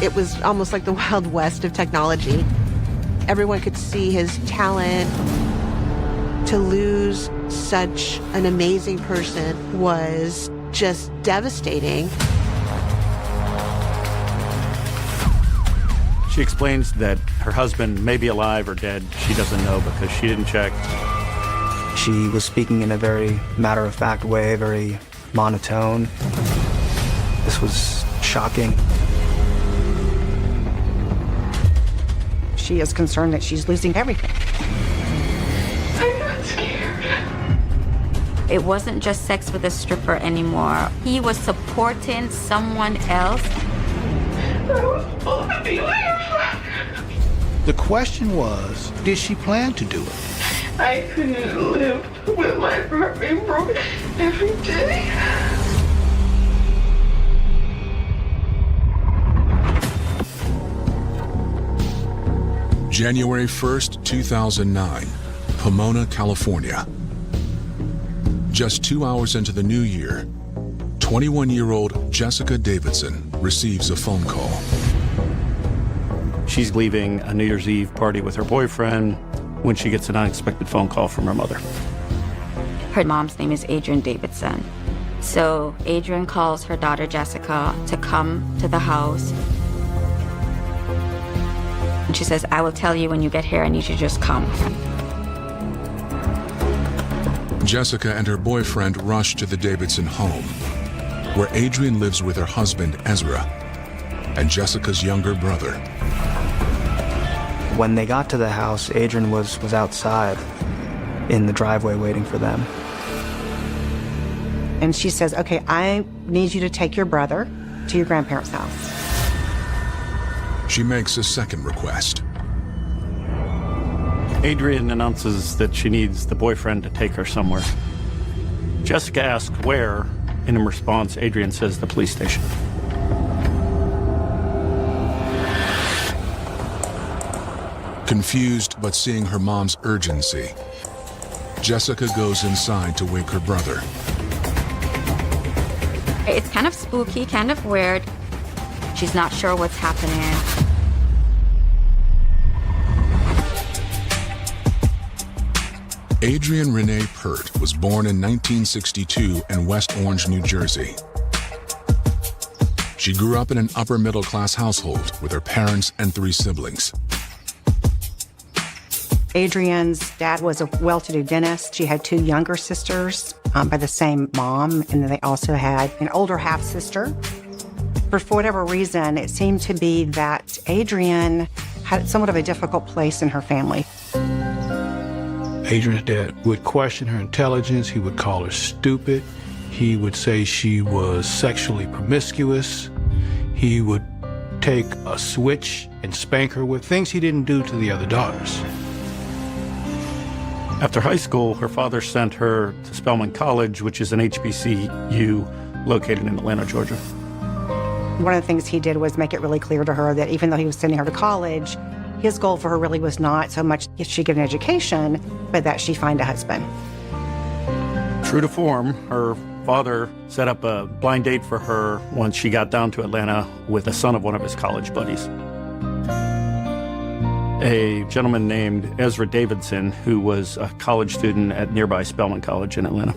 It was almost like the Wild West of technology. Everyone could see his talent. To lose such an amazing person was just devastating. She explains that her husband may be alive or dead. She doesn't know because she didn't check. She was speaking in a very matter-of-fact way, very monotone. This was shocking. She is concerned that she's losing everything. I'm not scared. It wasn't just sex with a stripper anymore. He was supporting someone else. The question was, did she plan to do it? I couldn't live with my heart being broken every day. January 1st, 2009, Pomona, California. Just 2 hours into the new year, 21-year-old Jessica Davidson receives a phone call. She's leaving a New Year's Eve party with her boyfriend when she gets an unexpected phone call from her mother. Her mom's name is Adrienne Davidson. So Adrienne calls her daughter Jessica to come to the house. And she says, I will tell you when you get here, I need you to just come. Jessica and her boyfriend rush to the Davidson home, where Adrienne lives with her husband, Ezra, and Jessica's younger brother. When they got to the house, Adrienne was outside in the driveway waiting for them. And she says, okay, I need you to take your brother to your grandparents' house. She makes a second request. Adrienne announces that she needs the boyfriend to take her somewhere. Jessica asks where, and in response, Adrienne says the police station. Confused but seeing her mom's urgency, Jessica goes inside to wake her brother. It's kind of spooky, kind of weird. She's not sure what's happening. Adrienne Renee Pert was born in 1962 in West Orange, New Jersey. She grew up in an upper-middle-class household with her parents and 3 siblings. Adrienne's dad was a well-to-do dentist. She had 2 younger sisters by the same mom, and then they also had an older half-sister. For whatever reason, it seemed to be that Adrienne had somewhat of a difficult place in her family. Adrienne's dad would question her intelligence. He would call her stupid. He would say she was sexually promiscuous. He would take a switch and spank her with things he didn't do to the other daughters. After high school, her father sent her to Spelman College, which is an HBCU located in Atlanta, Georgia. One of the things he did was make it really clear to her that even though he was sending her to college, his goal for her really was not so much that she get an education, but that she find a husband. True to form, her father set up a blind date for her once she got down to Atlanta with the son of one of his college buddies. A gentleman named Ezra Davidson, who was a college student at nearby Spelman College in Atlanta.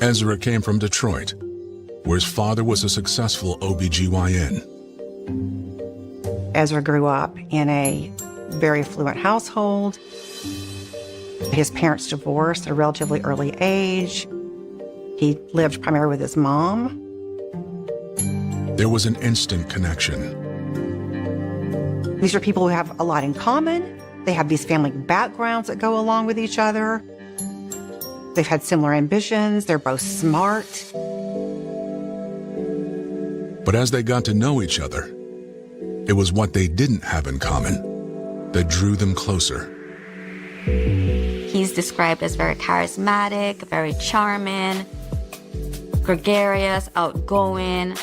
Ezra came from Detroit, where his father was a successful OBGYN. Ezra grew up in a very affluent household. His parents divorced at a relatively early age. He lived primarily with his mom. There was an instant connection. These are people who have a lot in common. They have these family backgrounds that go along with each other. They've had similar ambitions. They're both smart. But as they got to know each other, it was what they didn't have in common that drew them closer. He's described as very charismatic, very charming, gregarious, outgoing,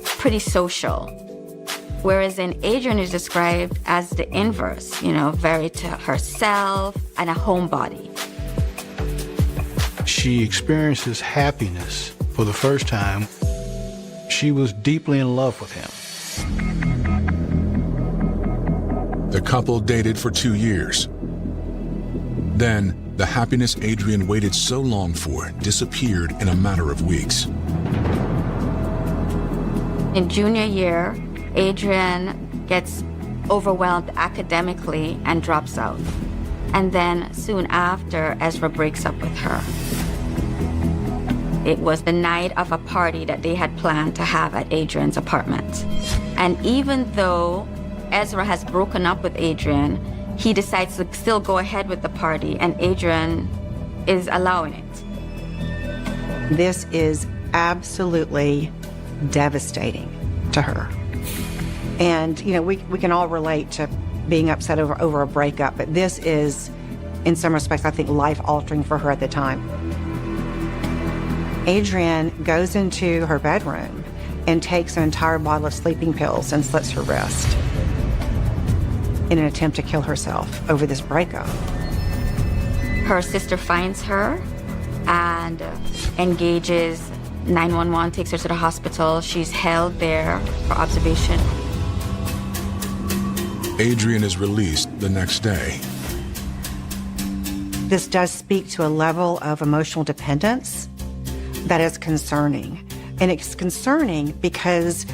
pretty social. Whereas in Adrienne is described as the inverse, very to herself and a homebody. She experiences happiness for the first time She was deeply in love with him. The couple dated for 2 years. Then, the happiness Adrian waited so long for disappeared in a matter of weeks. In junior year, Adrian gets overwhelmed academically and drops out. And then soon after, Ezra breaks up with her. It was the night of a party that they had planned to have at Adrian's apartment. And even though Ezra has broken up with Adrian, he decides to still go ahead with the party, and Adrian is allowing it. This is absolutely devastating to her. And, you know, we can all relate to being upset over a breakup, but this is, in some respects, I think, life-altering for her at the time. Adrian goes into her bedroom and takes an entire bottle of sleeping pills and slits her wrist in an attempt to kill herself over this breakup. Her sister finds her and engages 911, takes her to the hospital. She's held there for observation. Adrian is released the next day. This does speak to a level of emotional dependence that is concerning. And it's concerning because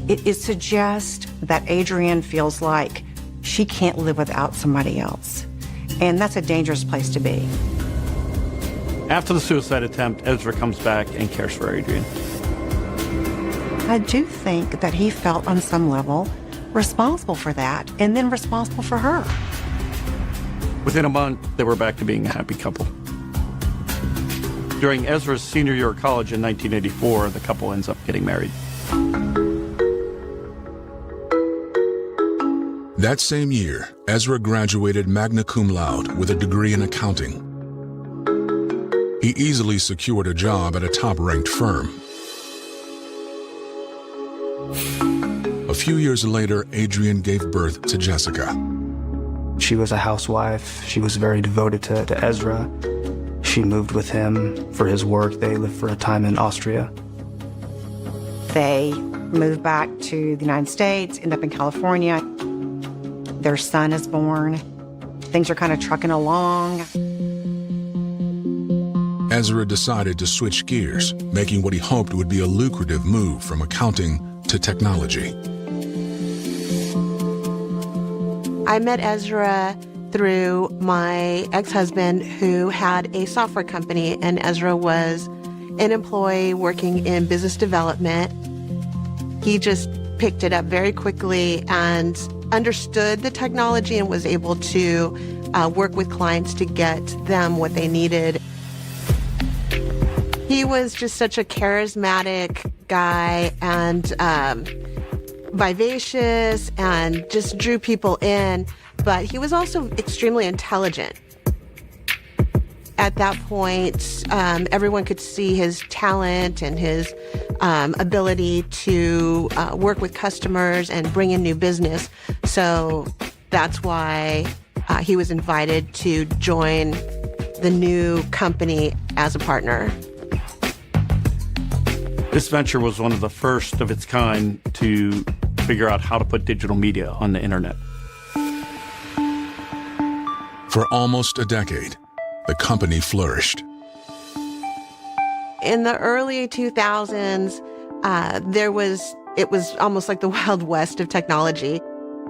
it suggests that Adrian feels like she can't live without somebody else. And that's a dangerous place to be. After the suicide attempt, Ezra comes back and cares for Adrian. I do think that he felt on some level responsible for that, and then responsible for her. Within a month, they were back to being a happy couple. During Ezra's senior year of college in 1984, the couple ends up getting married. That same year, Ezra graduated magna cum laude with a degree in accounting. He easily secured a job at a top-ranked firm. A few years later, Adrian gave birth to Jessica. She was a housewife. She was very devoted to Ezra. She moved with him for his work. They lived for a time in Austria. They moved back to the United States, end up in California. Their son is born. Things are kind of trucking along. Ezra decided to switch gears, making what he hoped would be a lucrative move from accounting to technology. I met Ezra through my ex-husband who had a software company, and Ezra was an employee working in business development. He just picked it up very quickly and understood the technology and was able to work with clients to get them what they needed. He was just such a charismatic guy and vivacious and just drew people in, but he was also extremely intelligent. At that point, everyone could see his talent and his ability to work with customers and bring in new business. So that's why he was invited to join the new company as a partner. This venture was one of the first of its kind to figure out how to put digital media on the internet. For almost a decade, the company flourished. In the early 2000s, it was almost like the Wild West of technology.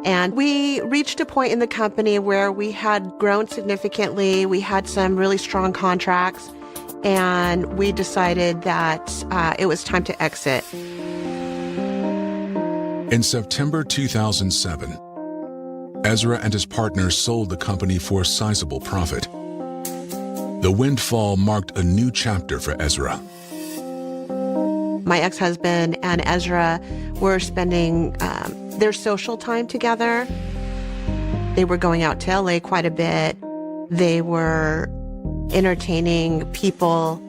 And we reached a point in the company where we had grown significantly. We had some really strong contracts, and we decided that it was time to exit. In September 2007, Ezra and his partners sold the company for a sizable profit. The windfall marked a new chapter for Ezra. My ex-husband and Ezra were spending their social time together. They were going out to LA quite a bit. They were entertaining people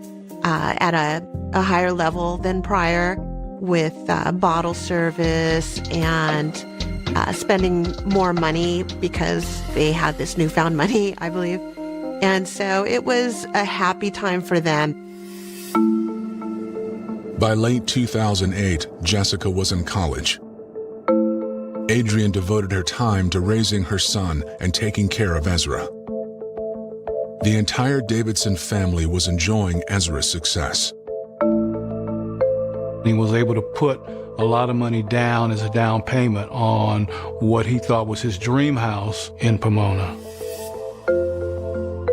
at a higher level than prior with bottle service and spending more money because they had this newfound money, I believe. And so it was a happy time for them. By late 2008, Jessica was in college. Adrian devoted her time to raising her son and taking care of Ezra. The entire Davidson family was enjoying Ezra's success. He was able to put a lot of money down as a down payment on what he thought was his dream house in Pomona.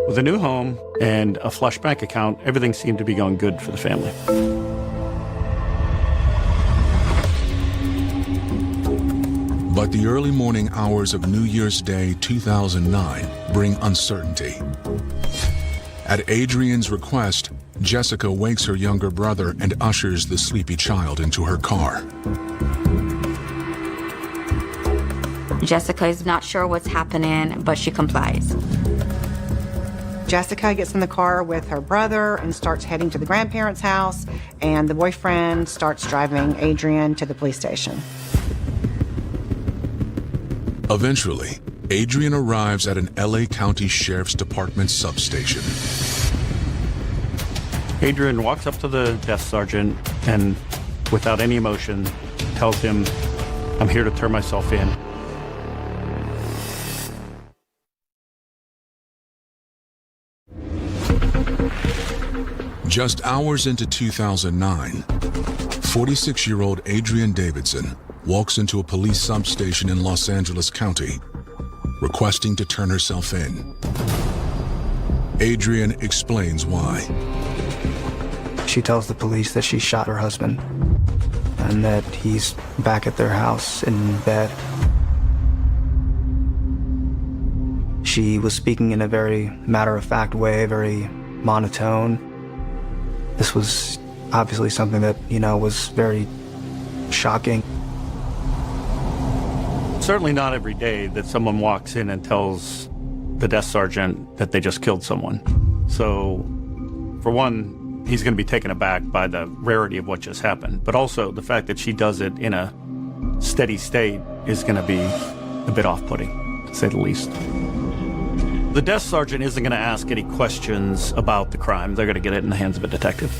With a new home and a flush bank account, everything seemed to be going good for the family. But the early morning hours of New Year's Day 2009 bring uncertainty. At Adrian's request, Jessica wakes her younger brother and ushers the sleepy child into her car. Jessica is not sure what's happening, but she complies. Jessica gets in the car with her brother and starts heading to the grandparents' house, and the boyfriend starts driving Adrian to the police station. Eventually, Adrian arrives at an LA County Sheriff's Department substation. Adrian walks up to the desk sergeant and, without any emotion, tells him, "I'm here to turn myself in." Just hours into 2009, 46-year-old Adrian Davidson walks into a police substation in Los Angeles County, requesting to turn herself in. Adrian explains why. She tells the police that she shot her husband and that he's back at their house in bed. She was speaking in a very matter-of-fact way, very monotone. This was obviously something that, was very shocking. Certainly not every day that someone walks in and tells the desk sergeant that they just killed someone. So, for one, he's going to be taken aback by the rarity of what just happened. But also, the fact that she does it in a steady state is going to be a bit off-putting, to say the least. The desk sergeant isn't going to ask any questions about the crime. They're going to get it in the hands of a detective.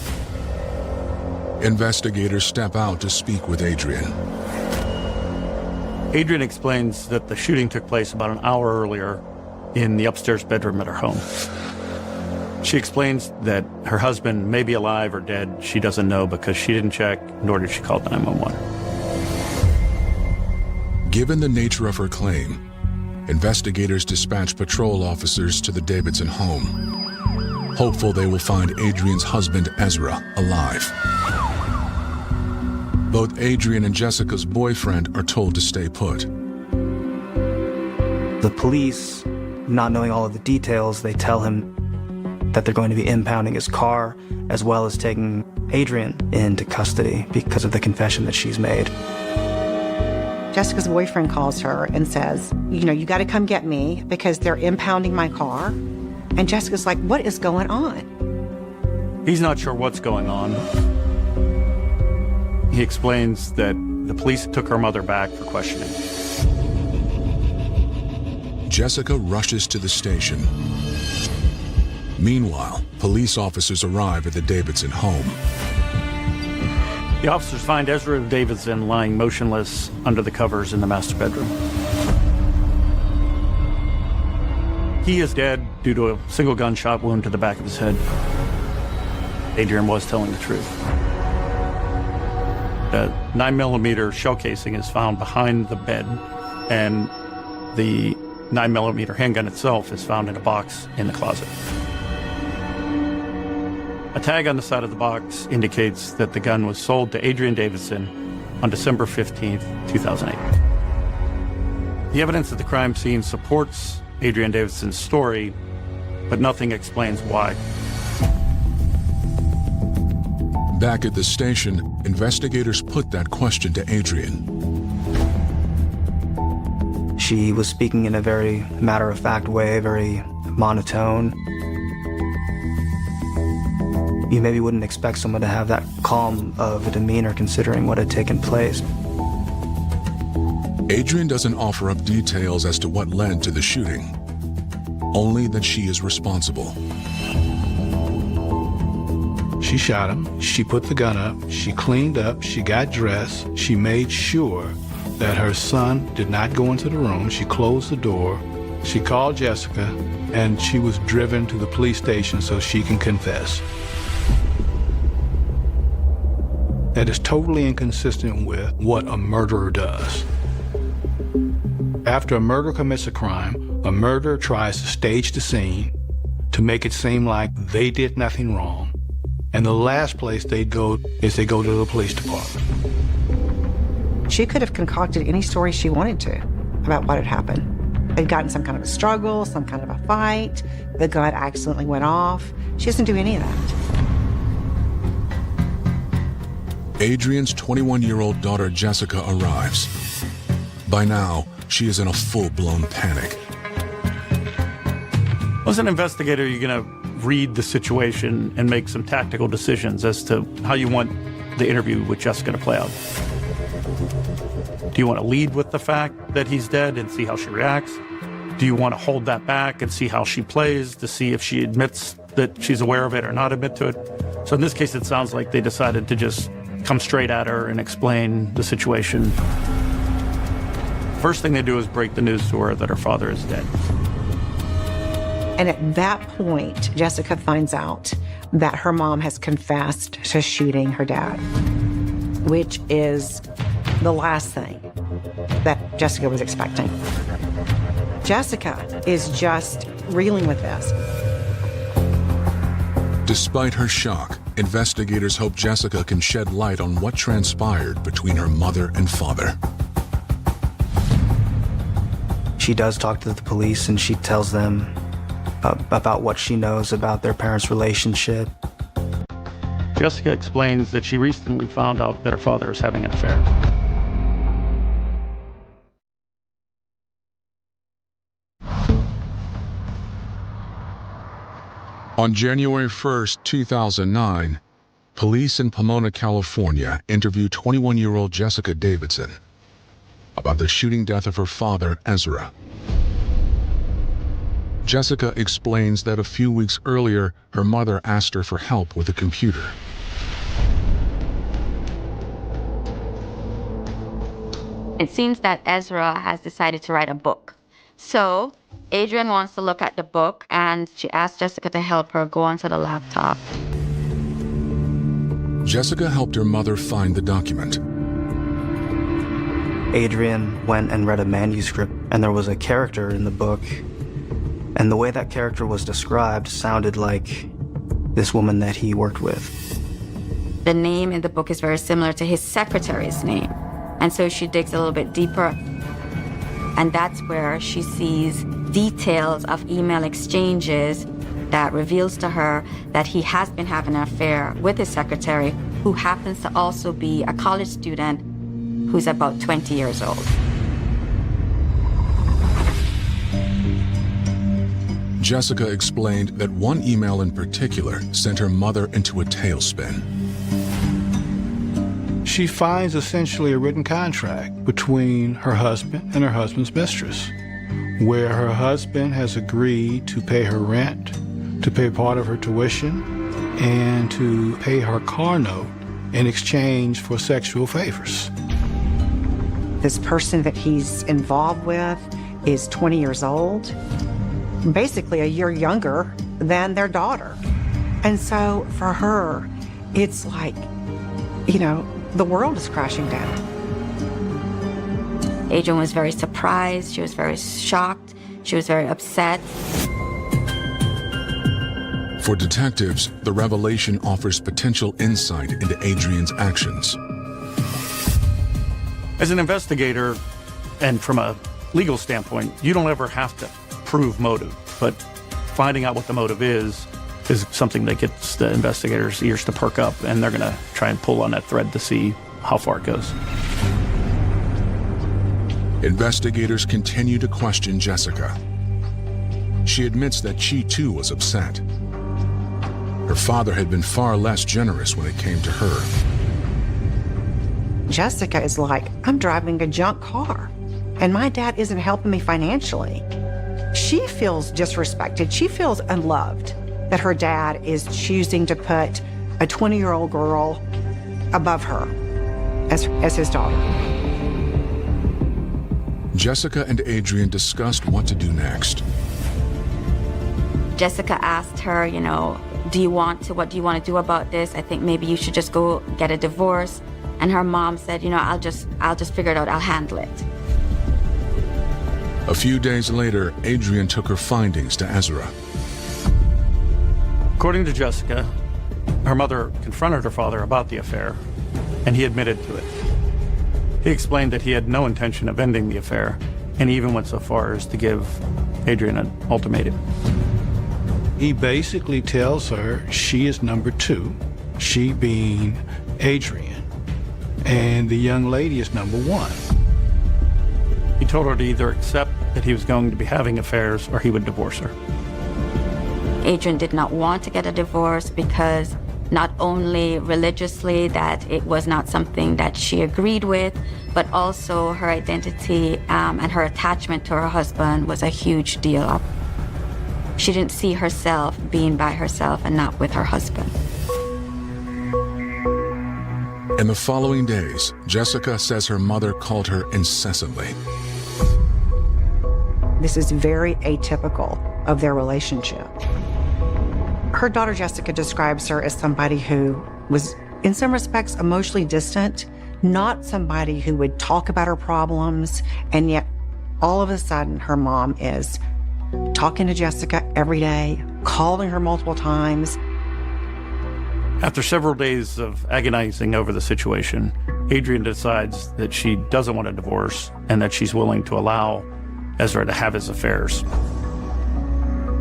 Investigators step out to speak with Adrian. Adrian explains that the shooting took place about an hour earlier in the upstairs bedroom at her home. She explains that her husband may be alive or dead. She doesn't know because she didn't check, nor did she call 911. Given the nature of her claim, investigators dispatch patrol officers to the Davidson home, hopeful they will find Adrian's husband, Ezra, alive. Both Adrian and Jessica's boyfriend are told to stay put. The police, not knowing all of the details, they tell him that they're going to be impounding his car, as well as taking Adrian into custody because of the confession that she's made. Jessica's boyfriend calls her and says, you got to come get me because they're impounding my car. And Jessica's like, what is going on? He's not sure what's going on. He explains that the police took her mother back for questioning. Jessica rushes to the station. Meanwhile, police officers arrive at the Davidson home. The officers find Ezra Davidson lying motionless under the covers in the master bedroom. He is dead due to a single gunshot wound to the back of his head. Adrian was telling the truth. A 9mm shell casing is found behind the bed, and the 9mm handgun itself is found in a box in the closet. A tag on the side of the box indicates that the gun was sold to Adrian Davidson on December 15th, 2008. The evidence at the crime scene supports Adrian Davidson's story, but nothing explains why. Back at the station, investigators put that question to Adrian. She was speaking in a very matter-of-fact way, very monotone. You maybe wouldn't expect someone to have that calm of a demeanor considering what had taken place. Adrian doesn't offer up details as to what led to the shooting, only that she is responsible. She shot him. She put the gun up. She cleaned up. She got dressed. She made sure that her son did not go into the room. She closed the door. She called Jessica, and she was driven to the police station so she can confess. That is totally inconsistent with what a murderer does. After a murderer commits a crime, a murderer tries to stage the scene to make it seem like they did nothing wrong. And the last place they go is they go to the police department. She could have concocted any story she wanted to about what had happened. They'd gotten some kind of a struggle, some kind of a fight, the gun accidentally went off. She doesn't do any of that. Adrian's 21-year-old daughter Jessica arrives. By now, she is in a full-blown panic. As an investigator, you're going to read the situation and make some tactical decisions as to how you want the interview with Jessica to play out. Do you want to lead with the fact that he's dead and see how she reacts? Do you want to hold that back and see how she plays to see if she admits that she's aware of it or not admit to it? So in this case, it sounds like they decided to just come straight at her and explain the situation. First thing they do is break the news to her that her father is dead. And at that point, Jessica finds out that her mom has confessed to shooting her dad, which is the last thing that Jessica was expecting. Jessica is just reeling with this. Despite her shock, investigators hope Jessica can shed light on what transpired between her mother and father. She does talk to the police and she tells them about what she knows about their parents' relationship. Jessica explains that she recently found out that her father is having an affair. On January 1st, 2009, police in Pomona, California interviewed 21-year-old Jessica Davidson about the shooting death of her father, Ezra. Jessica explains that a few weeks earlier, her mother asked her for help with a computer. It seems that Ezra has decided to write a book. So Adrian wants to look at the book, and she asked Jessica to help her go onto the laptop. Jessica helped her mother find the document. Adrian went and read a manuscript, and there was a character in the book, and the way that character was described sounded like this woman that he worked with. The name in the book is very similar to his secretary's name. And so she digs a little bit deeper, and that's where she sees details of email exchanges that reveals to her that he has been having an affair with his secretary, who happens to also be a college student who's about 20 years old. Jessica explained that one email in particular sent her mother into a tailspin. She finds essentially a written contract between her husband and her husband's mistress, where her husband has agreed to pay her rent, to pay part of her tuition, and to pay her car note in exchange for sexual favors. This person that he's involved with is 20 years old, basically a year younger than their daughter. And so for her, it's like, you know, the world is crashing down. Adrian was very surprised, she was very shocked, she was very upset. For detectives, the revelation offers potential insight into Adrian's actions. As an investigator, and from a legal standpoint, you don't ever have to prove motive, but finding out what the motive is something that gets the investigators' ears to perk up, and they're going to try and pull on that thread to see how far it goes. Investigators continue to question Jessica. She admits that she too was upset. Her father had been far less generous when it came to her. Jessica is like, I'm driving a junk car, and my dad isn't helping me financially. She feels disrespected. She feels unloved that her dad is choosing to put a 20-year-old girl above her as his daughter. Jessica and Adrian discussed what to do next. Jessica asked her, what do you want to do about this? I think maybe you should just go get a divorce. And her mom said, I'll just figure it out. I'll handle it. A few days later, Adrian took her findings to Ezra. According to Jessica, her mother confronted her father about the affair, and he admitted to it. He explained that he had no intention of ending the affair, and he even went so far as to give Adrian an ultimatum. He basically tells her she is number two, she being Adrian, and the young lady is number one. He told her to either accept that he was going to be having affairs or he would divorce her. Adrian did not want to get a divorce because not only religiously that it was not something that she agreed with, but also her identity and her attachment to her husband was a huge deal. She didn't see herself being by herself and not with her husband. In the following days, Jessica says her mother called her incessantly. This is very atypical of their relationship. Her daughter Jessica describes her as somebody who was, in some respects, emotionally distant, not somebody who would talk about her problems, and yet all of a sudden her mom is talking to Jessica every day, calling her multiple times. After several days of agonizing over the situation, Adrian decides that she doesn't want a divorce and that she's willing to allow Ezra to have his affairs.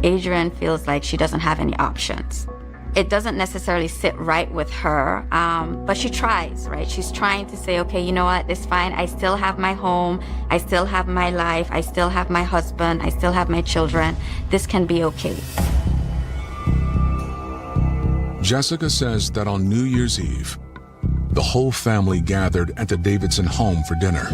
Adrian feels like she doesn't have any options. It doesn't necessarily sit right with her, but she tries, right? She's trying to say, okay, you know what, it's fine. I still have my home. I still have my life. I still have my husband. I still have my children. This can be okay. Jessica says that on New Year's Eve, the whole family gathered at the Davidson home for dinner.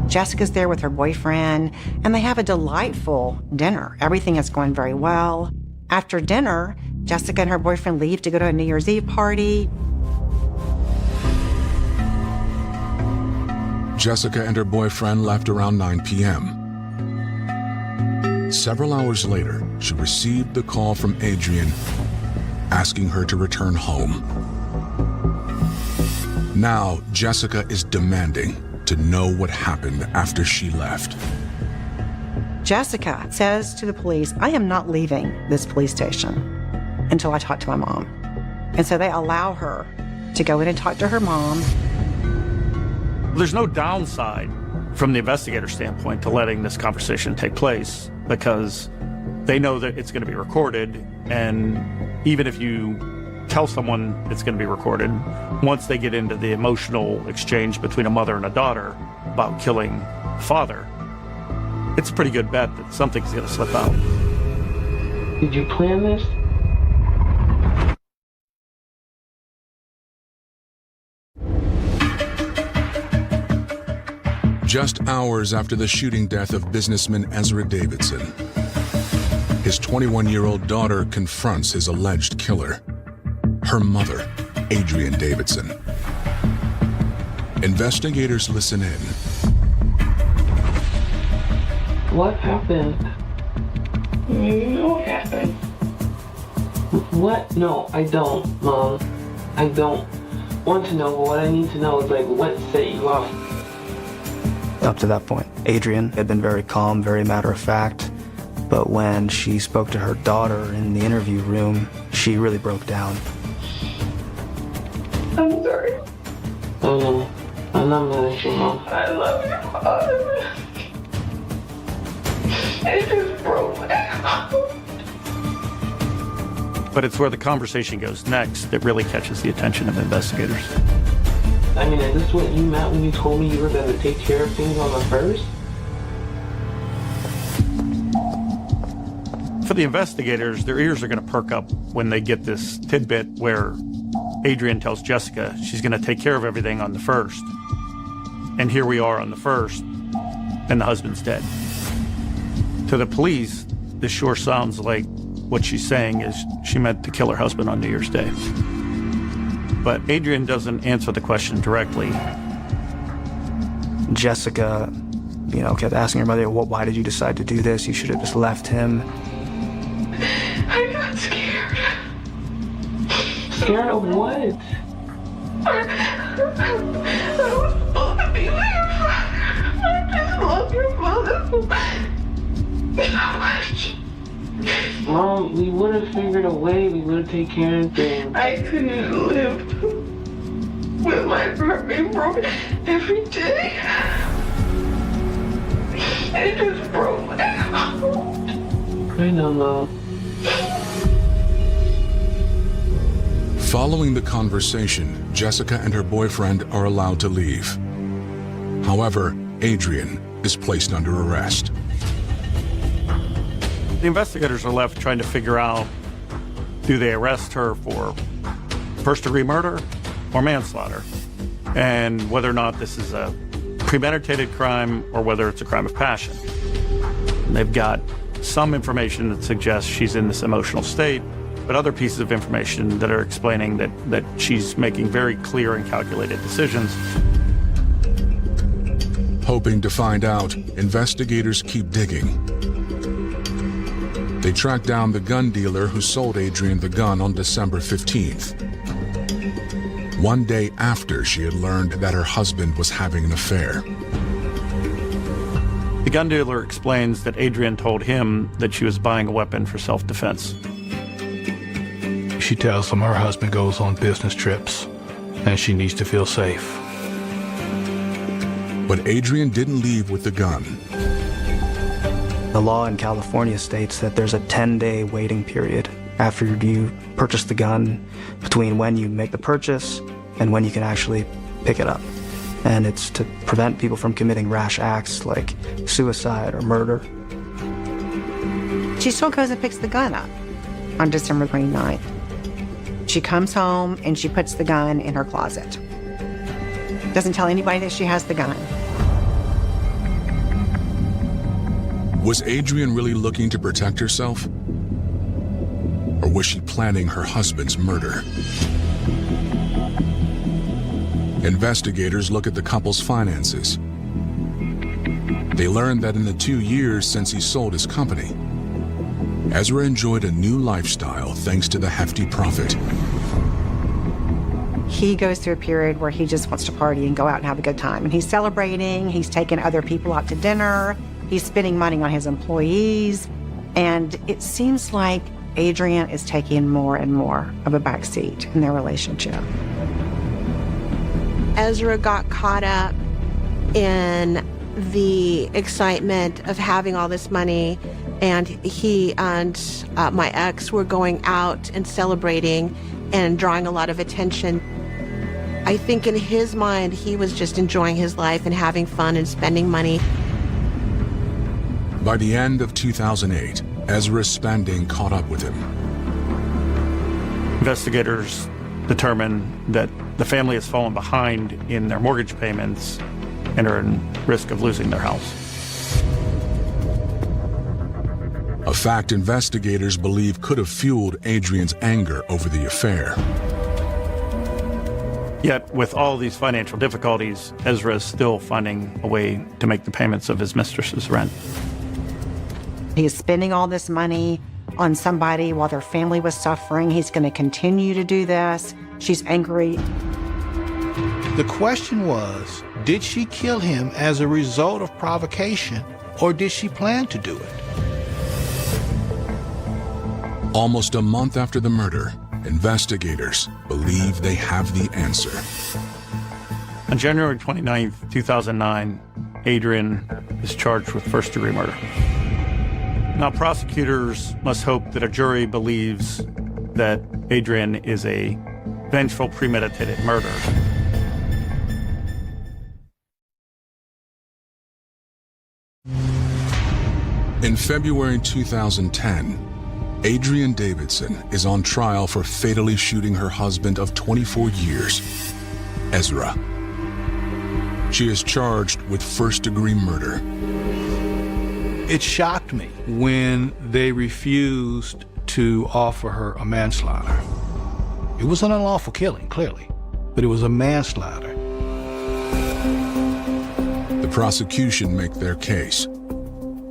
Jessica's there with her boyfriend, and they have a delightful dinner. Everything is going very well. After dinner, Jessica and her boyfriend leave to go to a New Year's Eve party. Jessica and her boyfriend left around 9 p.m. Several hours later, she received the call from Adrian asking her to return home. Now, Jessica is demanding to know what happened after she left. Jessica says to the police, I am not leaving this police station until I talk to my mom. And so they allow her to go in and talk to her mom. There's no downside from the investigator standpoint to letting this conversation take place because they know that it's going to be recorded, and even if you tell someone it's going to be recorded, once they get into the emotional exchange between a mother and a daughter about killing father, it's a pretty good bet that something's going to slip out. Did you plan this? Just hours after the shooting death of businessman Ezra Davidson, his 21-year-old daughter confronts his alleged killer, her mother, Adrian Davidson. Investigators listen in. What happened? You know what happened. What? No, I don't, Mom. I don't want to know. What I need to know is, like, what set you off? Up to that point, Adrian had been very calm, very matter-of-fact, but when she spoke to her daughter in the interview room, she really broke down. I'm sorry. I know. I'm not mad at you, Mom. I love your father. It just broke my heart. But it's where the conversation goes next that really catches the attention of investigators. I mean, is this what you meant when you told me you were going to take care of things on the first? For the investigators, their ears are going to perk up when they get this tidbit where Adrian tells Jessica she's going to take care of everything on the first. And here we are on the first, and the husband's dead. To the police, this sure sounds like what she's saying is she meant to kill her husband on New Year's Day. But Adrian doesn't answer the question directly. Jessica, kept asking her mother, why did you decide to do this? You should have just left him. I got scared. Scared of what? I don't want to be with your father. I just love your father so much. Mom, we would have figured a way. We would have taken care of things. I couldn't live with my heart being broken every day. It just broke my heart. I don't know. Following the conversation, Jessica and her boyfriend are allowed to leave. However, Adrian is placed under arrest. The investigators are left trying to figure out, do they arrest her for first-degree murder or manslaughter? And whether or not this is a premeditated crime or whether it's a crime of passion. And they've got some information that suggests she's in this emotional state, but other pieces of information that are explaining that she's making very clear and calculated decisions. Hoping to find out, investigators keep digging. They track down the gun dealer who sold Adrian the gun on December 15th. One day after she had learned that her husband was having an affair. The gun dealer explains that Adrian told him that she was buying a weapon for self-defense. She tells him her husband goes on business trips and she needs to feel safe. But Adrian didn't leave with the gun. The law in California states that there's a 10-day waiting period after you purchase the gun between when you make the purchase and when you can actually pick it up. And it's to prevent people from committing rash acts like suicide or murder. She still goes and picks the gun up on December 29th. She comes home and she puts the gun in her closet. Doesn't tell anybody that she has the gun. Was Adrian really looking to protect herself? Or was she planning her husband's murder? Investigators look at the couple's finances. They learn that in the 2 years since he sold his company, Ezra enjoyed a new lifestyle thanks to the hefty profit. He goes through a period where he just wants to party and go out and have a good time. And he's celebrating, he's taking other people out to dinner, he's spending money on his employees. And it seems like Adrian is taking more and more of a backseat in their relationship. Ezra got caught up in the excitement of having all this money, and he and my ex were going out and celebrating and drawing a lot of attention. I think in his mind, he was just enjoying his life and having fun and spending money. By the end of 2008, Ezra's spending caught up with him. Investigators determine that the family has fallen behind in their mortgage payments and are in risk of losing their house. A fact investigators believe could have fueled Adrian's anger over the affair. Yet, with all these financial difficulties, Ezra is still finding a way to make the payments of his mistress's rent. He is spending all this money on somebody while their family was suffering. He's going to continue to do this. She's angry. The question was, did she kill him as a result of provocation, or did she plan to do it? Almost a month after the murder, investigators believe they have the answer. On January 29, 2009, Adrian is charged with first-degree murder. Now, prosecutors must hope that a jury believes that Adrian is a vengeful, premeditated murderer. In February 2010, Adrian Davidson is on trial for fatally shooting her husband of 24 years, Ezra. She is charged with first-degree murder. It shocked me when they refused to offer her a manslaughter. It was an unlawful killing, clearly, but it was a manslaughter. The prosecution make their case.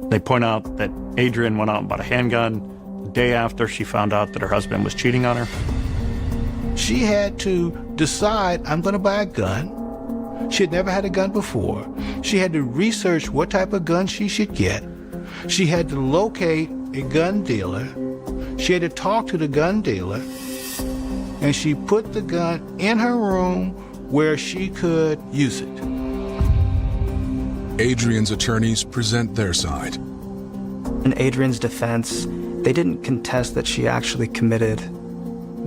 They point out that Adrian went out and bought a handgun the day after she found out that her husband was cheating on her. She had to decide, I'm going to buy a gun. She had never had a gun before. She had to research what type of gun she should get. She had to locate a gun dealer. She had to talk to the gun dealer. And she put the gun in her room where she could use it. Adrian's attorneys present their side. In Adrian's defense, they didn't contest that she actually committed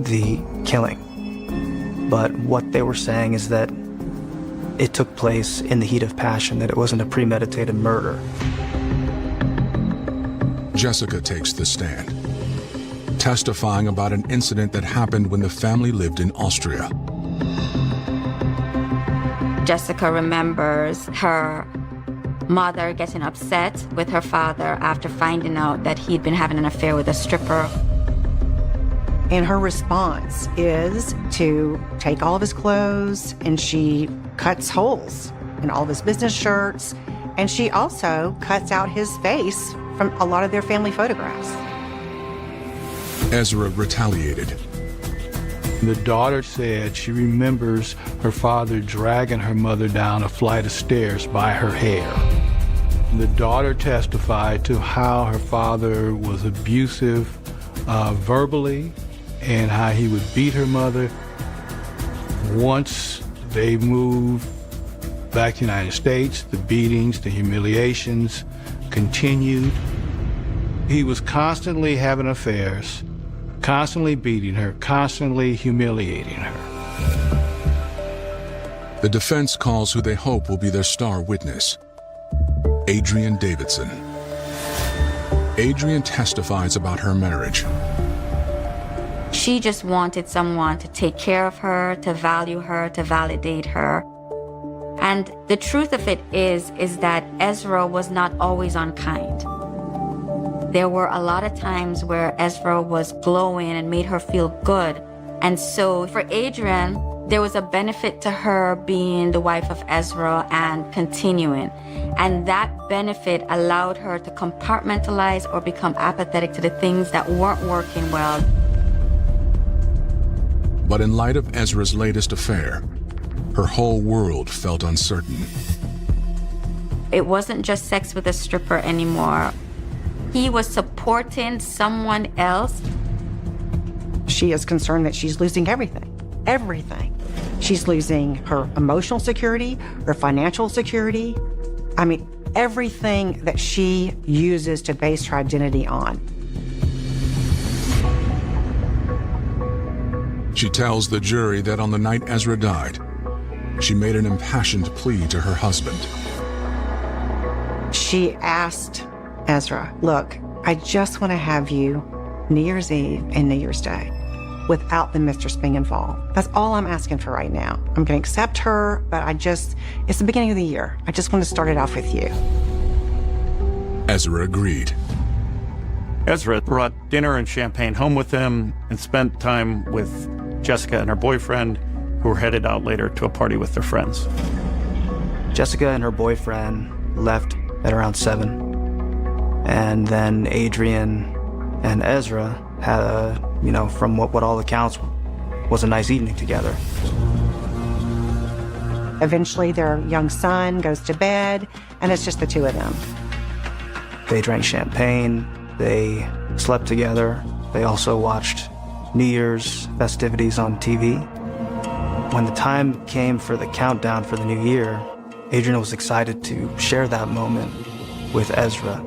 the killing. But what they were saying is that it took place in the heat of passion, that it wasn't a premeditated murder. Jessica takes the stand, testifying about an incident that happened when the family lived in Austria. Jessica remembers her mother getting upset with her father after finding out that he'd been having an affair with a stripper. And her response is to take all of his clothes, and she cuts holes in all of his business shirts, and she also cuts out his face from a lot of their family photographs. Ezra retaliated. The daughter said she remembers her father dragging her mother down a flight of stairs by her hair. The daughter testified to how her father was abusive verbally, and how he would beat her mother. Once they moved back to the United States, the beatings, the humiliations continued. He was constantly having affairs, constantly beating her, constantly humiliating her. The defense calls who they hope will be their star witness, Adrian Davidson. Adrian testifies about her marriage. She just wanted someone to take care of her, to value her, to validate her. And the truth of it is that Ezra was not always unkind. There were a lot of times where Ezra was glowing and made her feel good. And so for Adrian, there was a benefit to her being the wife of Ezra and continuing. And that benefit allowed her to compartmentalize or become apathetic to the things that weren't working well. But in light of Ezra's latest affair, her whole world felt uncertain. It wasn't just sex with a stripper anymore. He was supporting someone else. She is concerned that she's losing everything. Everything. She's losing her emotional security, her financial security. I mean, everything that she uses to base her identity on. She tells the jury that on the night Ezra died, she made an impassioned plea to her husband. She asked Ezra, look, I just want to have you New Year's Eve and New Year's Day without the mistress being involved. That's all I'm asking for right now. I'm going to accept her, but it's the beginning of the year. I just want to start it off with you. Ezra agreed. Ezra brought dinner and champagne home with him and spent time with Jessica and her boyfriend, who were headed out later to a party with their friends. Jessica and her boyfriend left at around 7. And then Adrian and Ezra had from what all accounts was a nice evening together. Eventually, their young son goes to bed, and it's just the two of them. They drank champagne, they slept together, they also watched New Year's festivities on TV. When the time came for the countdown for the new year, Adrian was excited to share that moment with Ezra.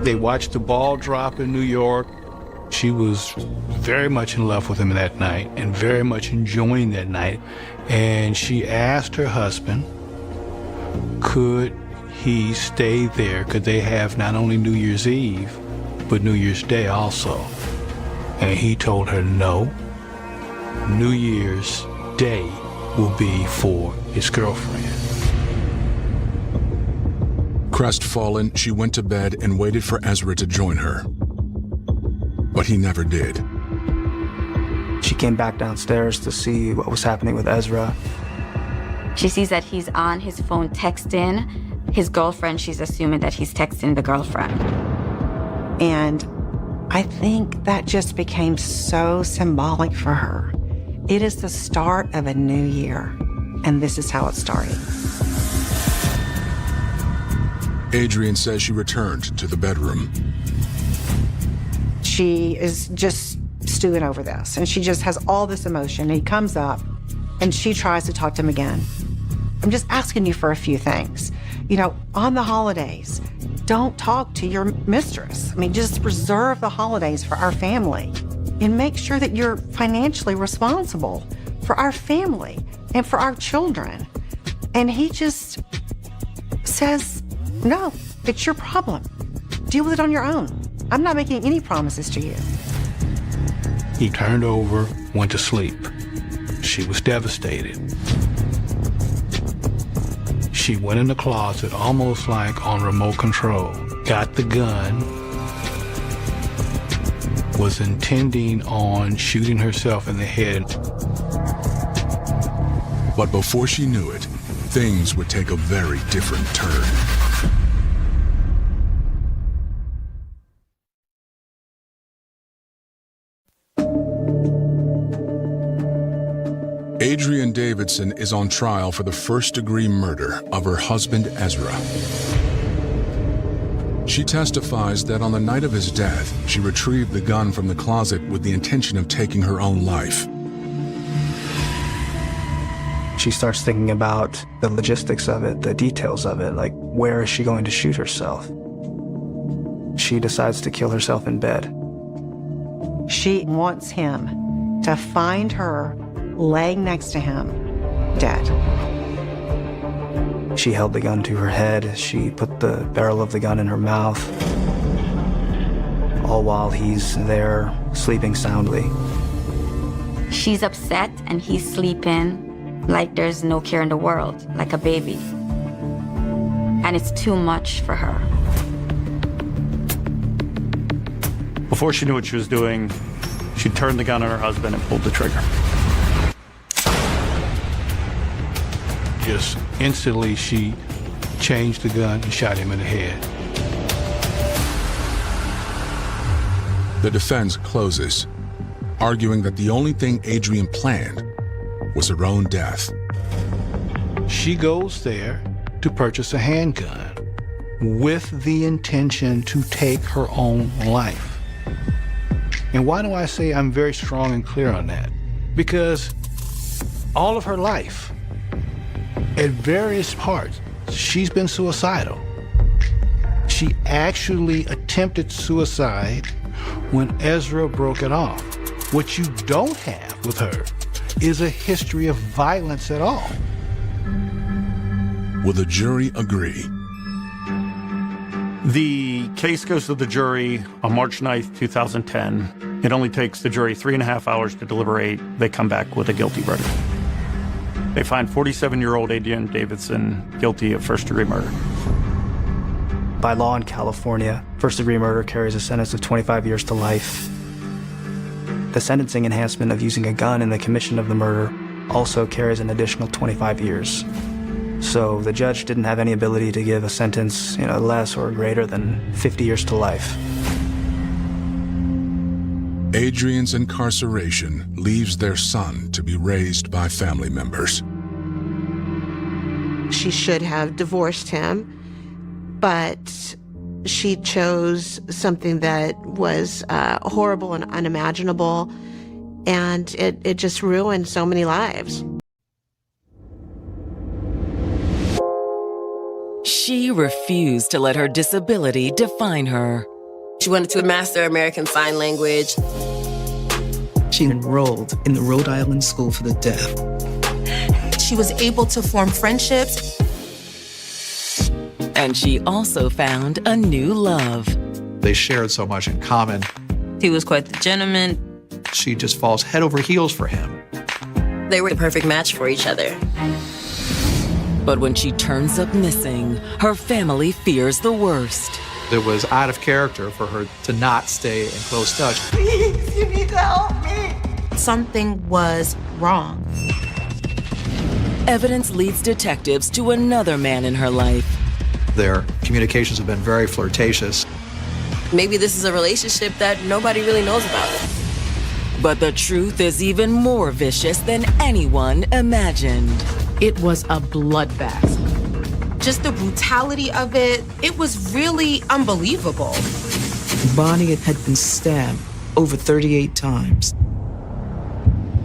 They watched the ball drop in New York. She was very much in love with him that night and very much enjoying that night. And she asked her husband, could he stay there? Could they have not only New Year's Eve, but New Year's Day also? And he told her no. New Year's Day will be for his girlfriend. Crestfallen, she went to bed and waited for Ezra to join her. but he never did. She came back downstairs to see what was happening with Ezra. She sees that he's on his phone texting his girlfriend. She's assuming that he's texting the girlfriend. And I think that just became so symbolic for her. It is the start of a new year, and this is how it started. Adrian says she returned to the bedroom. She is just stewing over this, and she just has all this emotion. And he comes up, and she tries to talk to him again. I'm just asking you for a few things. You know, on the holidays, don't talk to your mistress. I mean, just reserve the holidays for our family and make sure that you're financially responsible for our family and for our children. And he just says, no, it's your problem. Deal with it on your own. I'm not making any promises to you. He turned over, went to sleep. She was devastated. She went in the closet, almost like on remote control, got the gun, was intending on shooting herself in the head. But before she knew it, things would take a very different turn. Adrian Davidson is on trial for the first-degree murder of her husband, Ezra. She testifies that on the night of his death, she retrieved the gun from the closet with the intention of taking her own life. She starts thinking about the logistics of it, the details of it, like where is she going to shoot herself? She decides to kill herself in bed. She wants him to find her laying next to him, dead. She held the gun to her head. She put the barrel of the gun in her mouth, all while he's there sleeping soundly. She's upset and he's sleeping like there's no care in the world, like a baby. And it's too much for her. Before she knew what she was doing, she turned the gun on her husband and pulled the trigger. Just instantly, she changed the gun and shot him in the head. The defense closes, arguing that the only thing Adrian planned was her own death. She goes there to purchase a handgun with the intention to take her own life. And why do I say I'm very strong and clear on that? Because all of her life, at various parts, she's been suicidal. She actually attempted suicide when Ezra broke it off. What you don't have with her is a history of violence at all. Will the jury agree? The case goes to the jury on March 9th, 2010. It only takes the jury 3.5 hours to deliberate. They come back with a guilty verdict. They find 47-year-old Adrian Davidson guilty of first-degree murder. By law in California, first-degree murder carries a sentence of 25 years to life. The sentencing enhancement of using a gun in the commission of the murder also carries an additional 25 years. So the judge didn't have any ability to give a sentence, less or greater than 50 years to life. Adrian's incarceration leaves their son to be raised by family members. She should have divorced him, but she chose something that was horrible and unimaginable, and it just ruined so many lives. She refused to let her disability define her. She wanted to master American Sign Language. She enrolled in the Rhode Island School for the Deaf. She was able to form friendships. And she also found a new love. They shared so much in common. He was quite the gentleman. She just falls head over heels for him. They were the perfect match for each other. But when she turns up missing, her family fears the worst. It was out of character for her to not stay in close touch. Please, you need to help me. Something was wrong. Evidence leads detectives to another man in her life. Their communications have been very flirtatious. Maybe this is a relationship that nobody really knows about. But the truth is even more vicious than anyone imagined. It was a bloodbath. Just the brutality of it, it was really unbelievable. Bonnie had been stabbed over 38 times.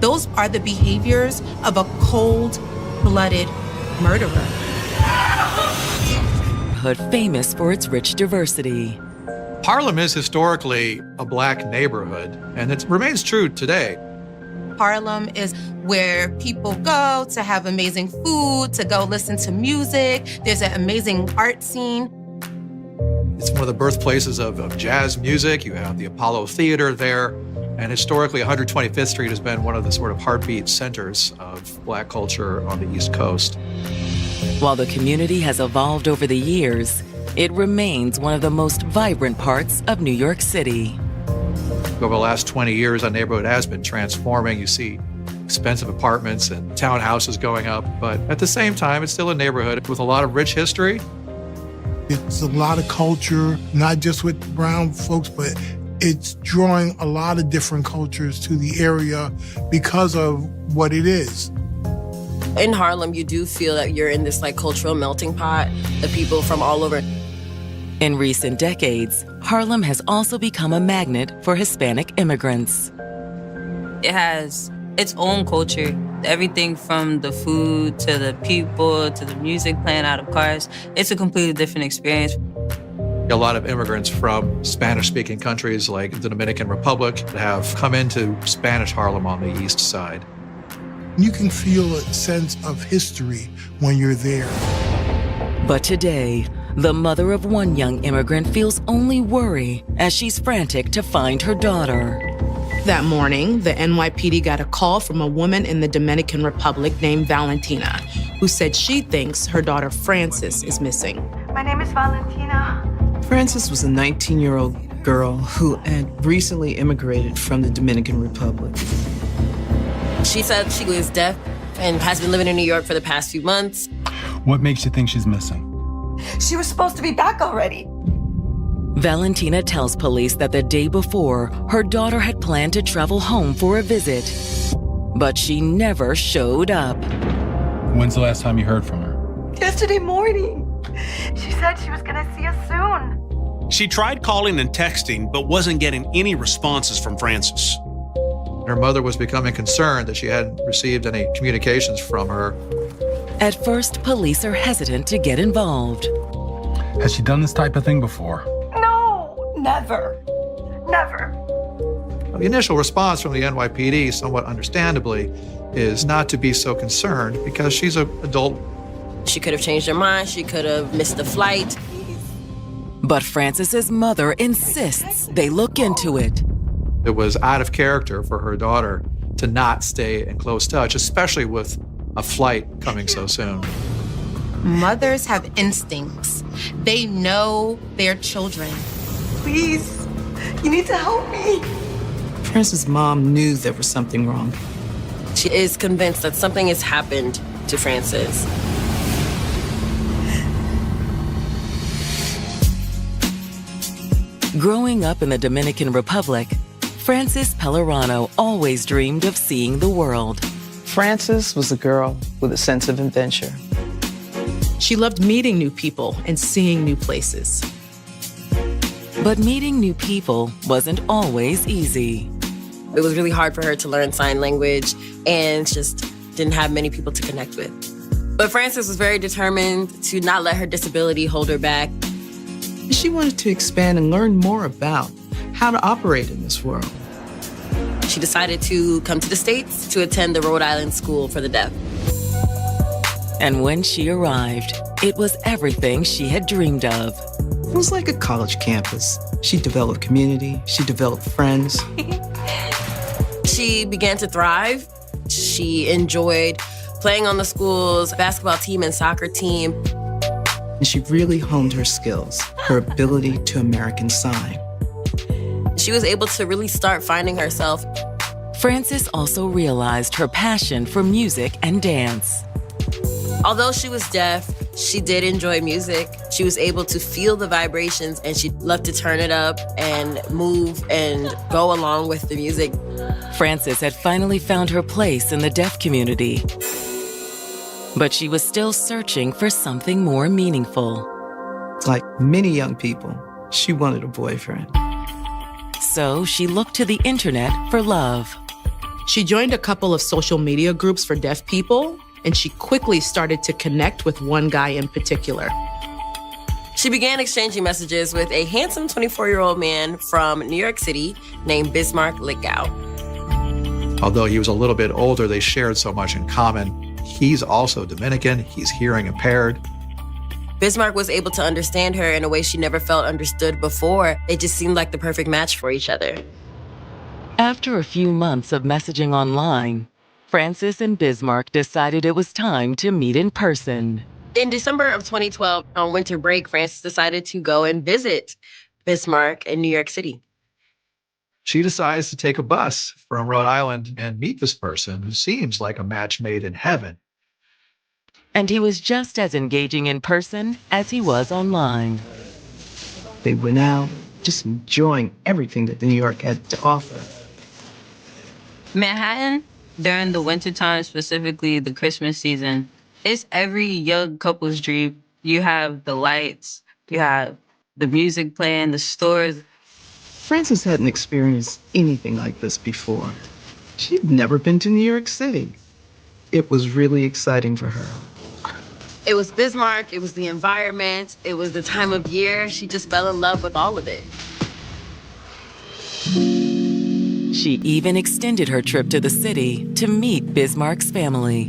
Those are the behaviors of a cold-blooded murderer. Hood famous for its rich diversity. Harlem is historically a black neighborhood, and it remains true today. Harlem is where people go to have amazing food, to go listen to music. There's an amazing art scene. It's one of the birthplaces of jazz music. You have the Apollo Theater there. And historically, 125th Street has been one of the sort of heartbeat centers of black culture on the East Coast. While the community has evolved over the years, it remains one of the most vibrant parts of New York City. Over the last 20 years, our neighborhood has been transforming. You see expensive apartments and townhouses going up, but at the same time, it's still a neighborhood with a lot of rich history. It's a lot of culture, not just with brown folks, but it's drawing a lot of different cultures to the area because of what it is. In Harlem, you do feel that you're in this like cultural melting pot of people from all over. In recent decades, Harlem has also become a magnet for Hispanic immigrants. It has its own culture. Everything from the food to the people to the music playing out of cars. It's a completely different experience. A lot of immigrants from Spanish-speaking countries like the Dominican Republic have come into Spanish Harlem on the east side. You can feel a sense of history when you're there. But today, the mother of one young immigrant feels only worry as she's frantic to find her daughter. That morning, the NYPD got a call from a woman in the Dominican Republic named Valentina, who said she thinks her daughter Frances is missing. My name is Valentina. Frances was a 19-year-old girl who had recently immigrated from the Dominican Republic. She said she was deaf and has been living in New York for the past few months. What makes you think she's missing? She was supposed to be back already. Valentina tells police that the day before, her daughter had planned to travel home for a visit, but she never showed up. When's the last time you heard from her? Yesterday morning. She said she was gonna see us soon. She tried calling and texting, but wasn't getting any responses from Frances. Her mother was becoming concerned that she hadn't received any communications from her. At first, police are hesitant to get involved. Has she done this type of thing before? No, never. Never. The initial response from the NYPD, somewhat understandably, is not to be so concerned because she's an adult. She could have changed her mind. She could have missed the flight. But Frances's mother insists they look into it. It was out of character for her daughter to not stay in close touch, especially with a flight coming so soon. Mothers have instincts. They know their children. Please, you need to help me. Frances' mom knew there was something wrong. She is convinced that something has happened to Frances. Growing up in the Dominican Republic, Frances Pellerano always dreamed of seeing the world. Frances was a girl with a sense of adventure. She loved meeting new people and seeing new places. But meeting new people wasn't always easy. It was really hard for her to learn sign language and just didn't have many people to connect with. But Frances was very determined to not let her disability hold her back. She wanted to expand and learn more about how to operate in this world. She decided to come to the States to attend the Rhode Island School for the Deaf. And when she arrived, it was everything she had dreamed of. It was like a college campus. She developed community, she developed friends. She began to thrive. She enjoyed playing on the school's basketball team and soccer team. And she really honed her skills, her ability to American Sign. She was able to really start finding herself. Frances also realized her passion for music and dance. Although she was deaf, she did enjoy music. She was able to feel the vibrations, and she loved to turn it up and move and go along with the music. Frances had finally found her place in the deaf community. But she was still searching for something more meaningful. Like many young people, she wanted a boyfriend. So she looked to the internet for love. She joined a couple of social media groups for deaf people, and she quickly started to connect with one guy in particular. She began exchanging messages with a handsome 24-year-old man from New York City named Bismarck Litgow. Although he was a little bit older, they shared so much in common. He's also Dominican. He's hearing impaired. Bismarck was able to understand her in a way she never felt understood before. It just seemed like the perfect match for each other. After a few months of messaging online, Frances and Bismarck decided it was time to meet in person. In December of 2012, on winter break, Frances decided to go and visit Bismarck in New York City. She decides to take a bus from Rhode Island and meet this person who seems like a match made in heaven. And he was just as engaging in person as he was online. They went out, just enjoying everything that New York had to offer. Manhattan, during the wintertime, specifically the Christmas season, it's every young couple's dream. You have the lights, you have the music playing, the stores. Frances hadn't experienced anything like this before. She'd never been to New York City. It was really exciting for her. It was Bismarck, it was the environment, it was the time of year. She just fell in love with all of it. She even extended her trip to the city to meet Bismarck's family.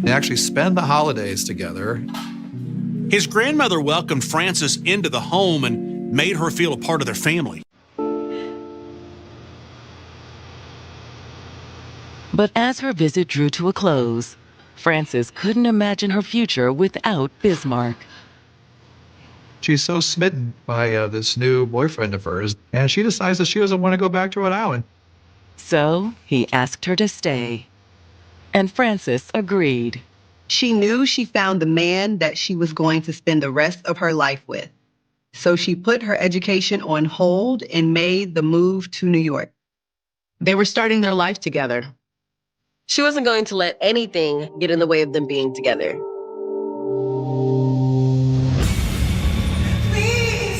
They actually spend the holidays together. His grandmother welcomed Frances into the home and made her feel a part of their family. But as her visit drew to a close, Frances couldn't imagine her future without Bismarck. She's so smitten by this new boyfriend of hers, and she decides that she doesn't want to go back to Rhode Island. So he asked her to stay. And Frances agreed. She knew she found the man that she was going to spend the rest of her life with. So she put her education on hold and made the move to New York. They were starting their life together. She wasn't going to let anything get in the way of them being together.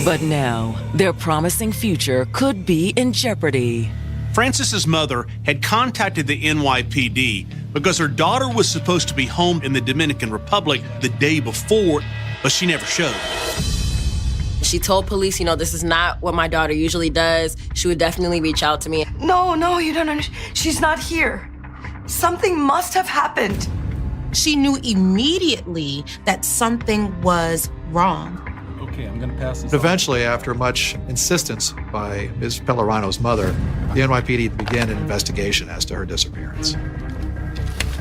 But now, their promising future could be in jeopardy. Frances's mother had contacted the NYPD because her daughter was supposed to be home in the Dominican Republic the day before, but she never showed. She told police, this is not what my daughter usually does. She would definitely reach out to me. No, you don't understand. She's not here. Something must have happened. She knew immediately that something was wrong. Okay, I'm gonna pass this. Eventually, after much insistence by Ms. Pellerano's mother, the NYPD began an investigation as to her disappearance.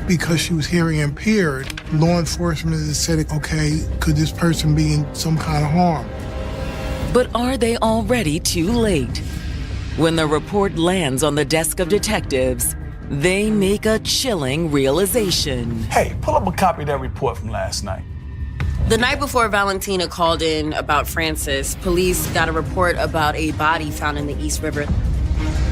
Because she was hearing impaired, law enforcement has said, okay, could this person be in some kind of harm? But are they already too late? When the report lands on the desk of detectives, they make a chilling realization. Hey, pull up a copy of that report from last night. The night before Valentina called in about Frances, police got a report about a body found in the East River.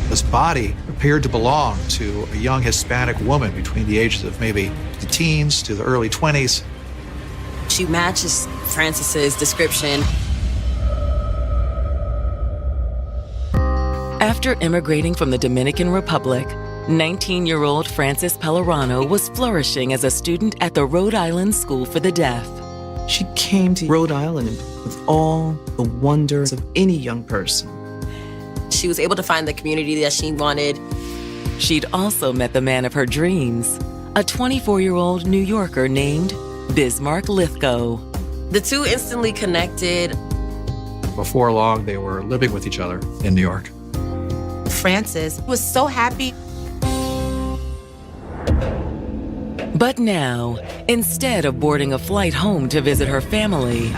This body appeared to belong to a young Hispanic woman between the ages of maybe the teens to the early 20s. She matches Frances's description. After immigrating from the Dominican Republic, 19-year-old Frances Pellerano was flourishing as a student at the Rhode Island School for the Deaf. She came to Rhode Island with all the wonders of any young person. She was able to find the community that she wanted. She'd also met the man of her dreams, a 24-year-old New Yorker named Bismarck Litgow. The two instantly connected. Before long, they were living with each other in New York. Frances was so happy. But now, instead of boarding a flight home to visit her family,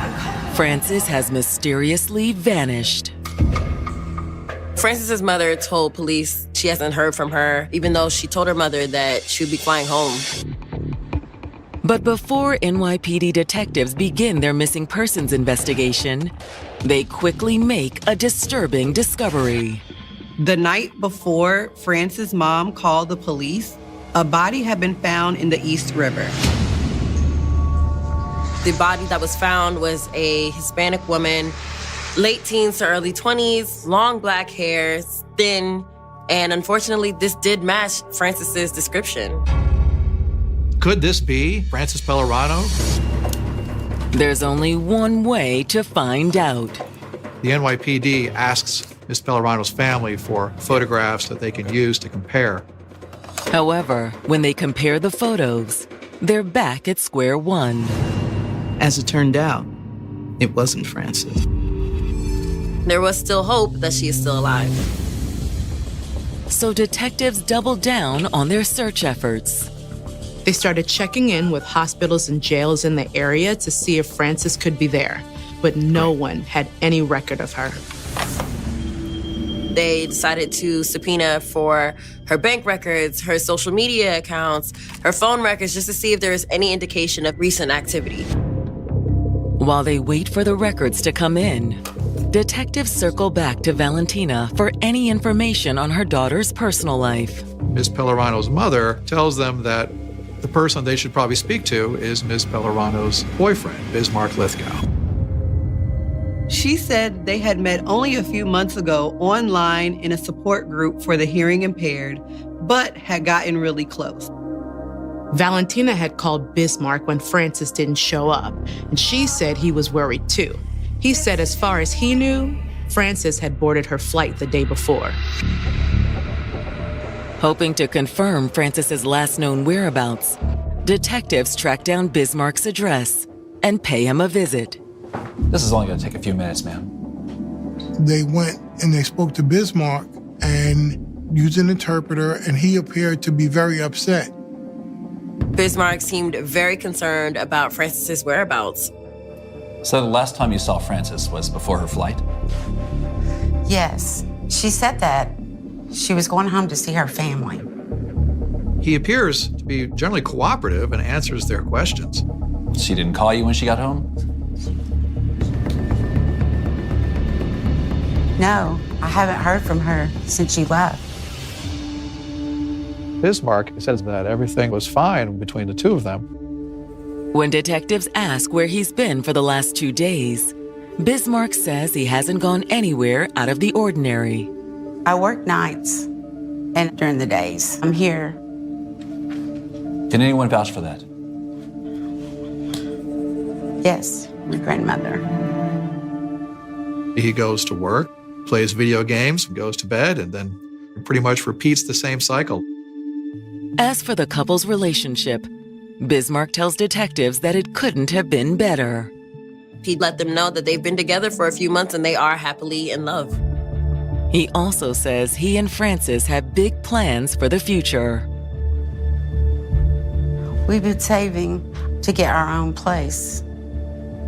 Frances has mysteriously vanished. Frances's mother told police she hasn't heard from her, even though she told her mother that she would be flying home. But before NYPD detectives begin their missing persons investigation, they quickly make a disturbing discovery. The night before Frances' mom called the police, a body had been found in the East River. The body that was found was a Hispanic woman, late teens to early 20s, long black hair, thin, and unfortunately, this did match Frances's description. Could this be Frances Pellerano? There's only one way to find out. The NYPD asks Ms. Pellerano's family for photographs that they can use to compare. However, when they compare the photos, they're back at square one. As it turned out, it wasn't Frances. There was still hope that she is still alive. So detectives doubled down on their search efforts. They started checking in with hospitals and jails in the area to see if Frances could be there, but no one had any record of her. They decided to subpoena for her bank records, her social media accounts, her phone records, just to see if there was any indication of recent activity. While they wait for the records to come in, detectives circle back to Valentina for any information on her daughter's personal life. Ms. Pellerano's mother tells them that the person they should probably speak to is Ms. Pellerano's boyfriend, Bismarck Lithgow. She said they had met only a few months ago online in a support group for the hearing impaired, but had gotten really close. Valentina had called Bismarck when Frances didn't show up, and she said he was worried too. He said as far as he knew, Frances had boarded her flight the day before. Hoping to confirm Frances's last known whereabouts, detectives track down Bismarck's address and pay him a visit. This is only going to take a few minutes, ma'am. They went and they spoke to Bismarck and used an interpreter, and he appeared to be very upset. Bismarck seemed very concerned about Frances's whereabouts. So the last time you saw Frances was before her flight? Yes, she said that she was going home to see her family. He appears to be generally cooperative and answers their questions. She didn't call you when she got home? No, I haven't heard from her since she left. Bismarck says that everything was fine between the two of them. When detectives ask where he's been for the last 2 days, Bismarck says he hasn't gone anywhere out of the ordinary. I work nights and during the days. I'm here. Can anyone vouch for that? Yes, my grandmother. He goes to work, plays video games, goes to bed, and then pretty much repeats the same cycle. As for the couple's relationship, Bismarck tells detectives that it couldn't have been better. He let them know that they've been together for a few months and they are happily in love. He also says he and Frances have big plans for the future. We've been saving to get our own place.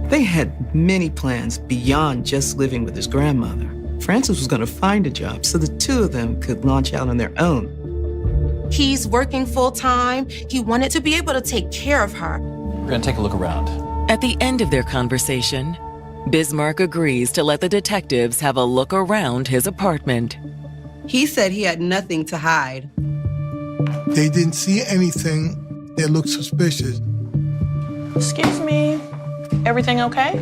They had many plans beyond just living with his grandmother. Frances was going to find a job so the two of them could launch out on their own. He's working full-time. He wanted to be able to take care of her. We're going to take a look around. At the end of their conversation, Bismarck agrees to let the detectives have a look around his apartment. He said he had nothing to hide. They didn't see anything that looked suspicious. Excuse me, everything okay?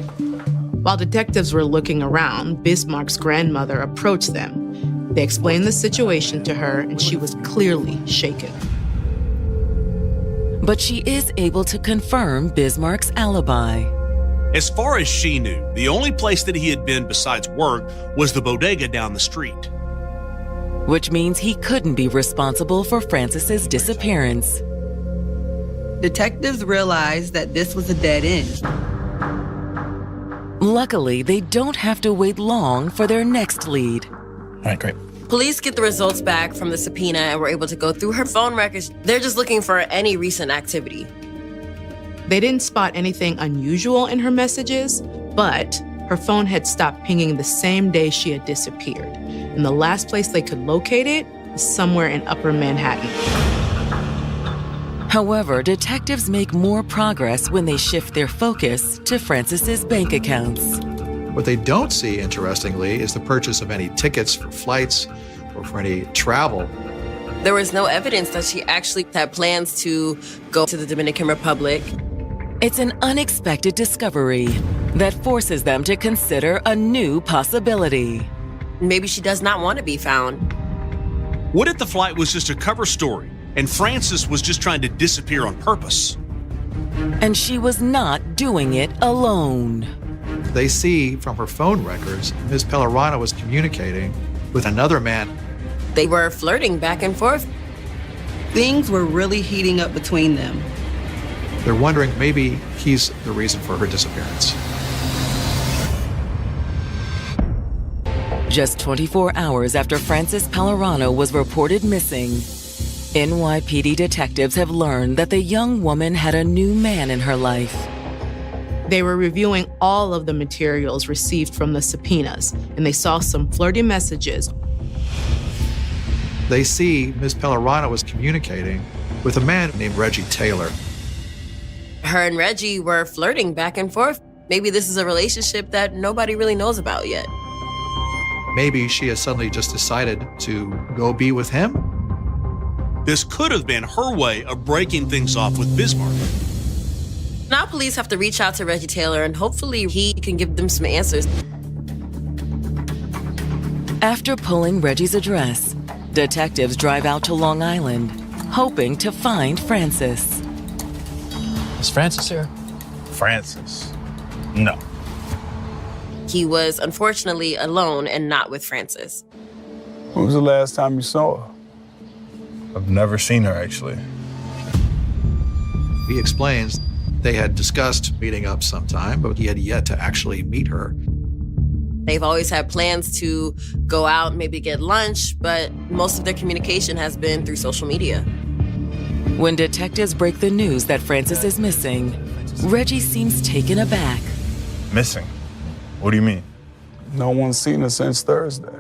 While detectives were looking around, Bismarck's grandmother approached them. They explained the situation to her, and she was clearly shaken. But she is able to confirm Bismarck's alibi. As far as she knew, the only place that he had been besides work was the bodega down the street. Which means he couldn't be responsible for Frances's disappearance. Detectives realized that this was a dead end. Luckily, they don't have to wait long for their next lead. All right, great. Police get the results back from the subpoena and were able to go through her phone records. They're just looking for any recent activity. They didn't spot anything unusual in her messages, but her phone had stopped pinging the same day she had disappeared. And the last place they could locate it is somewhere in Upper Manhattan. However, detectives make more progress when they shift their focus to Frances's bank accounts. What they don't see, interestingly, is the purchase of any tickets for flights or for any travel. There was no evidence that she actually had plans to go to the Dominican Republic. It's an unexpected discovery that forces them to consider a new possibility. Maybe she does not want to be found. What if the flight was just a cover story and Frances was just trying to disappear on purpose? And she was not doing it alone. They see from her phone records, Ms. Pellerano was communicating with another man. They were flirting back and forth. Things were really heating up between them. They're wondering maybe he's the reason for her disappearance. Just 24 hours after Frances Pellerano was reported missing, NYPD detectives have learned that the young woman had a new man in her life. They were reviewing all of the materials received from the subpoenas, and they saw some flirty messages. They see Ms. Pellerano was communicating with a man named Reggie Taylor. Her and Reggie were flirting back and forth. Maybe this is a relationship that nobody really knows about yet. Maybe she has suddenly just decided to go be with him. This could have been her way of breaking things off with Bismarck. Now police have to reach out to Reggie Taylor and hopefully he can give them some answers. After pulling Reggie's address, detectives drive out to Long Island, hoping to find Frances. Is Frances here? Frances? No. He was unfortunately alone and not with Frances. When was the last time you saw her? I've never seen her, actually. He explains they had discussed meeting up sometime, but he had yet to actually meet her. They've always had plans to go out, maybe get lunch, but most of their communication has been through social media. When detectives break the news that Frances is missing, Reggie seems taken aback. Missing? What do you mean? No one's seen her since Thursday.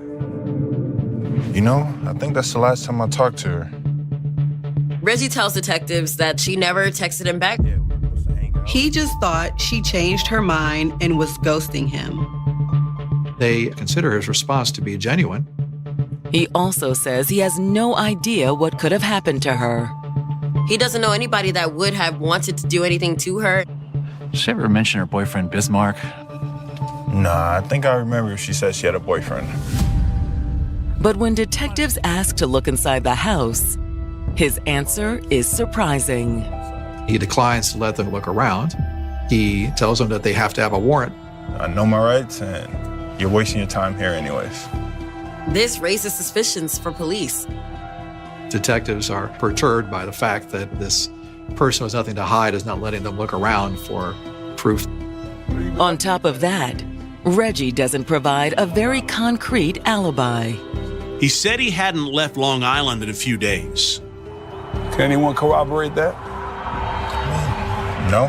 You know, I think that's the last time I talked to her. Reggie tells detectives that she never texted him back. He just thought she changed her mind and was ghosting him. They consider his response to be genuine. He also says he has no idea what could have happened to her. He doesn't know anybody that would have wanted to do anything to her. Did she ever mention her boyfriend, Bismarck? Nah, I think I remember she said she had a boyfriend. But when detectives ask to look inside the house, his answer is surprising. He declines to let them look around. He tells them that they have to have a warrant. I know my rights, and you're wasting your time here anyways. This raises suspicions for police. Detectives are perturbed by the fact that this person with nothing to hide is not letting them look around for proof. On top of that, Reggie doesn't provide a very concrete alibi. He said he hadn't left Long Island in a few days. Can anyone corroborate that? No.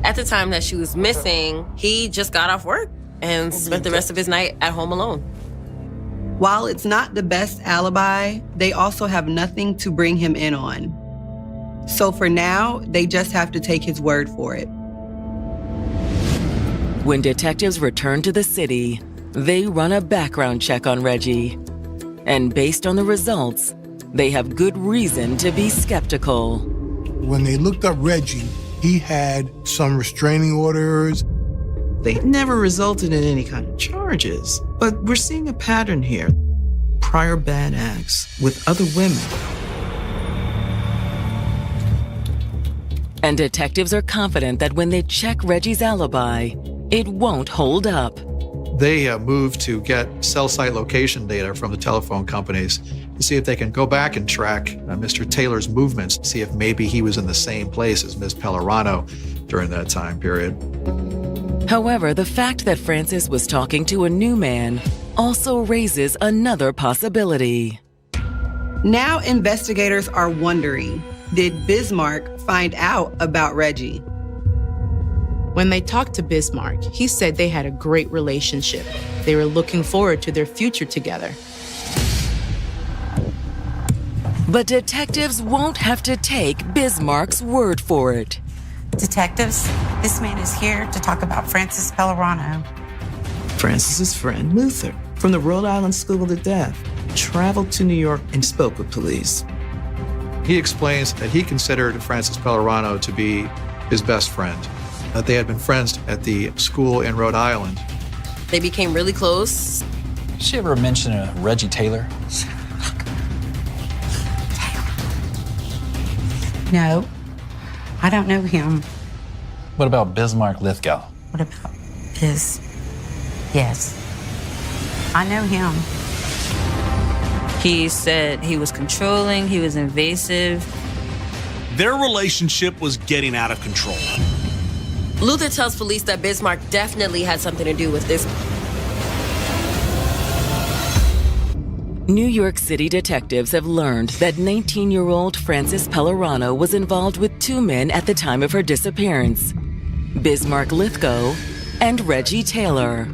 At the time that she was missing, he just got off work and spent the rest of his night at home alone. While it's not the best alibi, they also have nothing to bring him in on. So for now, they just have to take his word for it. When detectives return to the city, they run a background check on Reggie. And based on the results, they have good reason to be skeptical. When they looked up Reggie, he had some restraining orders. They never resulted in any kind of charges, but we're seeing a pattern here. Prior bad acts with other women. And detectives are confident that when they check Reggie's alibi, it won't hold up. They move to get cell site location data from the telephone companies to see if they can go back and track Mr. Taylor's movements, see if maybe he was in the same place as Ms. Pellerano during that time period. However, the fact that Frances was talking to a new man also raises another possibility. Now investigators are wondering, did Bismarck find out about Reggie? When they talked to Bismarck, he said they had a great relationship. They were looking forward to their future together. But detectives won't have to take Bismarck's word for it. Detectives, this man is here to talk about Francis Pellerano. Francis's friend, Luther, from the Rhode Island School of Deaf, traveled to New York and spoke with police. He explains that he considered Francis Pellerano to be his best friend, that they had been friends at the school in Rhode Island. They became really close. Did she ever mention Reggie Taylor? No, I don't know him. What about Bismarck Lithgow? What about his? Yes, I know him. He said he was controlling, he was invasive. Their relationship was getting out of control. Luther tells police that Bismarck definitely had something to do with this. New York City detectives have learned that 19-year-old Francis Pellerano was involved with two men at the time of her disappearance, Bismarck Lithgow and Reggie Taylor.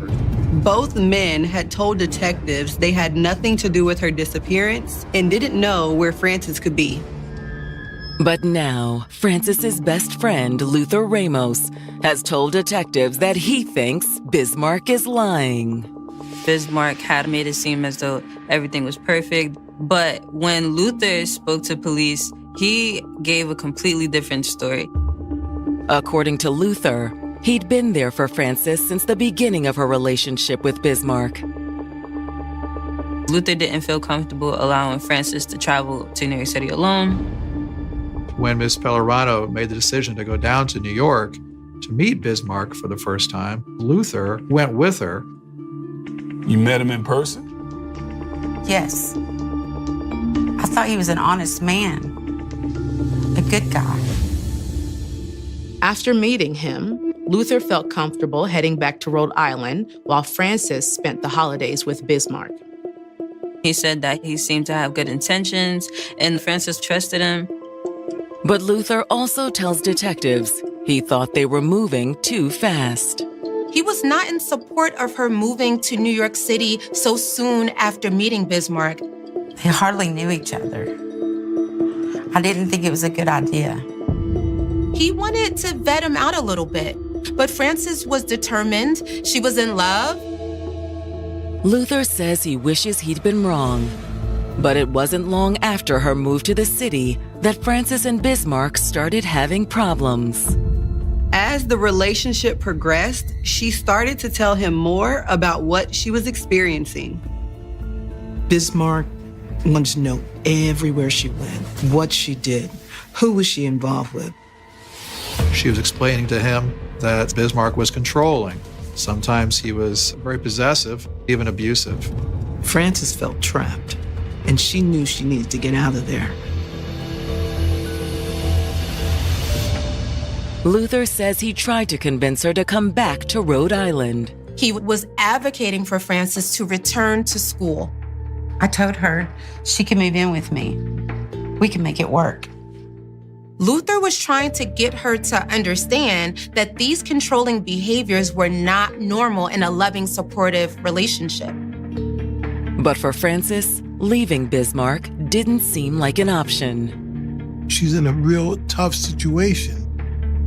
Both men had told detectives they had nothing to do with her disappearance and didn't know where Francis could be. But now, Francis's best friend, Luther Ramos, has told detectives that he thinks Bismarck is lying. Bismarck had made it seem as though everything was perfect, but when Luther spoke to police, he gave a completely different story. According to Luther, he'd been there for Francis since the beginning of her relationship with Bismarck. Luther didn't feel comfortable allowing Francis to travel to New York City alone. When Miss Pellerano made the decision to go down to New York to meet Bismarck for the first time, Luther went with her. You met him in person? Yes. I thought he was an honest man, a good guy. After meeting him, Luther felt comfortable heading back to Rhode Island while Francis spent the holidays with Bismarck. He said that he seemed to have good intentions and Francis trusted him. But Luther also tells detectives he thought they were moving too fast. He was not in support of her moving to New York City so soon after meeting Bismarck. They hardly knew each other. I didn't think it was a good idea. He wanted to vet him out a little bit, but Francis was determined. She was in love. Luther says he wishes he'd been wrong. But it wasn't long after her move to the city that Francis and Bismarck started having problems. As the relationship progressed, she started to tell him more about what she was experiencing. Bismarck wanted to know everywhere she went, what she did, who was she involved with. She was explaining to him that Bismarck was controlling. Sometimes he was very possessive, even abusive. Francis felt trapped, and she knew she needed to get out of there. Luther says he tried to convince her to come back to Rhode Island. He was advocating for Francis to return to school. I told her she could move in with me. We can make it work. Luther was trying to get her to understand that these controlling behaviors were not normal in a loving, supportive relationship. But for Francis, leaving Bismarck didn't seem like an option. She's in a real tough situation.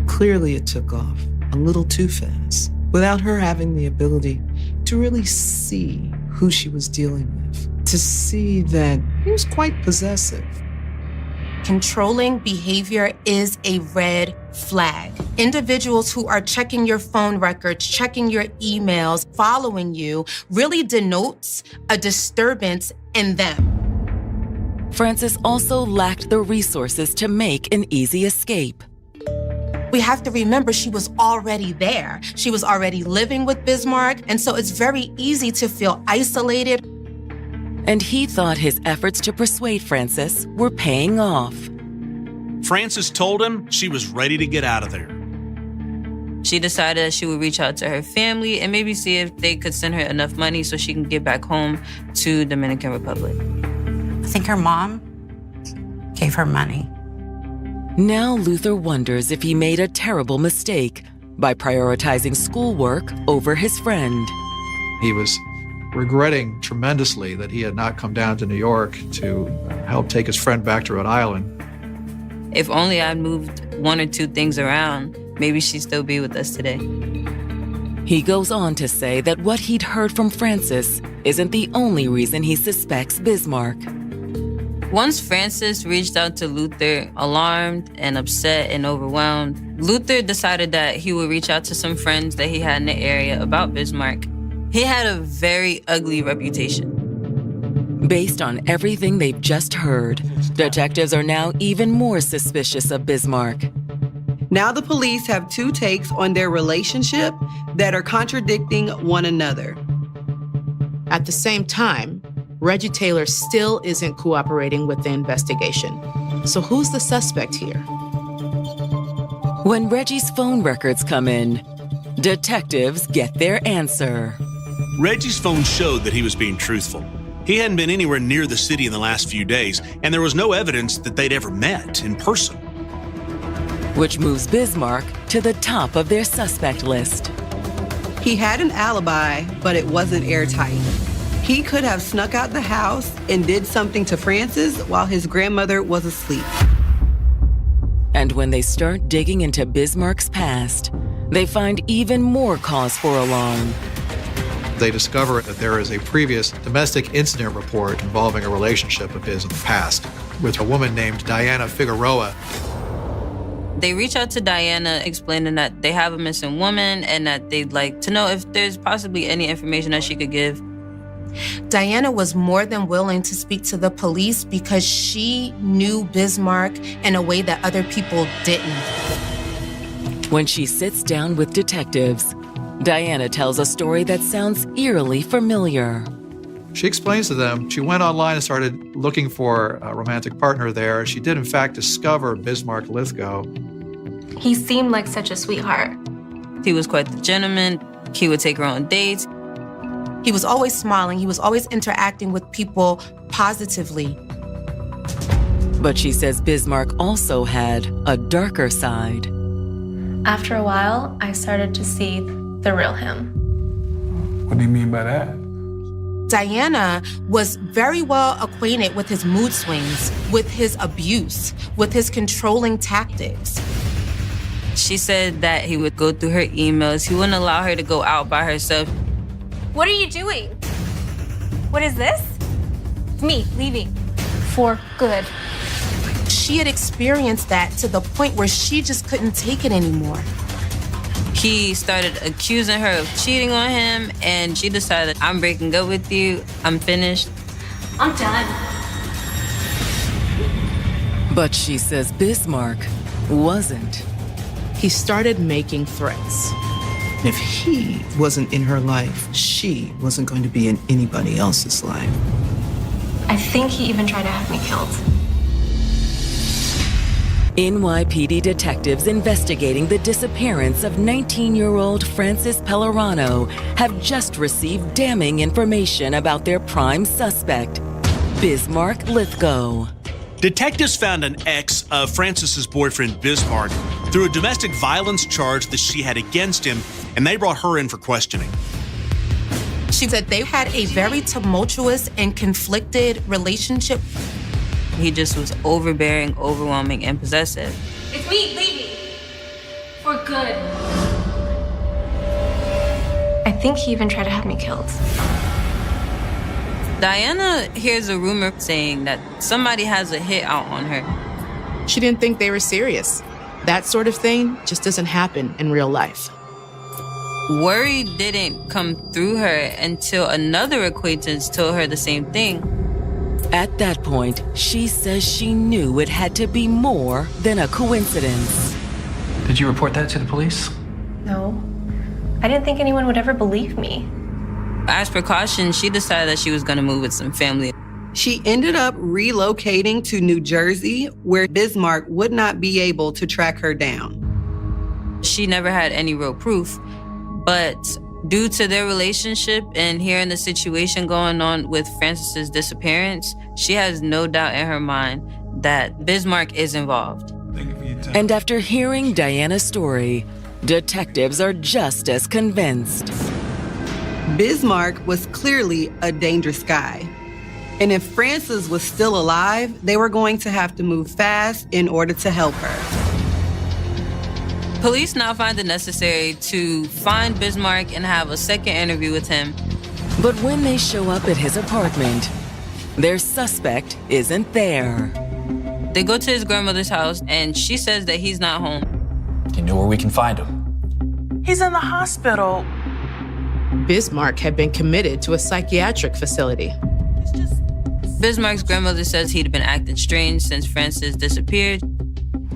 Clearly it took off a little too fast, without her having the ability to really see who she was dealing with, to see that he was quite possessive. Controlling behavior is a red flag. Individuals who are checking your phone records, checking your emails, following you, really denotes a disturbance in them. Francis also lacked the resources to make an easy escape. We have to remember she was already there. She was already living with Bismarck, and so it's very easy to feel isolated. And he thought his efforts to persuade Francis were paying off. Francis told him she was ready to get out of there. She decided that she would reach out to her family and maybe see if they could send her enough money so she can get back home to Dominican Republic. I think her mom gave her money. Now Luther wonders if he made a terrible mistake by prioritizing schoolwork over his friend. He was regretting tremendously that he had not come down to New York to help take his friend back to Rhode Island. If only I'd moved one or two things around, maybe she'd still be with us today. He goes on to say that what he'd heard from Frances isn't the only reason he suspects Bismarck. Once Frances reached out to Luther, alarmed and upset and overwhelmed, Luther decided that he would reach out to some friends that he had in the area about Bismarck. He had a very ugly reputation. Based on everything they've just heard, detectives are now even more suspicious of Bismarck. Now the police have two takes on their relationship that are contradicting one another. At the same time, Reggie Taylor still isn't cooperating with the investigation. So who's the suspect here? When Reggie's phone records come in, detectives get their answer. Reggie's phone showed that he was being truthful. He hadn't been anywhere near the city in the last few days, and there was no evidence that they'd ever met in person. Which moves Bismarck to the top of their suspect list. He had an alibi, but it wasn't airtight. He could have snuck out the house and did something to Frances while his grandmother was asleep. And when they start digging into Bismarck's past, they find even more cause for alarm. They discover that there is a previous domestic incident report involving a relationship of his in the past with a woman named Diana Figueroa. They reach out to Diana explaining that they have a missing woman and that they'd like to know if there's possibly any information that she could give. Diana was more than willing to speak to the police because she knew Bismarck in a way that other people didn't. When she sits down with detectives, Diana tells a story that sounds eerily familiar. She explains to them she went online and started looking for a romantic partner there. She did, in fact, discover Bismarck Lithgow. He seemed like such a sweetheart. He was quite the gentleman. He would take her on dates. He was always smiling. He was always interacting with people positively. But she says Bismarck also had a darker side. After a while, I started to see the real him. What do you mean by that? Diana was very well acquainted with his mood swings, with his abuse, with his controlling tactics. She said that he would go through her emails. He wouldn't allow her to go out by herself. What are you doing? What is this? It's me leaving. For good. She had experienced that to the point where she just couldn't take it anymore. He started accusing her of cheating on him, and she decided, I'm breaking up with you. I'm finished. I'm done. But she says Bismarck wasn't. He started making threats. If he wasn't in her life, she wasn't going to be in anybody else's life. I think he even tried to have me killed. NYPD detectives investigating the disappearance of 19-year-old Frances Pellerano have just received damning information about their prime suspect, Bismarck Lithgow. Detectives found an ex of Frances's boyfriend, Bismarck, through a domestic violence charge that she had against him, and they brought her in for questioning. She said they had a very tumultuous and conflicted relationship. He just was overbearing, overwhelming, and possessive. It's me leaving. For good. I think he even tried to have me killed. Diana hears a rumor saying that somebody has a hit out on her. She didn't think they were serious. That sort of thing just doesn't happen in real life. Worry didn't come through her until another acquaintance told her the same thing. At that point, she says she knew it had to be more than a coincidence. Did you report that to the police? No. I didn't think anyone would ever believe me. As precaution, she decided that she was going to move with some family. She ended up relocating to New Jersey, where Bismarck would not be able to track her down. She never had any real proof, but due to their relationship and hearing the situation going on with Frances's disappearance, she has no doubt in her mind that Bismarck is involved. And after hearing Diana's story, detectives are just as convinced. Bismarck was clearly a dangerous guy. And if Frances was still alive, they were going to have to move fast in order to help her. Police now find it necessary to find Bismarck and have a second interview with him. But when they show up at his apartment, their suspect isn't there. They go to his grandmother's house and she says that he's not home. Do you know where we can find him? He's in the hospital. Bismarck had been committed to a psychiatric facility. Bismarck's grandmother says he'd been acting strange since Frances disappeared.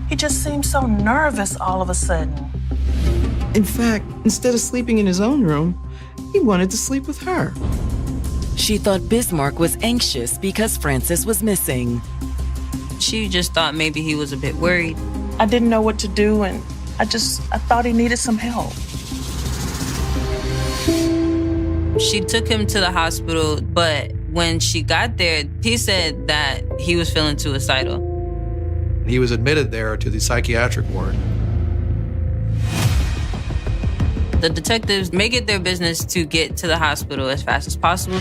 He just seemed so nervous all of a sudden. In fact, instead of sleeping in his own room, he wanted to sleep with her. She thought Bismarck was anxious because Frances was missing. She just thought maybe he was a bit worried. I didn't know what to do, and I thought he needed some help. She took him to the hospital, but when she got there, he said that he was feeling suicidal. He was admitted there to the psychiatric ward. The detectives make it their business to get to the hospital as fast as possible.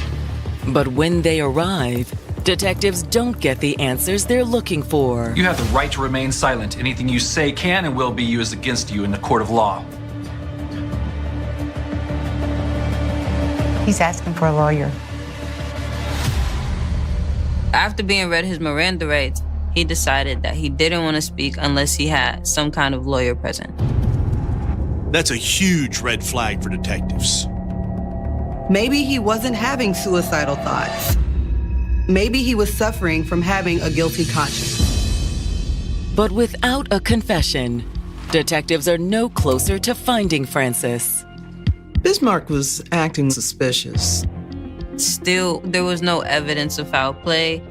But when they arrive, detectives don't get the answers they're looking for. You have the right to remain silent. Anything you say can and will be used against you in the court of law. He's asking for a lawyer. After being read his Miranda rights, he decided that he didn't want to speak unless he had some kind of lawyer present. That's a huge red flag for detectives. Maybe he wasn't having suicidal thoughts. Maybe he was suffering from having a guilty conscience. But without a confession, detectives are no closer to finding Frances. Bismarck was acting suspicious. Still, there was no evidence of foul play.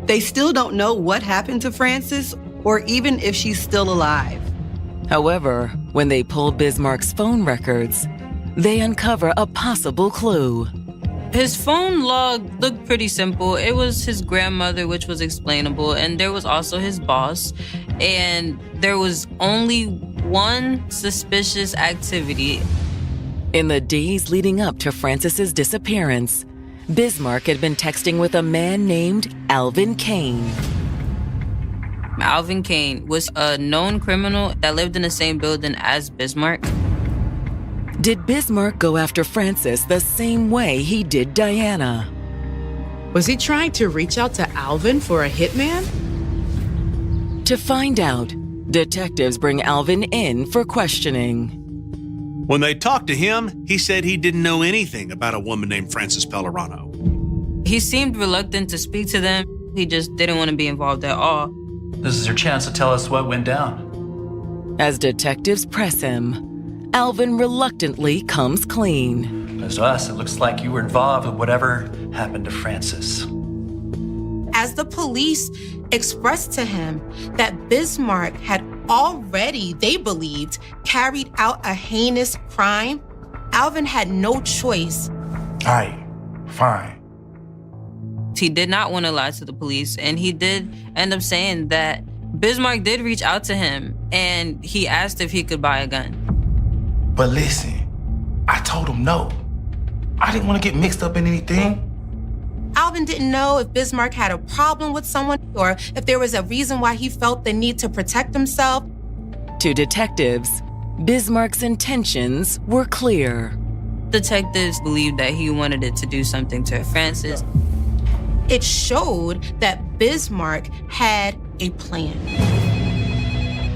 They still don't know what happened to Frances or even if she's still alive. However, when they pull Bismarck's phone records, they uncover a possible clue. His phone log looked pretty simple. It was his grandmother, which was explainable, and there was also his boss. And there was only one suspicious activity. In the days leading up to Frances's disappearance, Bismarck had been texting with a man named Alvin Kane. Alvin Kane was a known criminal that lived in the same building as Bismarck. Did Bismarck go after Frances the same way he did Diana? Was he trying to reach out to Alvin for a hitman? To find out, detectives bring Alvin in for questioning. When they talked to him, he said he didn't know anything about a woman named Frances Pellerano. He seemed reluctant to speak to them. He just didn't want to be involved at all. This is your chance to tell us what went down. As detectives press him, Alvin reluctantly comes clean. As to us, it looks like you were involved with whatever happened to Frances. As the police expressed to him that Bismarck had already, they believed, carried out a heinous crime, Alvin had no choice. All right, fine. He did not want to lie to the police, and he did end up saying that Bismarck did reach out to him, and he asked if he could buy a gun. But listen, I told him no. I didn't want to get mixed up in anything. Alvin didn't know if Bismarck had a problem with someone or if there was a reason why he felt the need to protect himself. To detectives, Bismarck's intentions were clear. Detectives believed that he wanted it to do something to Frances. It showed that Bismarck had a plan.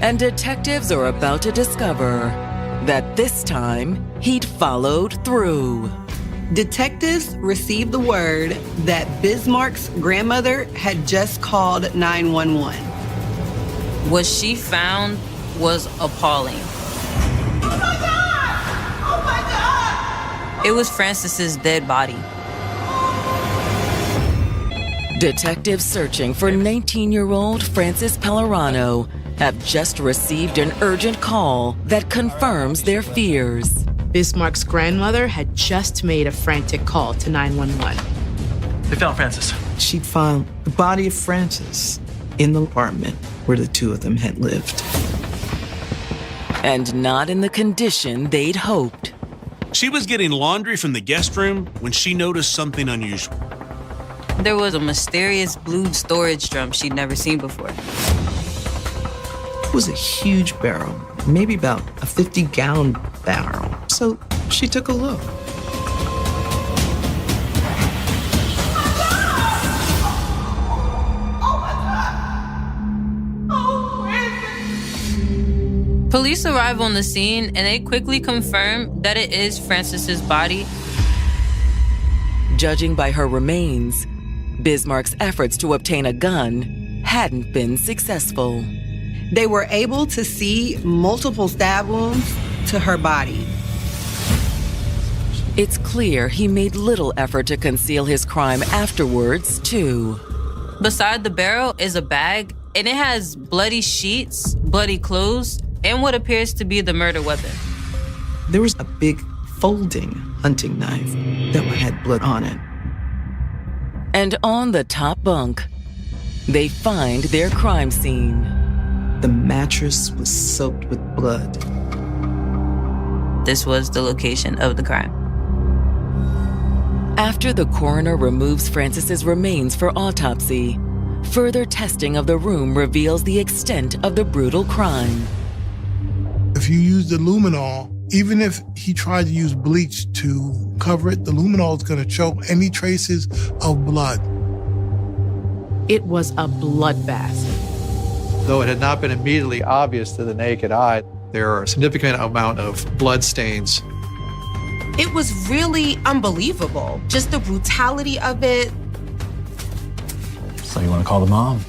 And detectives are about to discover that this time he'd followed through. Detectives received the word that Bismarck's grandmother had just called 911. What she found was appalling. Oh my God! Oh my God! It was Frances's dead body. Detectives searching for 19-year-old Frances Pellerano have just received an urgent call that confirms their fears. Bismarck's grandmother had just made a frantic call to 911. They found Frances. She found the body of Frances in the apartment where the two of them had lived. And not in the condition they'd hoped. She was getting laundry from the guest room when she noticed something unusual. There was a mysterious blue storage drum she'd never seen before. It was a huge barrel, maybe about a 50-gallon barrel. So she took a look. Police arrive on the scene and they quickly confirm that it is Frances's body. Judging by her remains, Bismarck's efforts to obtain a gun hadn't been successful. They were able to see multiple stab wounds to her body. It's clear he made little effort to conceal his crime afterwards, too. Beside the barrel is a bag, and it has bloody sheets, bloody clothes, and what appears to be the murder weapon. There was a big folding hunting knife that had blood on it. And on the top bunk, they find their crime scene. The mattress was soaked with blood. This was the location of the crime. After the coroner removes Frances's remains for autopsy, further testing of the room reveals the extent of the brutal crime. If you use the luminol, even if he tried to use bleach to cover it, the luminol is going to choke any traces of blood. It was a bloodbath. Though it had not been immediately obvious to the naked eye, there are a significant amount of blood stains. It was really unbelievable. Just the brutality of it. So you want to call the mom?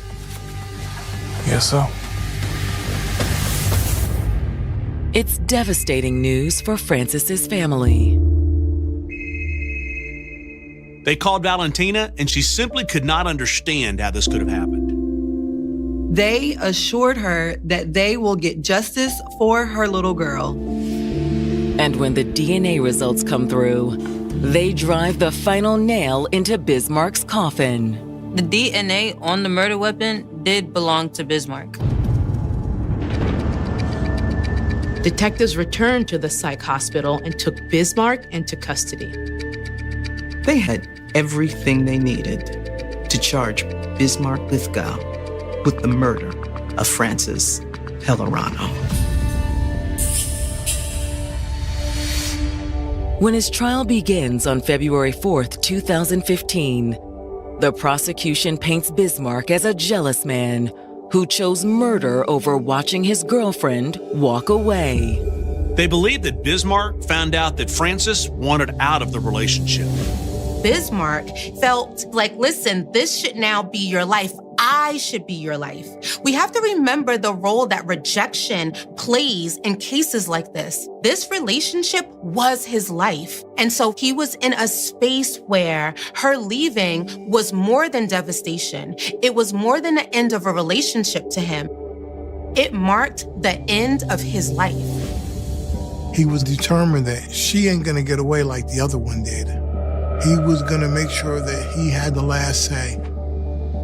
Yes, so. It's devastating news for Frances's family. They called Valentina, and she simply could not understand how this could have happened. They assured her that they will get justice for her little girl. And when the DNA results come through, they drive the final nail into Bismarck's coffin. The DNA on the murder weapon did belong to Bismarck. Detectives returned to the psych hospital and took Bismarck into custody. They had everything they needed to charge Bismarck Lithgow with the murder of Frances Pellerano. When his trial begins on February 4th, 2015, the prosecution paints Bismarck as a jealous man who chose murder over watching his girlfriend walk away. They believe that Bismarck found out that Frances wanted out of the relationship. Bismarck felt like, listen, this should now be your life. I should be your life. We have to remember the role that rejection plays in cases like this. This relationship was his life. And so he was in a space where her leaving was more than devastation. It was more than the end of a relationship to him. It marked the end of his life. He was determined that she ain't gonna get away like the other one did. He was gonna make sure that he had the last say.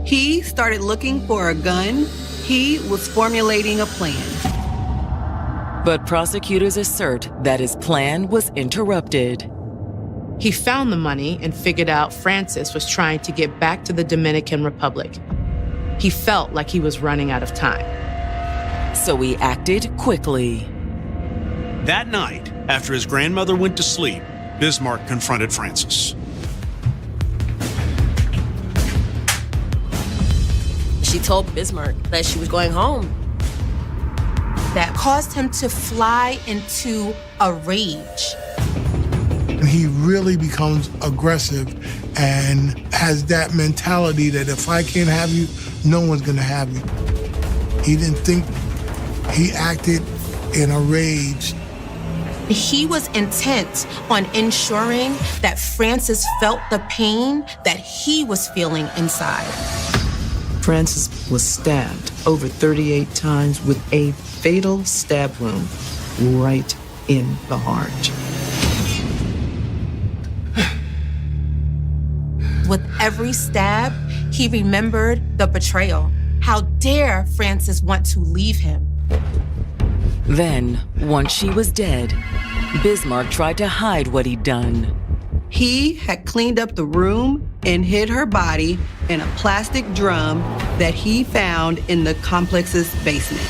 He started looking for a gun. He was formulating a plan. But prosecutors assert that his plan was interrupted. He found the money and figured out Frances was trying to get back to the Dominican Republic. He felt like he was running out of time. So he acted quickly. That night, after his grandmother went to sleep, Bismarck confronted Frances. She told Bismarck that she was going home. That caused him to fly into a rage. He really becomes aggressive and has that mentality that if I can't have you, no one's gonna have you. He didn't think, he acted in a rage. He was intent on ensuring that Frances felt the pain that he was feeling inside. Frances was stabbed over 38 times with a fatal stab wound right in the heart. With every stab, he remembered the betrayal. How dare Frances want to leave him? Then, once she was dead, Bismarck tried to hide what he'd done. He had cleaned up the room and hid her body in a plastic drum that he found in the complex's basement.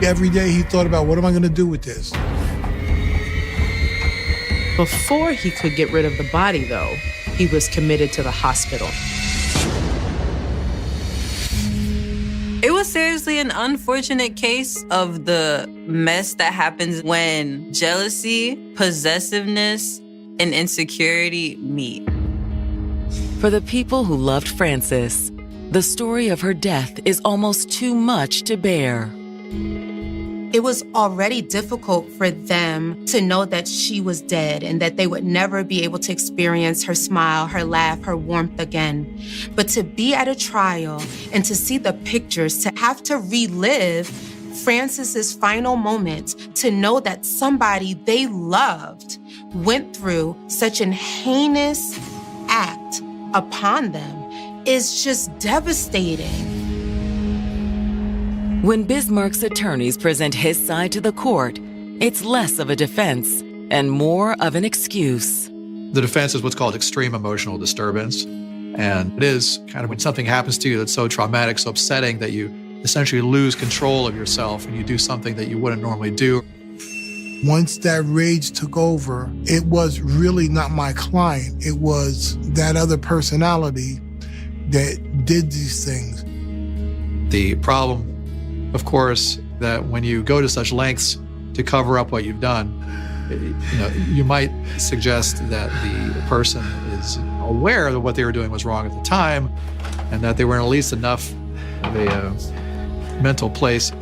Every day he thought about, what am I going to do with this? Before he could get rid of the body, though, he was committed to the hospital. It was seriously an unfortunate case of the mess that happens when jealousy, possessiveness, and insecurity meet. For the people who loved Frances, the story of her death is almost too much to bear. It was already difficult for them to know that she was dead and that they would never be able to experience her smile, her laugh, her warmth again. But to be at a trial and to see the pictures, to have to relive Frances's final moments, to know that somebody they loved went through such an heinous act upon them is just devastating. When Bismarck's attorneys present his side to the court, it's less of a defense and more of an excuse. The defense is what's called extreme emotional disturbance. And it is kind of when something happens to you that's so traumatic, so upsetting that you essentially lose control of yourself and you do something that you wouldn't normally do. Once that rage took over, it was really not my client. It was that other personality that did these things. The problem, of course, that when you go to such lengths to cover up what you've done, you might suggest that the person is aware that what they were doing was wrong at the time and that they were in at least enough of a mental place,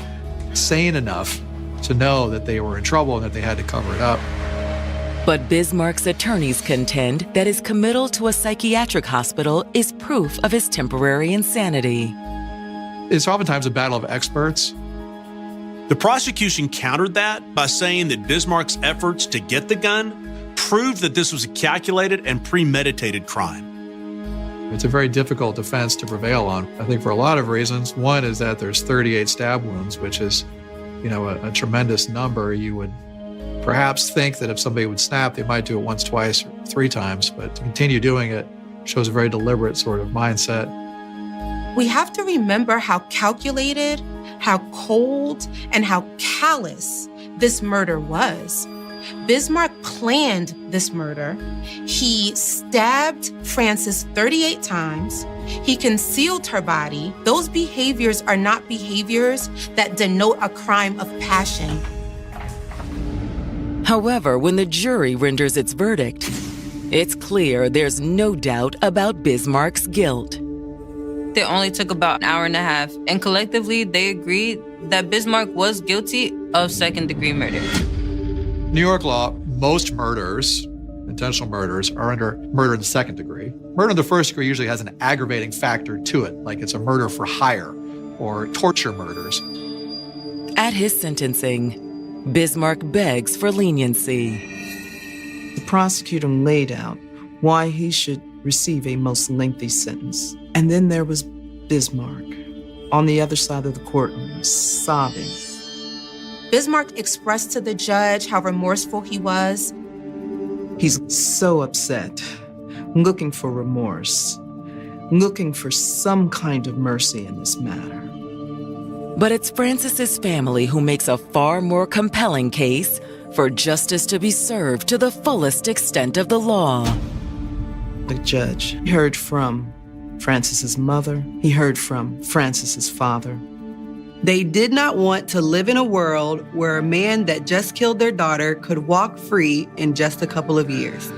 sane enough to know that they were in trouble and that they had to cover it up. But Bismarck's attorneys contend that his committal to a psychiatric hospital is proof of his temporary insanity. It's oftentimes a battle of experts. The prosecution countered that by saying that Bismarck's efforts to get the gun proved that this was a calculated and premeditated crime. It's a very difficult defense to prevail on, I think, for a lot of reasons. One is that there's 38 stab wounds, which is, a tremendous number. You would perhaps think that if somebody would snap, they might do it once, twice, or 3 times, but to continue doing it shows a very deliberate sort of mindset. We have to remember how calculated, how cold, and how callous this murder was. Bismarck planned this murder. He stabbed Frances 38 times. He concealed her body. Those behaviors are not behaviors that denote a crime of passion. However, when the jury renders its verdict, it's clear there's no doubt about Bismarck's guilt. It only took about an hour and a half, and collectively they agreed that Bismarck was guilty of second-degree murder. New York law, most murders, intentional murders, are under murder in the second degree. Murder in the first degree usually has an aggravating factor to it, like it's a murder for hire or torture murders. At his sentencing, Bismarck begs for leniency. The prosecutor laid out why he should receive a most lengthy sentence. And then there was Bismarck on the other side of the courtroom, sobbing. Bismarck expressed to the judge how remorseful he was. He's so upset, looking for remorse, looking for some kind of mercy in this matter. But it's Frances's family who makes a far more compelling case for justice to be served to the fullest extent of the law. The judge heard from Frances's mother. He heard from Frances's father. They did not want to live in a world where a man that just killed their daughter could walk free in just a couple of years.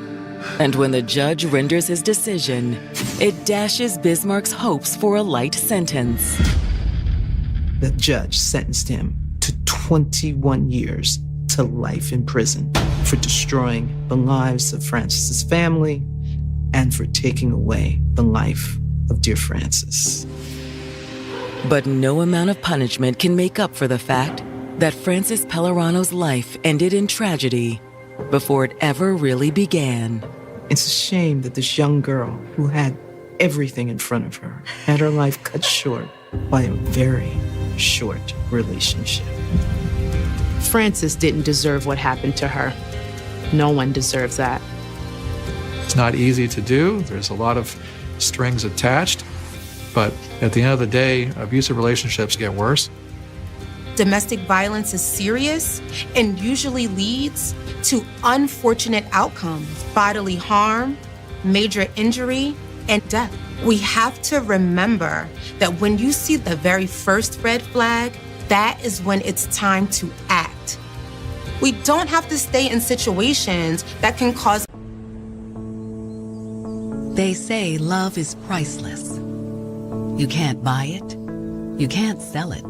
And when the judge renders his decision, it dashes Bismarck's hopes for a light sentence. The judge sentenced him to 21 years to life in prison for destroying the lives of Frances's family and for taking away the life of dear Frances. But no amount of punishment can make up for the fact that Frances Pellerano's life ended in tragedy before it ever really began. It's a shame that this young girl who had everything in front of her had her life cut short by a very short relationship. Frances didn't deserve what happened to her. No one deserves that. It's not easy to do. There's a lot of strings attached. But at the end of the day, abusive relationships get worse. Domestic violence is serious and usually leads to unfortunate outcomes, bodily harm, major injury, and death. We have to remember that when you see the very first red flag, that is when it's time to act. We don't have to stay in situations that can cause. They say love is priceless. You can't buy it. You can't sell it.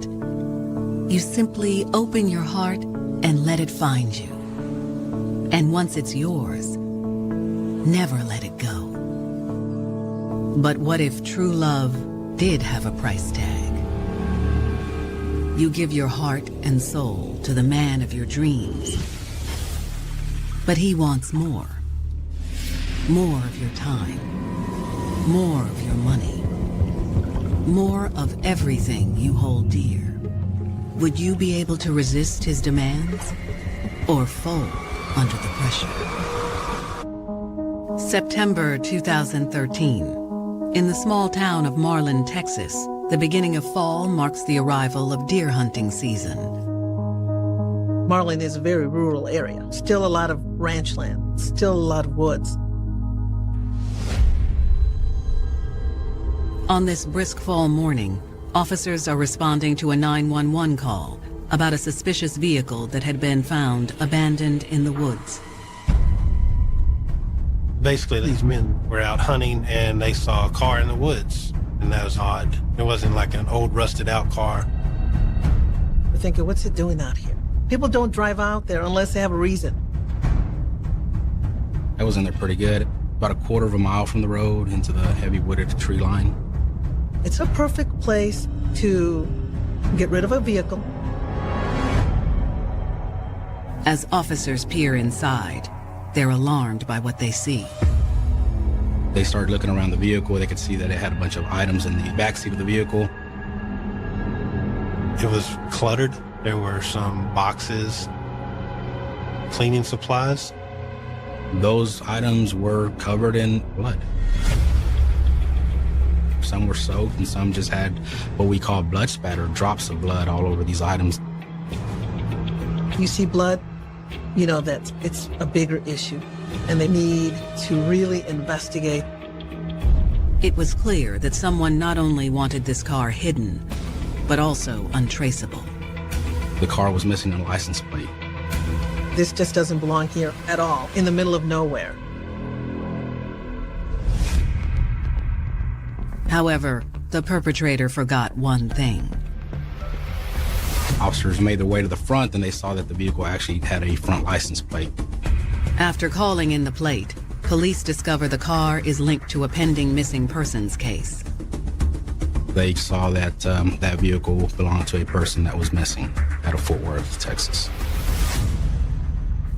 You simply open your heart and let it find you. And once it's yours, never let it go. But what if true love did have a price tag? You give your heart and soul to the man of your dreams. But he wants more. More of your time. More of your money. More of everything you hold dear. Would you be able to resist his demands or fold under the pressure? September 2013. In the small town of Marlin, Texas, the beginning of fall marks the arrival of deer hunting season. Marlin is a very rural area. Still a lot of ranch land, still a lot of woods. On this brisk fall morning, officers are responding to a 911 call about a suspicious vehicle that had been found abandoned in the woods. Basically, these men were out hunting and they saw a car in the woods, and that was odd. It wasn't like an old rusted out car. We're thinking, what's it doing out here? People don't drive out there unless they have a reason. I was in there pretty good, about a quarter of a mile from the road into the heavy wooded tree line. It's a perfect place to get rid of a vehicle. As officers peer inside, they're alarmed by what they see. They started looking around the vehicle. They could see that it had a bunch of items in the backseat of the vehicle. It was cluttered. There were some boxes, cleaning supplies. Those items were covered in blood. Some were soaked and some just had what we call blood spatter, drops of blood all over these items. You see blood, you know that it's a bigger issue and they need to really investigate. It was clear that someone not only wanted this car hidden, but also untraceable. The car was missing a license plate. This just doesn't belong here at all, in the middle of nowhere. However, the perpetrator forgot one thing. Officers made their way to the front and they saw that the vehicle actually had a front license plate. After calling in the plate, police discover the car is linked to a pending missing persons case. They saw that that vehicle belonged to a person that was missing out of Fort Worth, Texas.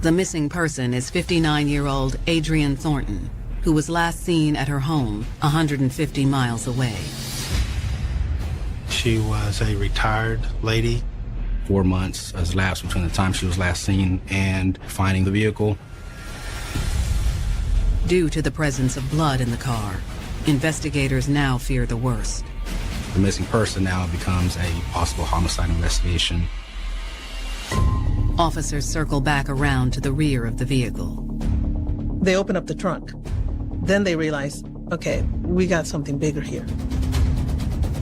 The missing person is 59-year-old Adrienne Thornton, who was last seen at her home 150 miles away. She was a retired lady. 4 months has elapsed between the time she was last seen and finding the vehicle. Due to the presence of blood in the car, investigators now fear the worst. The missing person now becomes a possible homicide investigation. Officers circle back around to the rear of the vehicle. They open up the trunk. Then they realize, okay, we got something bigger here.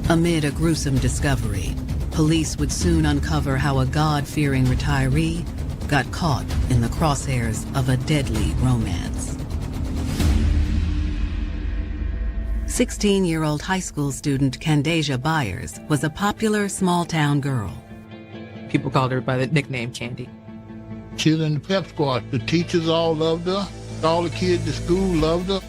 Amid a gruesome discovery, police would soon uncover how a God-fearing retiree got caught in the crosshairs of a deadly romance. 16-year-old high school student Candasia Byers was a popular small-town girl. People called her by the nickname Candy. She was in the pep squad. The teachers all loved her. All the kids at school loved her.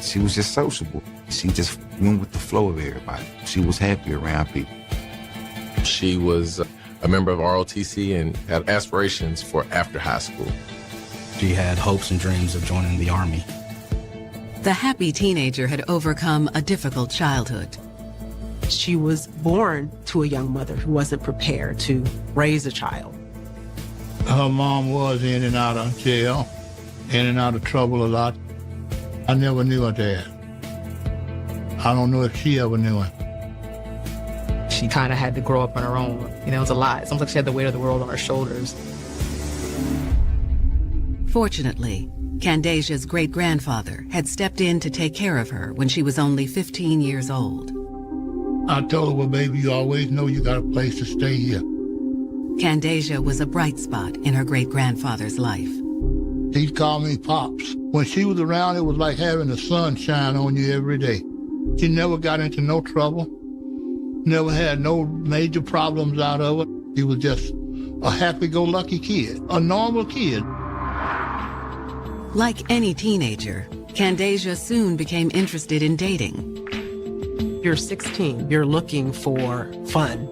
She was just sociable. She just went with the flow of everybody. She was happy around people. She was a member of ROTC and had aspirations for after high school. She had hopes and dreams of joining the Army. The happy teenager had overcome a difficult childhood. She was born to a young mother who wasn't prepared to raise a child. Her mom was in and out of jail, in and out of trouble a lot. I never knew her dad. I don't know if she ever knew him. She kind of had to grow up on her own. You know, it was a lot. It sounds like she had the weight of the world on her shoulders. Fortunately, Candasia's great-grandfather had stepped in to take care of her when she was only 15 years old. I told her, well, baby, you always know you got a place to stay here. Candasia was a bright spot in her great-grandfather's life. He'd call me Pops. When she was around, it was like having the sun shine on you every day. She never got into no trouble, never had no major problems out of it. He was just a happy-go-lucky kid, a normal kid. Like any teenager, Candasia soon became interested in dating. You're 16. You're looking for fun.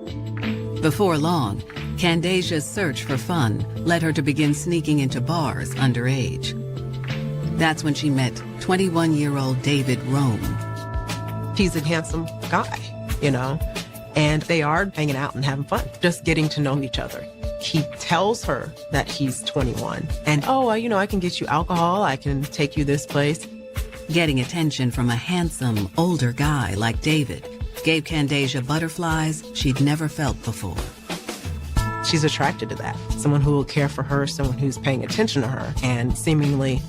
Before long, Candasia's search for fun led her to begin sneaking into bars underage. That's when she met 21-year-old David Rome. He's a handsome guy, you know, and they are hanging out and having fun, just getting to know each other. He tells her that he's 21 and, you know, I can get you alcohol, I can take you this place. Getting attention from a handsome, older guy like David gave Candasia butterflies she'd never felt before. She's attracted to that. Someone who will care for her, someone who's paying attention to her, and seemingly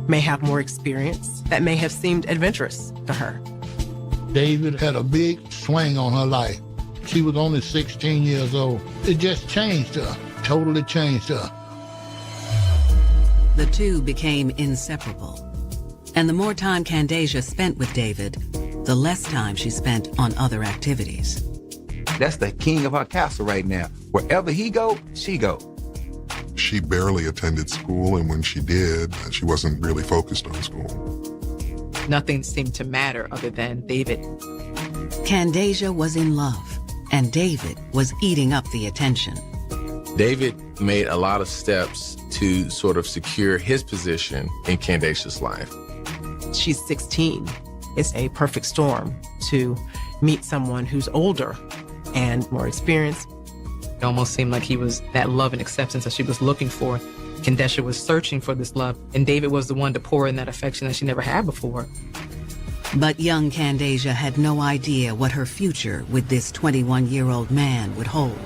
may have more experience that may have seemed adventurous to her. David had a big swing on her life. She was only 16 years old. It just changed her, totally changed her. The two became inseparable. And the more time Candasia spent with David, the less time she spent on other activities. That's the king of our castle right now. Wherever he go, she go. She barely attended school, and when she did, she wasn't really focused on school. Nothing seemed to matter other than David. Candasia was in love, and David was eating up the attention. David made a lot of steps to sort of secure his position in Candasia's life. She's 16. It's a perfect storm to meet someone who's older and more experienced. It almost seemed like he was that love and acceptance that she was looking for. Candasia was searching for this love, and David was the one to pour in that affection that she never had before. But young Candasia had no idea what her future with this 21-year-old man would hold,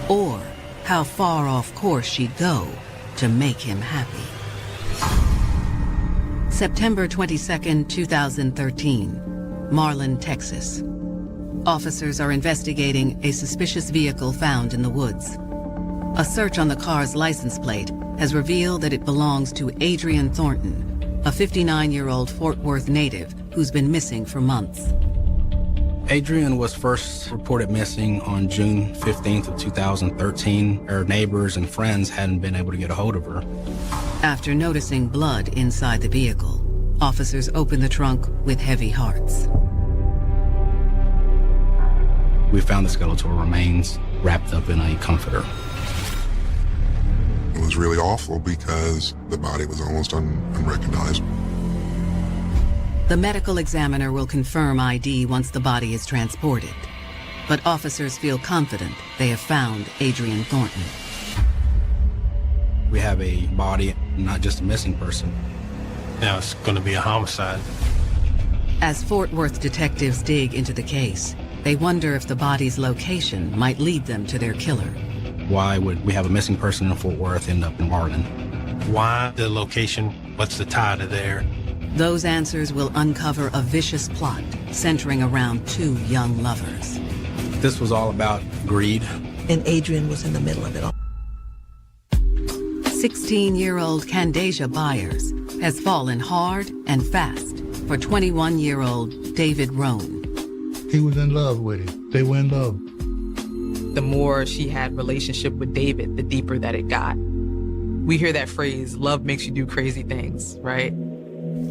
or how far off course she'd go to make him happy. September 22nd, 2013, Marlin, Texas. Officers are investigating a suspicious vehicle found in the woods. A search on the car's license plate has revealed that it belongs to Adrian Thornton, a 59-year-old Fort Worth native who's been missing for months. Adrian was first reported missing on June 15th of 2013. Her neighbors and friends hadn't been able to get a hold of her. After noticing blood inside the vehicle, officers opened the trunk with heavy hearts. We found the skeletal remains wrapped up in a comforter. It was really awful because the body was almost unrecognizable. The medical examiner will confirm ID once the body is transported, but officers feel confident they have found Adrian Thornton. We have a body, not just a missing person. Now it's going to be a homicide. As Fort Worth detectives dig into the case, they wonder if the body's location might lead them to their killer. Why would we have a missing person in Fort Worth end up in Marlin? Why the location? What's the tie to there? Those answers will uncover a vicious plot centering around two young lovers. This was all about greed. And Adrian was in the middle of it all. 16-year-old Candasia Byers has fallen hard and fast for 21-year-old David Rome. He was in love with him. They were in love. The more she had relationship with David, the deeper that it got. We hear that phrase, love makes you do crazy things, right?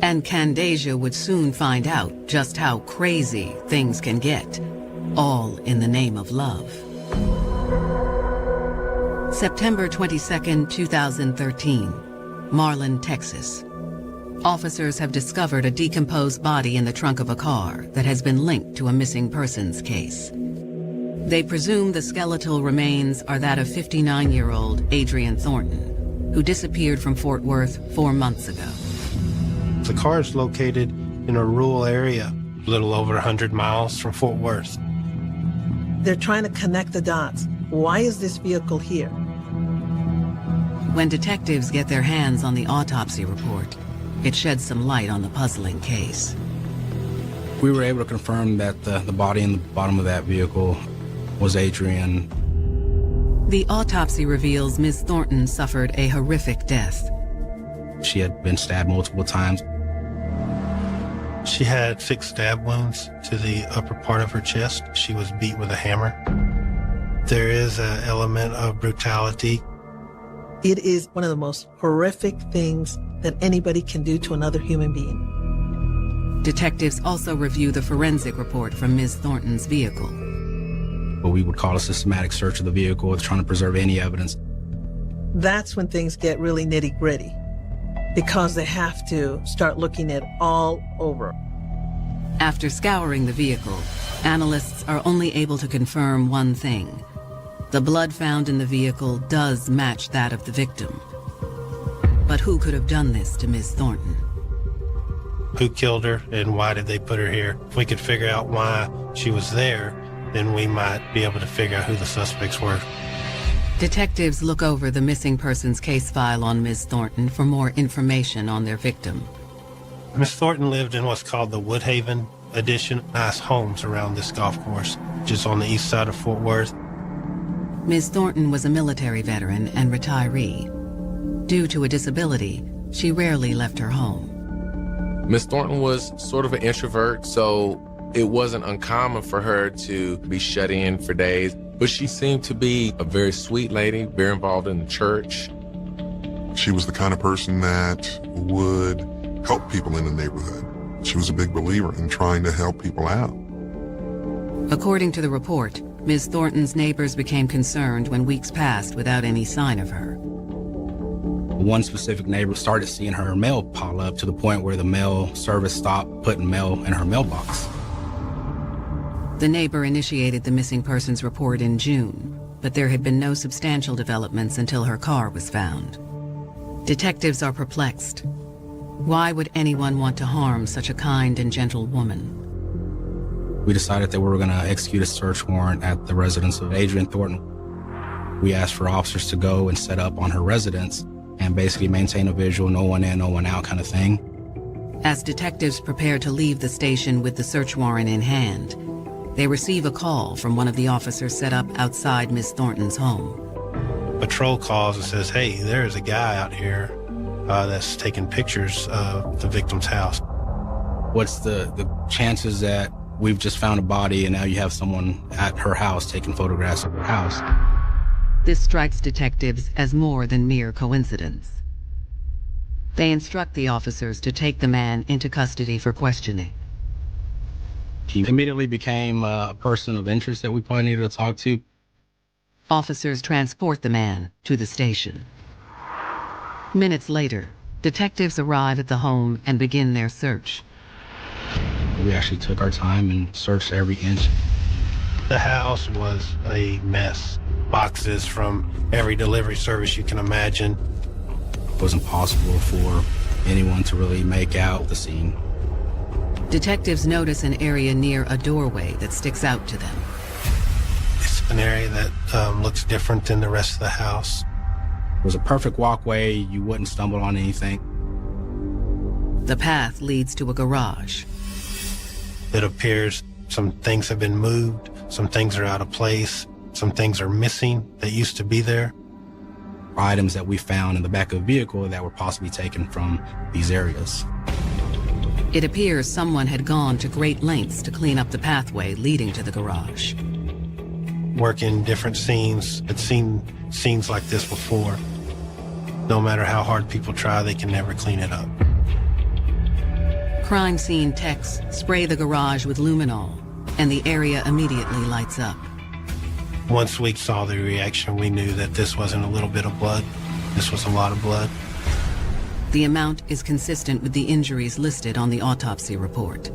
And Candasia would soon find out just how crazy things can get, all in the name of love. September 22, 2013, Marlin, Texas. Officers have discovered a decomposed body in the trunk of a car that has been linked to a missing persons case. They presume the skeletal remains are that of 59-year-old Adrian Thornton, who disappeared from Fort Worth 4 months ago. The car is located in a rural area, a little over 100 miles from Fort Worth. They're trying to connect the dots. Why is this vehicle here? When detectives get their hands on the autopsy report, it sheds some light on the puzzling case. We were able to confirm that the body in the bottom of that vehicle was Adrian. The autopsy reveals Ms. Thornton suffered a horrific death. She had been stabbed multiple times. She had 6 stab wounds to the upper part of her chest. She was beat with a hammer. There is an element of brutality. It is one of the most horrific things that anybody can do to another human being. Detectives also review the forensic report from Ms. Thornton's vehicle. What we would call a systematic search of the vehicle, trying to preserve any evidence. That's when things get really nitty-gritty, because they have to start looking at all over. After scouring the vehicle, analysts are only able to confirm one thing. The blood found in the vehicle does match that of the victim. But who could have done this to Ms. Thornton? Who killed her and why did they put her here? If we could figure out why she was there, then we might be able to figure out who the suspects were. Detectives look over the missing persons case file on Ms. Thornton for more information on their victim. Miss Thornton lived in what's called the Woodhaven Addition. Nice homes around this golf course, just on the east side of Fort Worth. Ms. Thornton was a military veteran and retiree. Due to a disability, she rarely left her home. Miss Thornton was sort of an introvert, so it wasn't uncommon for her to be shut in for days. But she seemed to be a very sweet lady, very involved in the church. She was the kind of person that would help people in the neighborhood. She was a big believer in trying to help people out. According to the report, Ms. Thornton's neighbors became concerned when weeks passed without any sign of her. One specific neighbor started seeing her mail pile up to the point where the mail service stopped putting mail in her mailbox. The neighbor initiated the missing persons report in June, but there had been no substantial developments until her car was found. Detectives are perplexed. Why would anyone want to harm such a kind and gentle woman? We decided that we were going to execute a search warrant at the residence of Adrian Thornton. We asked for officers to go and set up on her residence and basically maintain a visual, no one in, no one out kind of thing. As detectives prepare to leave the station with the search warrant in hand, they receive a call from one of the officers set up outside Miss Thornton's home. Patrol calls and says, hey, there's a guy out here that's taking pictures of the victim's house. What's the chances that we've just found a body and now you have someone at her house taking photographs of her house? This strikes detectives as more than mere coincidence. They instruct the officers to take the man into custody for questioning. He immediately became a person of interest that we probably needed to talk to. Officers transport the man to the station. Minutes later, detectives arrive at the home and begin their search. We actually took our time and searched every inch. The house was a mess. Boxes from every delivery service you can imagine. It wasn't possible for anyone to really make out the scene. Detectives notice an area near a doorway that sticks out to them. It's an area that looks different than the rest of the house. It was a perfect walkway. You wouldn't stumble on anything. The path leads to a garage. It appears some things have been moved, some things are out of place, some things are missing that used to be there. Items that we found in the back of the vehicle that were possibly taken from these areas. It appears someone had gone to great lengths to clean up the pathway leading to the garage. Working different scenes, I'd seen scenes like this before. No matter how hard people try, they can never clean it up. Crime scene techs spray the garage with luminol, and the area immediately lights up. Once we saw the reaction, we knew that this wasn't a little bit of blood. This was a lot of blood. The amount is consistent with the injuries listed on the autopsy report.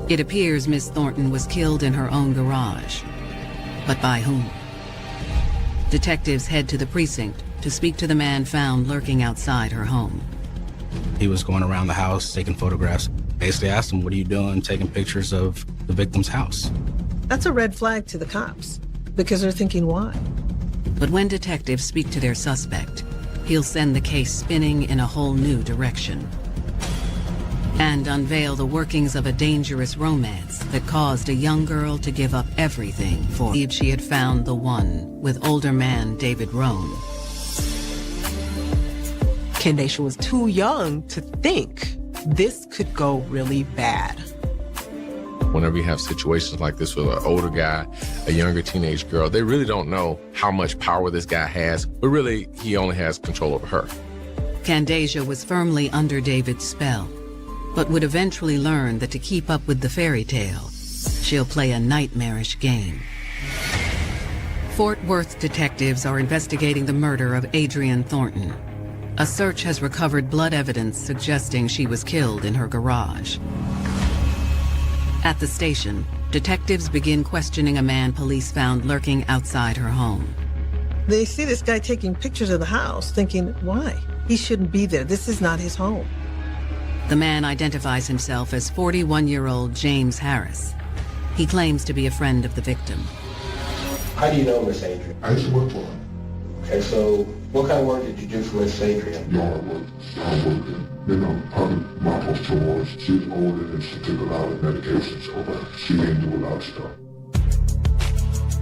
It appears Miss Thornton was killed in her own garage. But by whom? Detectives head to the precinct to speak to the man found lurking outside her home. He was going around the house taking photographs. Basically asked him, what are you doing taking pictures of the victim's house? That's a red flag to the cops because they're thinking, why? But when detectives speak to their suspect, he'll send the case spinning in a whole new direction and unveil the workings of a dangerous romance that caused a young girl to give up everything for believed she had found the one with older man David Rohn. Kendesha was too young to think this could go really bad. Whenever you have situations like this with an older guy, a younger teenage girl, they really don't know how much power this guy has, but really, he only has control over her. Candasia was firmly under David's spell, but would eventually learn that to keep up with the fairy tale, she'll play a nightmarish game. Fort Worth detectives are investigating the murder of Adrienne Thornton. A search has recovered blood evidence suggesting she was killed in her garage. At the station, detectives begin questioning a man police found lurking outside her home. They see this guy taking pictures of the house, thinking, why? He shouldn't be there. This is not his home. The man identifies himself as 41-year-old James Harris. He claims to be a friend of the victim. How do you know Miss Adrienne? I used to work for her. Okay, so what kind of work did you do for Miss Adrienne? Yard work. Probably mop off chores. She was older and she took a lot of medications, so she didn't do a lot of stuff.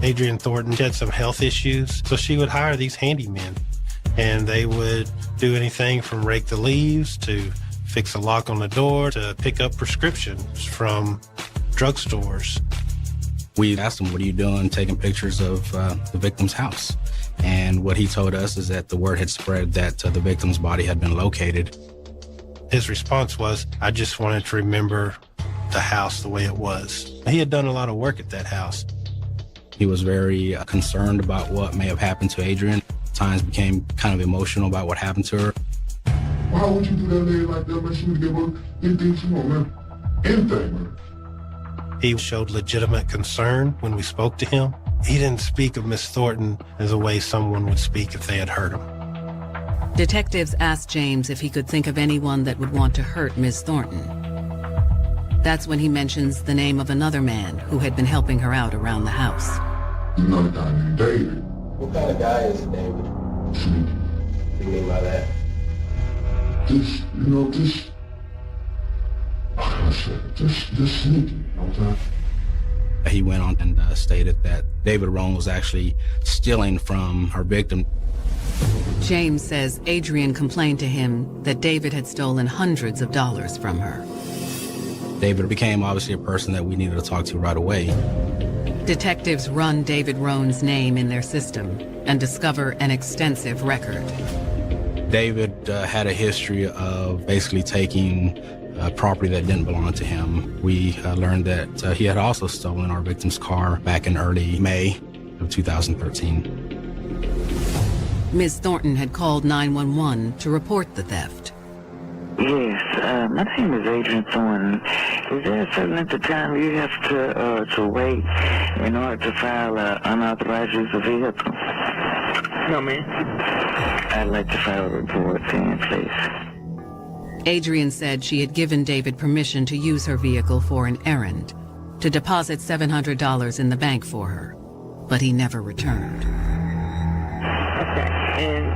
Adrienne Thornton had some health issues, so she would hire these handymen, and they would do anything from rake the leaves to fix a lock on the door to pick up prescriptions from drugstores. We asked him, what are you doing taking pictures of the victim's house? And what he told us is that the word had spread that the victim's body had been located. His response was, I just wanted to remember the house the way it was. He had done a lot of work at that house. He was very concerned about what may have happened to Adrienne. At times became kind of emotional about what happened to her. Why would you do that lady like that, man? She would give her anything she want, man. Anything, man. He showed legitimate concern when we spoke to him. He didn't speak of Miss Thornton as a way someone would speak if they had hurt him. Detectives asked James if he could think of anyone that would want to hurt Miss Thornton. That's when he mentions the name of another man who had been helping her out around the house. Another guy named David. What kind of guy is David? Sneaky. What do you mean by that? Just how can I say it? Just sneaky, you know what I'm saying? He went on and stated that David Rohn was actually stealing from her victim. James says Adrienne complained to him that David had stolen hundreds of dollars from her. David became obviously a person that we needed to talk to right away. Detectives run David Rohn's name in their system and discover an extensive record. David had a history of basically taking property that didn't belong to him. We learned that he had also stolen our victim's car back in early May of 2013. Ms. Thornton had called 911 to report the theft. Yes, my name is Adrienne Thornton. Is there a certain length of time you have to wait in order to file an unauthorized use of vehicle? No, ma'am. I'd like to file a report then, please. Adrienne said she had given David permission to use her vehicle for an errand, to deposit $700 in the bank for her, but he never returned. Okay, and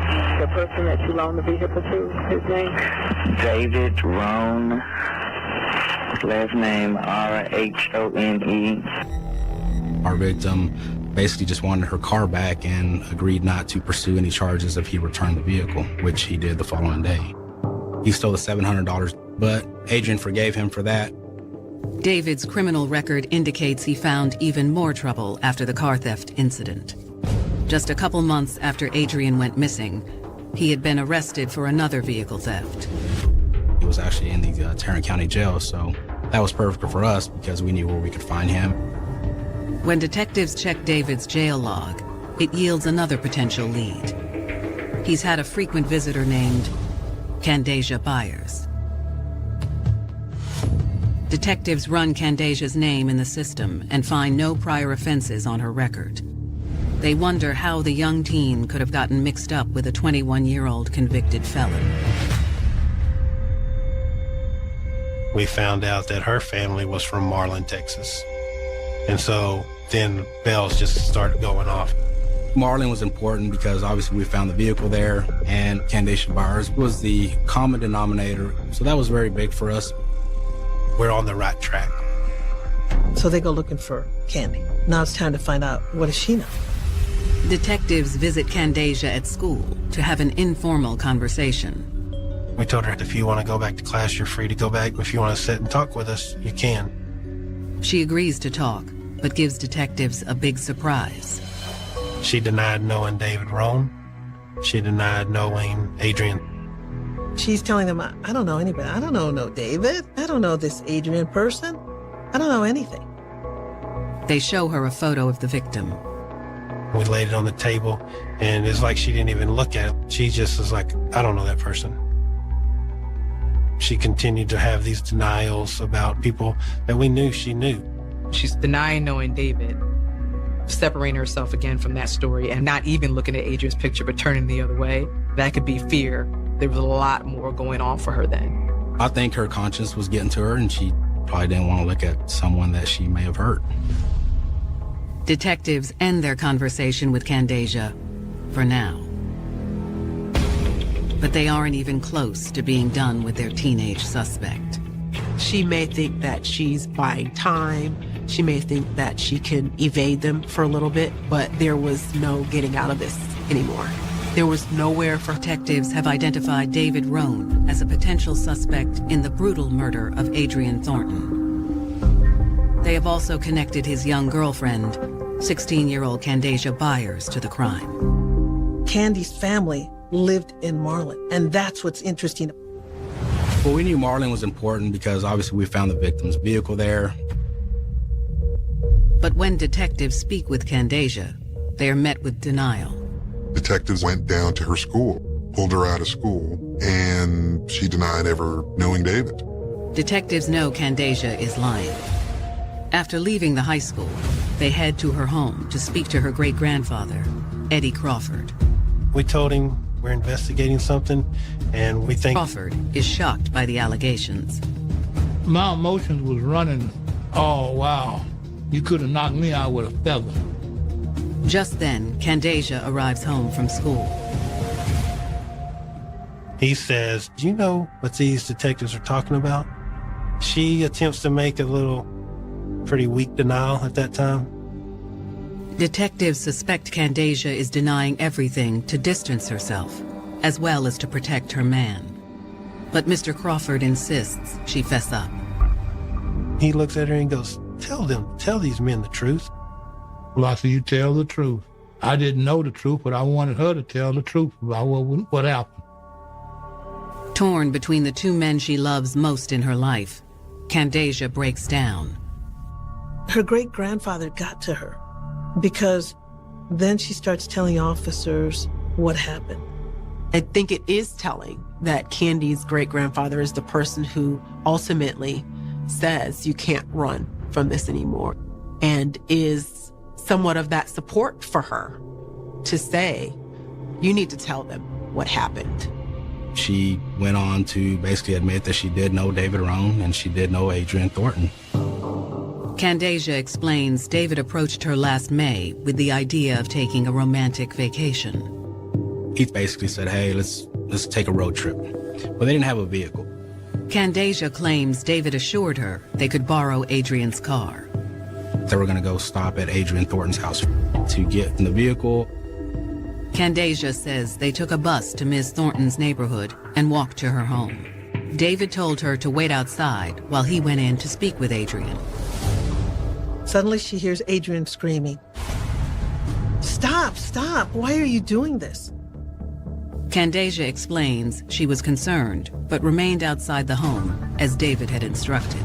the person that you loaned the vehicle to, his name? David Rohn, last name R-H-O-N-E. Our victim basically just wanted her car back and agreed not to pursue any charges if he returned the vehicle, which he did the following day. He stole the $700, but Adrienne forgave him for that. David's criminal record indicates he found even more trouble after the car theft incident. Just a couple months after Adrienne went missing, he had been arrested for another vehicle theft. He was actually in the Tarrant County Jail. So that was perfect for us because we knew where we could find him. When detectives check David's jail log, it yields another potential lead. He's had a frequent visitor named Candasia Byers. Detectives run Candasia's name in the system and find no prior offenses on her record. They wonder how the young teen could have gotten mixed up with a 21-year-old convicted felon. We found out that her family was from Marlin, Texas. And so then bells just started going off. Marlin was important because obviously we found the vehicle there, and Candasia Byers was the common denominator. So that was very big for us. We're on the right track. So they go looking for Candy. Now it's time to find out, what does she know? Detectives visit Candasia at school to have an informal conversation. We told her, if you want to go back to class, you're free to go back. If you want to sit and talk with us, you can. She agrees to talk, but gives detectives a big surprise. She denied knowing David Rohn. She denied knowing Adrian. She's telling them, I don't know anybody. I don't know no David. I don't know this Adrian person. I don't know anything. They show her a photo of the victim. We laid it on the table, and it's like she didn't even look at it. She just was like, I don't know that person. She continued to have these denials about people that we knew she knew. She's denying knowing David, separating herself again from that story, and not even looking at Adrian's picture, but turning the other way. That could be fear. There was a lot more going on for her then. I think her conscience was getting to her, and she probably didn't want to look at someone that she may have hurt. Detectives end their conversation with Candasia, for now. But they aren't even close to being done with their teenage suspect. She may think that she's buying time. She may think that she can evade them for a little bit, but there was no getting out of this anymore. There was nowhere for... Detectives have identified David Rohn as a potential suspect in the brutal murder of Adrian Thornton. They have also connected his young girlfriend, 16-year-old Candasia Byers, to the crime. Candy's family lived in Marlin, and that's what's interesting. Well, we knew Marlin was important because obviously we found the victim's vehicle there. But when detectives speak with Candasia, they are met with denial. Detectives went down to her school, pulled her out of school, and she denied ever knowing David. Detectives know Candasia is lying. After leaving the high school, they head to her home to speak to her great-grandfather, Eddie Crawford. We told him we're investigating something, and we think... Crawford is shocked by the allegations. My emotions was running. Oh, wow. You could have knocked me out with a feather. Just then, Candasia arrives home from school. He says, do you know what these detectives are talking about? She attempts to make a little pretty weak denial at that time. Detectives suspect Candasia is denying everything to distance herself, as well as to protect her man. But Mr. Crawford insists she fess up. He looks at her and goes, tell these men the truth. Well, I said, you tell the truth. I didn't know the truth, but I wanted her to tell the truth about what happened. Torn between the two men she loves most in her life, Candasia breaks down. Her great-grandfather got to her because then she starts telling officers what happened. I think it is telling that Candy's great-grandfather is the person who ultimately says you can't run from this anymore, and is somewhat of that support for her to say, you need to tell them what happened. She went on to basically admit that she did know David Rohn and she did know Adrian Thornton. Candasia explains David approached her last May with the idea of taking a romantic vacation. He basically said, hey, let's take a road trip. But they didn't have a vehicle. Candasia claims David assured her they could borrow Adrian's car. They were going to go stop at Adrian Thornton's house to get in the vehicle. Candasia says they took a bus to Ms. Thornton's neighborhood and walked to her home. David told her to wait outside while he went in to speak with Adrian. Suddenly she hears Adrian screaming, "Stop, stop, why are you doing this?" Candasia explains she was concerned, but remained outside the home, as David had instructed.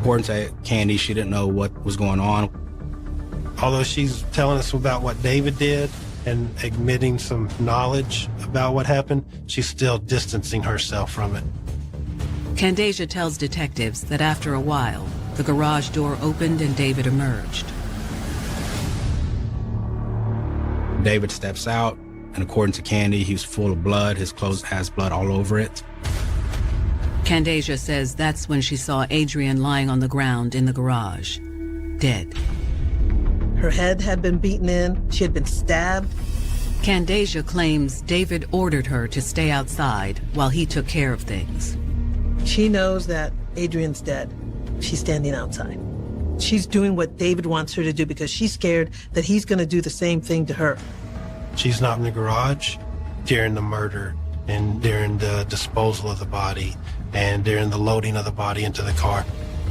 According to Candy, she didn't know what was going on. Although she's telling us about what David did and admitting some knowledge about what happened, she's still distancing herself from it. Candasia tells detectives that after a while, the garage door opened and David emerged. David steps out, and according to Candy, he's full of blood. His clothes has blood all over it. Candasia says that's when she saw Adrian lying on the ground in the garage, dead. Her head had been beaten in. She had been stabbed. Candasia claims David ordered her to stay outside while he took care of things. She knows that Adrian's dead. She's standing outside. She's doing what David wants her to do because she's scared that he's going to do the same thing to her. She's not in the garage during the murder and during the disposal of the body and during the loading of the body into the car.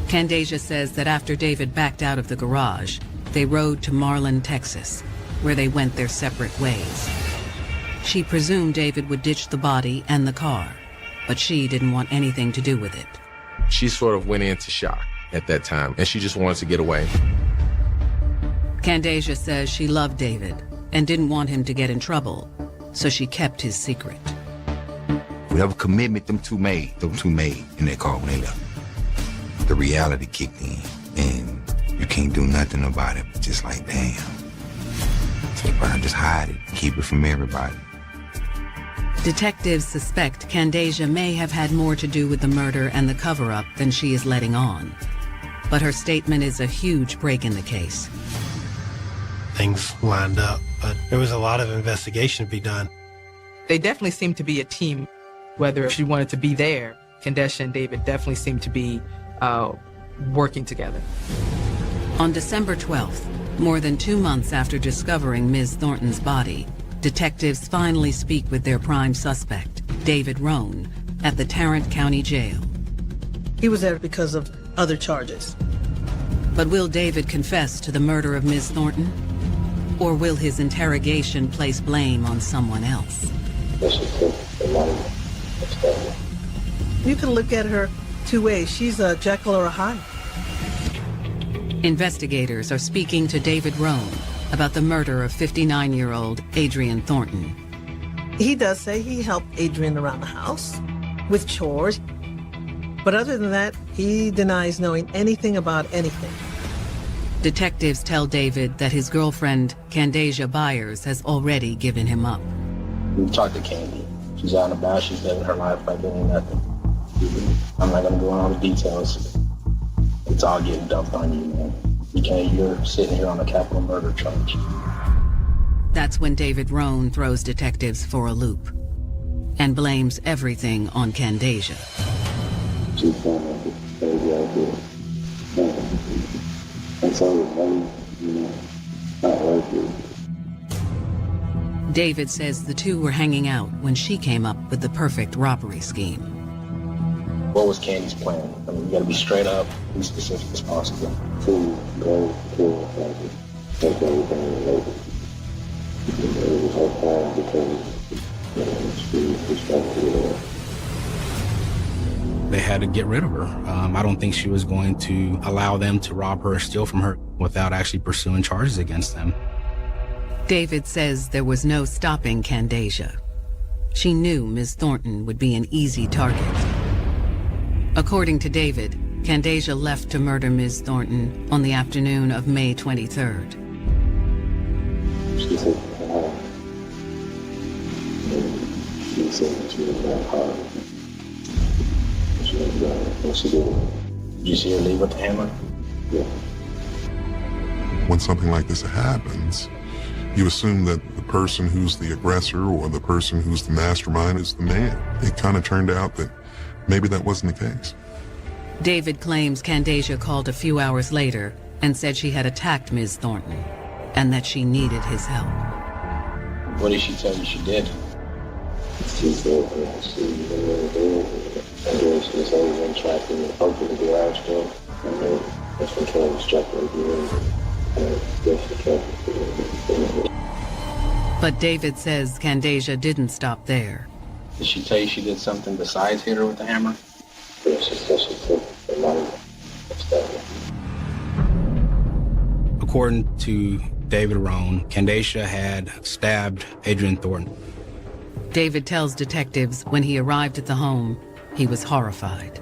Candasia says that after David backed out of the garage, they rode to Marlin, Texas, where they went their separate ways. She presumed David would ditch the body and the car, but she didn't want anything to do with it. She sort of went into shock at that time, and she just wanted to get away. Candasia says she loved David and didn't want him to get in trouble, so she kept his secret. Whatever commitment them two made in that car when they left. The reality kicked in, and you can't do nothing about it. Just like, damn. So I just hide it, keep it from everybody. Detectives suspect Candasia may have had more to do with the murder and the cover-up than she is letting on. But her statement is a huge break in the case. Things lined up, but there was a lot of investigation to be done. They definitely seemed to be a team. Whether she wanted to be there, Candasia and David definitely seemed to be working together. On December 12th, more than 2 months after discovering Ms. Thornton's body, detectives finally speak with their prime suspect, David Rohn, at the Tarrant County Jail. He was there because of other charges. But will David confess to the murder of Ms. Thornton? Or will his interrogation place blame on someone else? You can look at her two ways. She's a Jekyll or a Hyde. Investigators are speaking to David Rohn about the murder of 59-year-old Adrian Thornton. He does say he helped Adrian around the house with chores. But other than that, he denies knowing anything about anything. Detectives tell David that his girlfriend, Candasia Byers, has already given him up. We've talked to Candy. She's out and about. She's living her life by doing nothing. I'm not going to go into all the details. It's all getting dumped on you, man. You're sitting here on a capital murder charge. That's when David Rohn throws detectives for a loop and blames everything on Candasia. She found out the baby out there. And so the money, not worth it. David says the two were hanging out when she came up with the perfect robbery scheme. What was Candy's plan? I mean, you got to be straight up, be specific as possible. To go kill the family, take everything related. It was her plan because she respected her. They had to get rid of her. I don't think she was going to allow them to rob her or steal from her without actually pursuing charges against them. David says there was no stopping Candasia. She knew Ms. Thornton would be an easy target. According to David, Candasia left to murder Ms. Thornton on the afternoon of May 23rd. She said, she said she was that hard. She was what she did. Did you see her leave with the hammer? Yeah. When something like this happens, you assume that the person who's the aggressor or the person who's the mastermind is the man. It kind of turned out that maybe that wasn't the case. David claims Candasia called a few hours later and said she had attacked Ms. Thornton and that she needed his help. What did she tell you she did? She said that she was there, and then she was over and tried to open the garage door, and then that's when Candy struck her again, and then she tried to But David says Candacia didn't stop there. Did she tell you she did something besides hit her with the hammer? Yeah, she said she took the money. According to David Rohn, Candacia had stabbed Adrian Thornton. David tells detectives when he arrived at the home, he was horrified.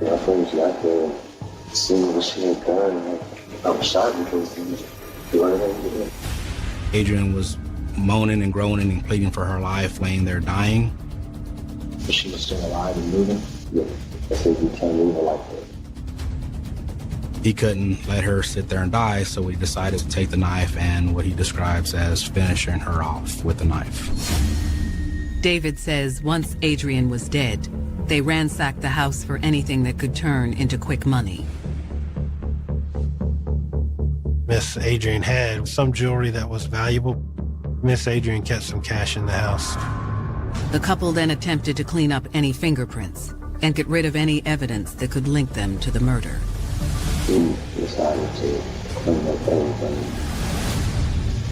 I was like seeing what she had done. I was shocked because he was doing everything. Adrian was moaning and groaning and pleading for her life, laying there dying. But she was still alive and moving? Yeah. I said, you can't leave her like that. He couldn't let her sit there and die, so he decided to take the knife and what he describes as finishing her off with the knife. David says once Adrian was dead, they ransacked the house for anything that could turn into quick money. Miss Adrian had some jewelry that was valuable. Miss Adrian kept some cash in the house. The couple then attempted to clean up any fingerprints and get rid of any evidence that could link them to the murder. He decided to clean up everything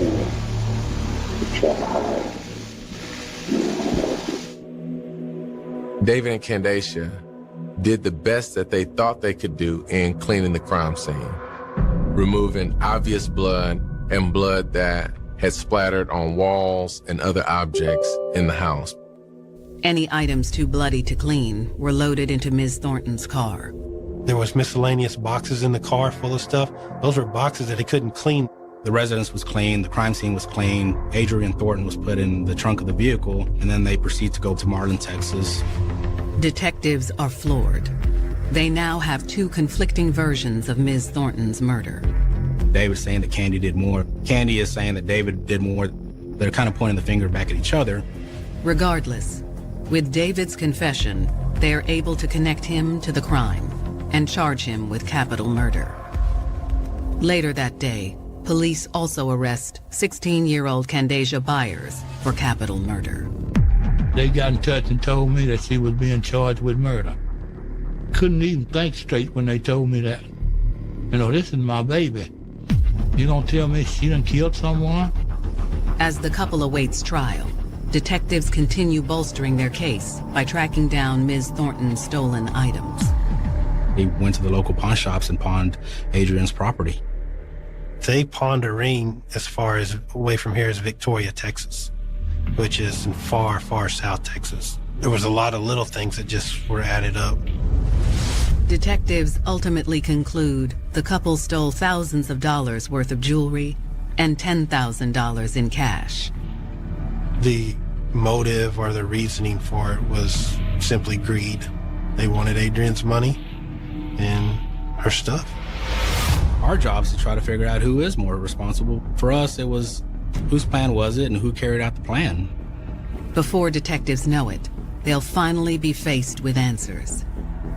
and try to hide. David and Candacia did the best that they thought they could do in cleaning the crime scene, removing obvious blood and blood that had splattered on walls and other objects in the house. Any items too bloody to clean were loaded into Ms. Thornton's car. There was miscellaneous boxes in the car full of stuff. Those were boxes that they couldn't clean. The residence was clean, the crime scene was clean, Adrian Thornton was put in the trunk of the vehicle, and then they proceed to go to Marlin, Texas. Detectives are floored. They now have two conflicting versions of Ms. Thornton's murder. David's saying that Candy did more. Candy is saying that David did more. They're kind of pointing the finger back at each other. Regardless, with David's confession, they are able to connect him to the crime and charge him with capital murder. Later that day, police also arrest 16-year-old Candacia Byers for capital murder. They got in touch and told me that she was being charged with murder. Couldn't even think straight when they told me that. You know, this is my baby. You gonna tell me she done killed someone? As the couple awaits trial, detectives continue bolstering their case by tracking down Ms. Thornton's stolen items. He went to the local pawn shops and pawned Adrian's property. They pawned a ring as far as away from here as Victoria, Texas, which is in far, far south Texas. There was a lot of little things that just were added up. Detectives ultimately conclude the couple stole thousands of dollars worth of jewelry and $10,000 in cash. The motive or the reasoning for it was simply greed. They wanted Adrian's money and her stuff. Our job is to try to figure out who is more responsible. For us, it was whose plan was it and who carried out the plan. Before detectives know it, they'll finally be faced with answers.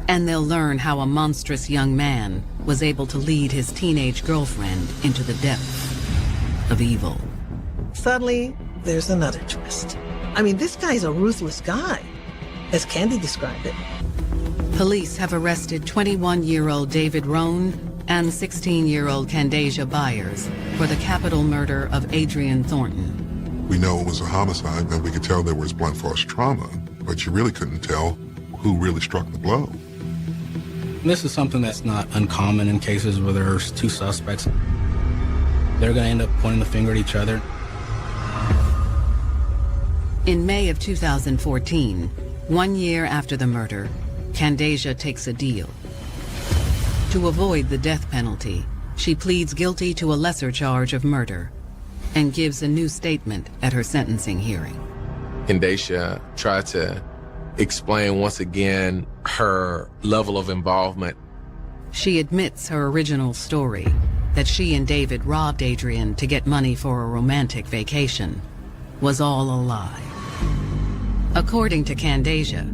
And they'll learn how a monstrous young man was able to lead his teenage girlfriend into the depths of evil. Suddenly, there's another twist. I mean, this guy's a ruthless guy, as Candy described it. Police have arrested 21-year-old David Rohn and 16-year-old Candacia Byers for the capital murder of Adrian Thornton. We know it was a homicide, and we could tell there was blunt force trauma, but you really couldn't tell who really struck the blow. This is something that's not uncommon in cases where there's two suspects. They're going to end up pointing the finger at each other. In May of 2014, 1 year after the murder, Candacia takes a deal. To avoid the death penalty, she pleads guilty to a lesser charge of murder and gives a new statement at her sentencing hearing. Candacia tried to explain once again her level of involvement. She admits her original story, that she and David robbed Adrian to get money for a romantic vacation, was all a lie. According to Candacia,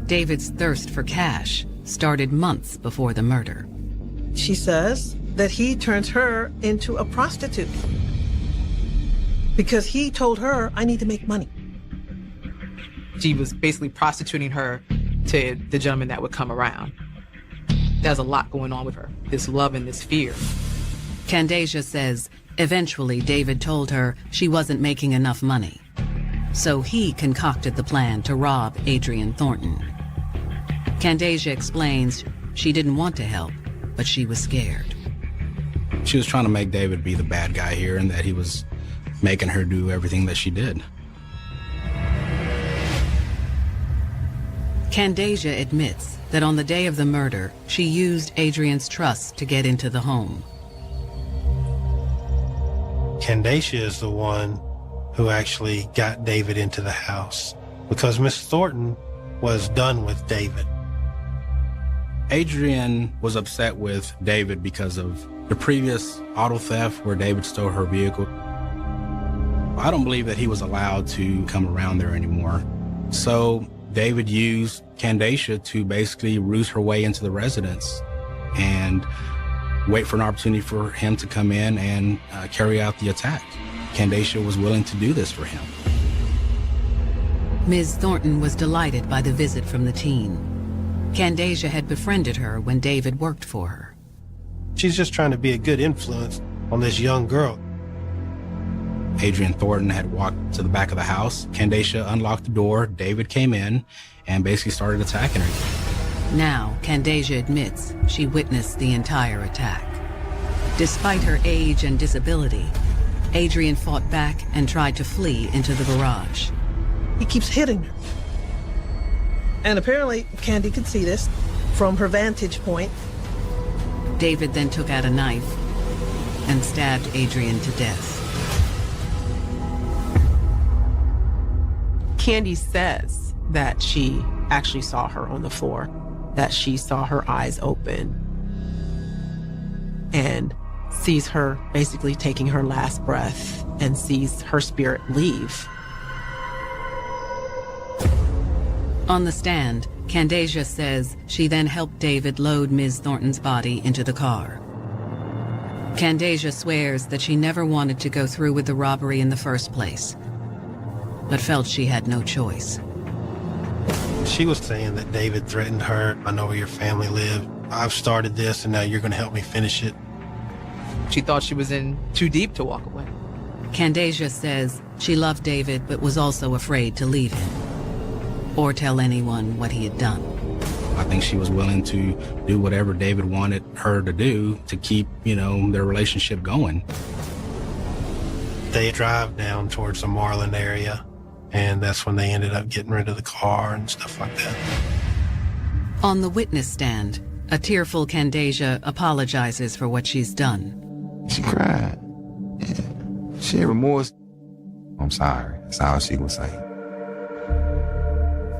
David's thirst for cash started months before the murder. She says that he turned her into a prostitute because he told her, I need to make money. She was basically prostituting her to the gentleman that would come around. There's a lot going on with her, this love and this fear. Candacia says Eventually, David told her she wasn't making enough money. So he concocted the plan to rob Adrian Thornton. Candacia explains she didn't want to help, but she was scared. She was trying to make David be the bad guy here and that he was making her do everything that she did. Candacia admits that on the day of the murder, she used Adrian's trust to get into the home. Candacia is the one who actually got David into the house because Miss Thornton was done with David. Adrian was upset with David because of the previous auto theft where David stole her vehicle. I don't believe that he was allowed to come around there anymore. So David used Candacia to basically ruse her way into the residence and wait for an opportunity for him to come in and carry out the attack. Candacia was willing to do this for him. Ms. Thornton was delighted by the visit from the teen. Candacia had befriended her when David worked for her. She's just trying to be a good influence on this young girl. Adrian Thornton had walked to the back of the house. Candacia unlocked the door. David came in and basically started attacking her. Now, Candacia admits she witnessed the entire attack. Despite her age and disability, Adrian fought back and tried to flee into the garage. He keeps hitting her. And apparently, Candy could see this from her vantage point. David then took out a knife and stabbed Adrian to death. Candy says that she actually saw her on the floor, that she saw her eyes open and sees her basically taking her last breath and sees her spirit leave. On the stand, Candacia says she then helped David load Ms. Thornton's body into the car. Candacia swears that she never wanted to go through with the robbery in the first place, but felt she had no choice. She was saying that David threatened her. I know where your family lived. I've started this and now you're going to help me finish it. She thought she was in too deep to walk away. Candacia says she loved David but was also afraid to leave him or tell anyone what he had done. I think she was willing to do whatever David wanted her to do to keep, their relationship going. They drive down towards the Marlin area, and that's when they ended up getting rid of the car and stuff like that. On the witness stand, a tearful Candacia apologizes for what she's done. She cried. Yeah. She had remorse. I'm sorry. That's all she would say.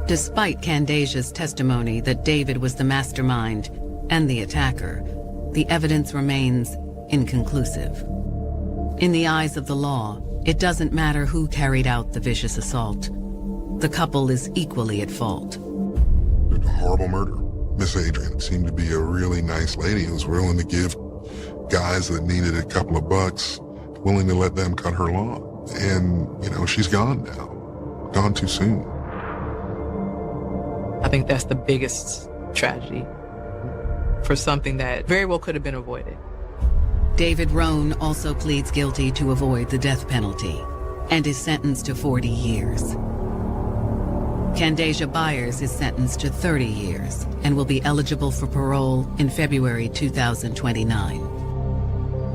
Despite Candacia's testimony that David was the mastermind and the attacker, the evidence remains inconclusive. In the eyes of the law, it doesn't matter who carried out the vicious assault. The couple is equally at fault. A horrible murder. Miss Adrian seemed to be a really nice lady who was willing to give guys that needed a couple of bucks, willing to let them cut her lawn. And, she's gone now. Gone too soon. I think that's the biggest tragedy for something that very well could have been avoided. David Rohn also pleads guilty to avoid the death penalty and is sentenced to 40 years. Candacia Byers is sentenced to 30 years and will be eligible for parole in February 2029.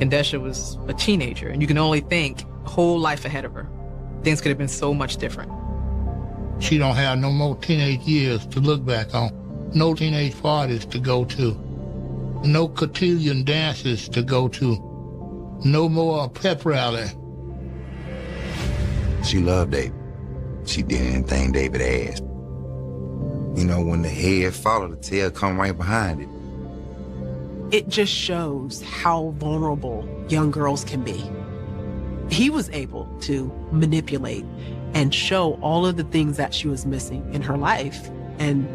Candacia was a teenager, and you can only think a whole life ahead of her. Things could have been so much different. She don't have no more teenage years to look back on. No teenage parties to go to. No cotillion dances to go to. No more pep rally. She loved David. She did anything David asked. When the head follow, the tail come right behind it. It just shows how vulnerable young girls can be. He was able to manipulate and show all of the things that she was missing in her life. And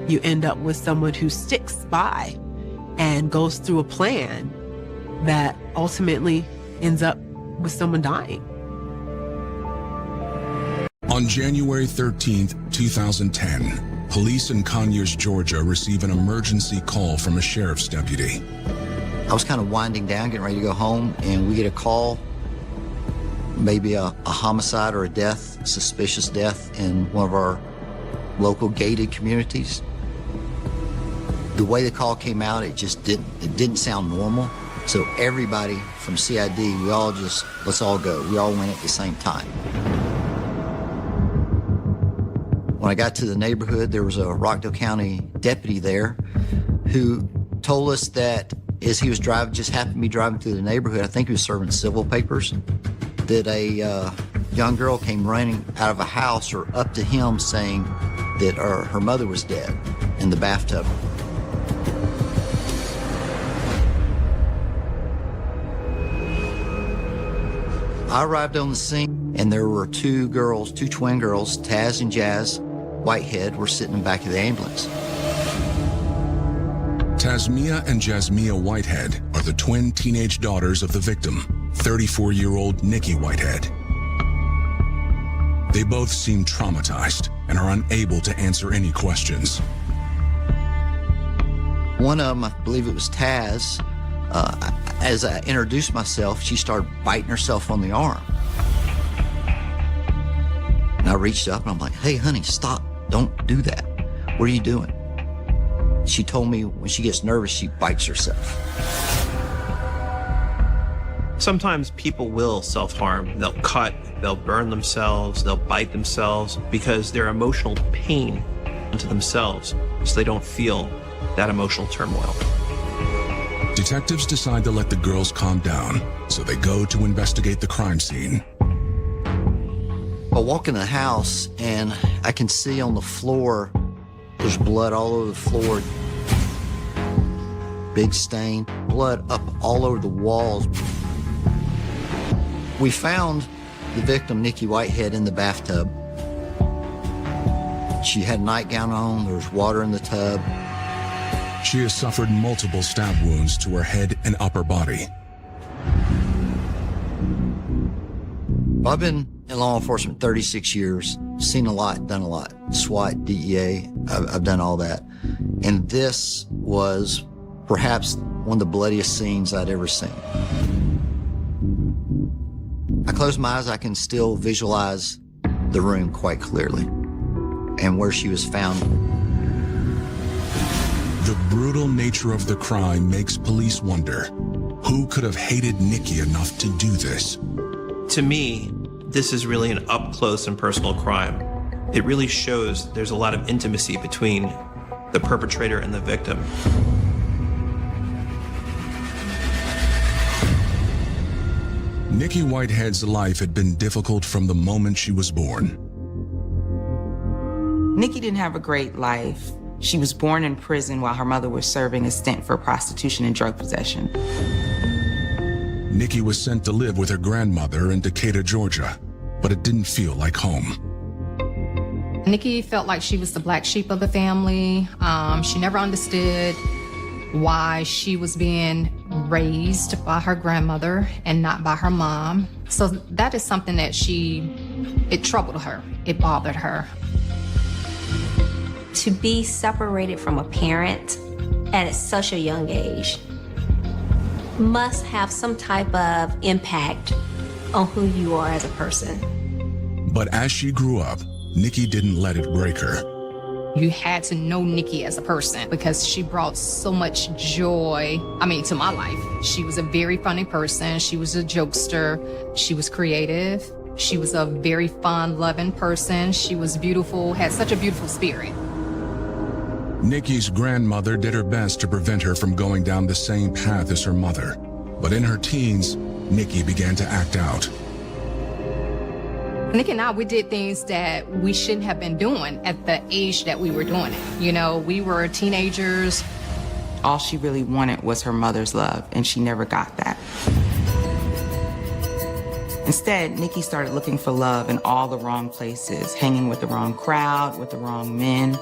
you end up with someone who sticks by and goes through a plan that ultimately ends up with someone dying. On January 13th, 2010, police in Conyers, Georgia receive an emergency call from a sheriff's deputy. I was kind of winding down, getting ready to go home, and we get a call, maybe a homicide or a death, suspicious death in one of our local gated communities. The way the call came out, it didn't sound normal. So everybody from CID, let's all go. We all went at the same time. When I got to the neighborhood, there was a Rockdale County deputy there who told us that as he was driving, just happened to be driving through the neighborhood, I think he was serving civil papers, that a young girl came running out of a house or up to him saying that her mother was dead in the bathtub. I arrived on the scene, and there were two twin girls, Taz and Jazz Whitehead, were sitting in the back of the ambulance. Tasmia and Jasmia Whitehead are the twin teenage daughters of the victim, 34-year-old Nikki Whitehead. They both seem traumatized and are unable to answer any questions. One of them, I believe it was Taz, as I introduced myself, she started biting herself on the arm. And I reached up and I'm like, hey, honey, stop. Don't do that. What are you doing? She told me when she gets nervous, she bites herself. Sometimes people will self-harm. They'll cut, they'll burn themselves, they'll bite themselves because they're emotional pain to themselves, so they don't feel that emotional turmoil. Detectives decide to let the girls calm down, so they go to investigate the crime scene. I walk in the house and I can see on the floor, there's blood all over the floor. Big stain, blood up all over the walls. We found the victim, Nikki Whitehead, in the bathtub. She had a nightgown on, there was water in the tub. She has suffered multiple stab wounds to her head and upper body. I've been in law enforcement 36 years, seen a lot, done a lot. SWAT, DEA, I've done all that. And this was perhaps one of the bloodiest scenes I'd ever seen. I close my eyes, I can still visualize the room quite clearly and where she was found. The brutal nature of the crime makes police wonder, who could have hated Nikki enough to do this? To me, this is really an up-close and personal crime. It really shows there's a lot of intimacy between the perpetrator and the victim. Nikki Whitehead's life had been difficult from the moment she was born. Nikki didn't have a great life. She was born in prison while her mother was serving a stint for prostitution and drug possession. Nikki was sent to live with her grandmother in Decatur, Georgia, but it didn't feel like home. Nikki felt like she was the black sheep of the family. She never understood why she was being raised by her grandmother and not by her mom. So that is something that it troubled her. It bothered her. To be separated from a parent at such a young age must have some type of impact on who you are as a person. But as she grew up, Nikki didn't let it break her. You had to know Nikki as a person because she brought so much joy, to my life. She was a very funny person. She was a jokester. She was creative. She was a very fun, loving person. She was beautiful, had such a beautiful spirit. Nikki's grandmother did her best to prevent her from going down the same path as her mother. But in her teens, Nikki began to act out. Nikki and I, we did things that we shouldn't have been doing at the age that we were doing it. We were teenagers. All she really wanted was her mother's love, and she never got that. Instead, Nikki started looking for love in all the wrong places, hanging with the wrong crowd, with the wrong men.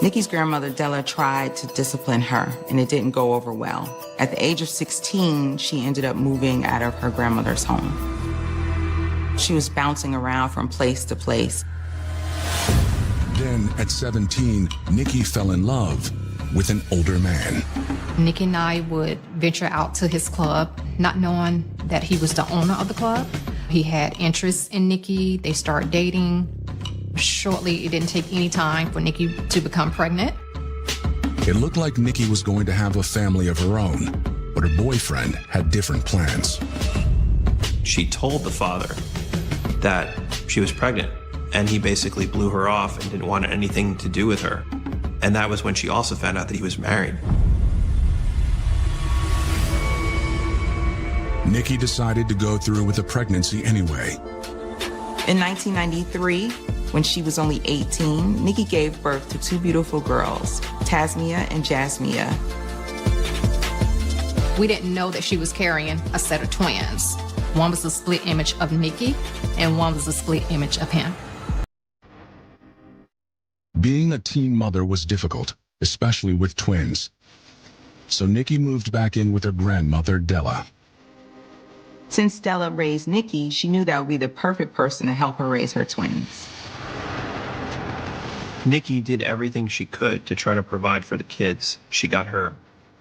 Nikki's grandmother, Della, tried to discipline her, and it didn't go over well. At the age of 16, she ended up moving out of her grandmother's home. She was bouncing around from place to place. Then, at 17, Nikki fell in love with an older man. Nikki and I would venture out to his club, not knowing that he was the owner of the club. He had interest in Nikki. They started dating. Shortly, it didn't take any time for Nikki to become pregnant. It looked like Nikki was going to have a family of her own, but her boyfriend had different plans. She told the father that she was pregnant, and he basically blew her off and didn't want anything to do with her. And that was when she also found out that he was married. Nikki decided to go through with the pregnancy anyway. In 1993, when she was only 18, Nikki gave birth to two beautiful girls, Tasmia and Jasmia. We didn't know that she was carrying a set of twins. One was a split image of Nikki, and one was a split image of him. Being a teen mother was difficult, especially with twins. So Nikki moved back in with her grandmother, Della. Since Della raised Nikki, she knew that would be the perfect person to help her raise her twins. Nikki did everything she could to try to provide for the kids. She got her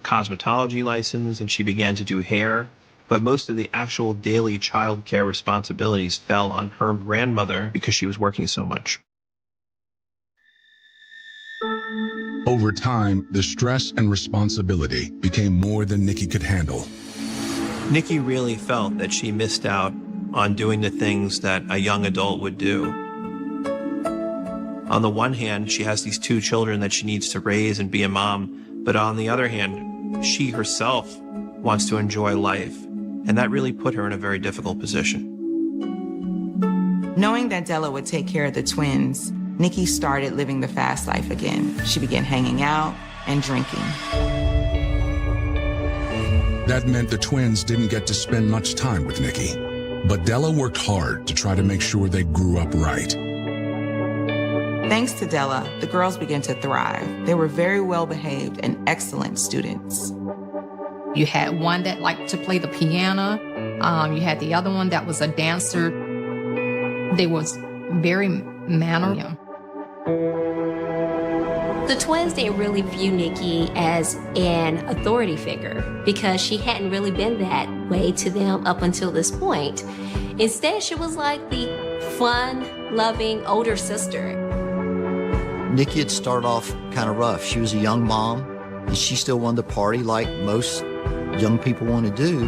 cosmetology license and she began to do hair, but most of the actual daily child care responsibilities fell on her grandmother because she was working so much. Over time, the stress and responsibility became more than Nikki could handle. Nikki really felt that she missed out on doing the things that a young adult would do. On the one hand, she has these two children that she needs to raise and be a mom, but on the other hand, she herself wants to enjoy life, and that really put her in a very difficult position. Knowing that Della would take care of the twins, Nikki started living the fast life again. She began hanging out and drinking. That meant the twins didn't get to spend much time with Nikki, but Della worked hard to try to make sure they grew up right. Thanks to Della, the girls began to thrive. They were very well behaved and excellent students. You had one that liked to play the piano. You had the other one that was a dancer. They was very mannered. The twins didn't really view Nikki as an authority figure because she hadn't really been that way to them up until this point. Instead, she was like the fun, loving older sister. Nikki had started off kind of rough. She was a young mom, and she still wanted to party like most young people want to do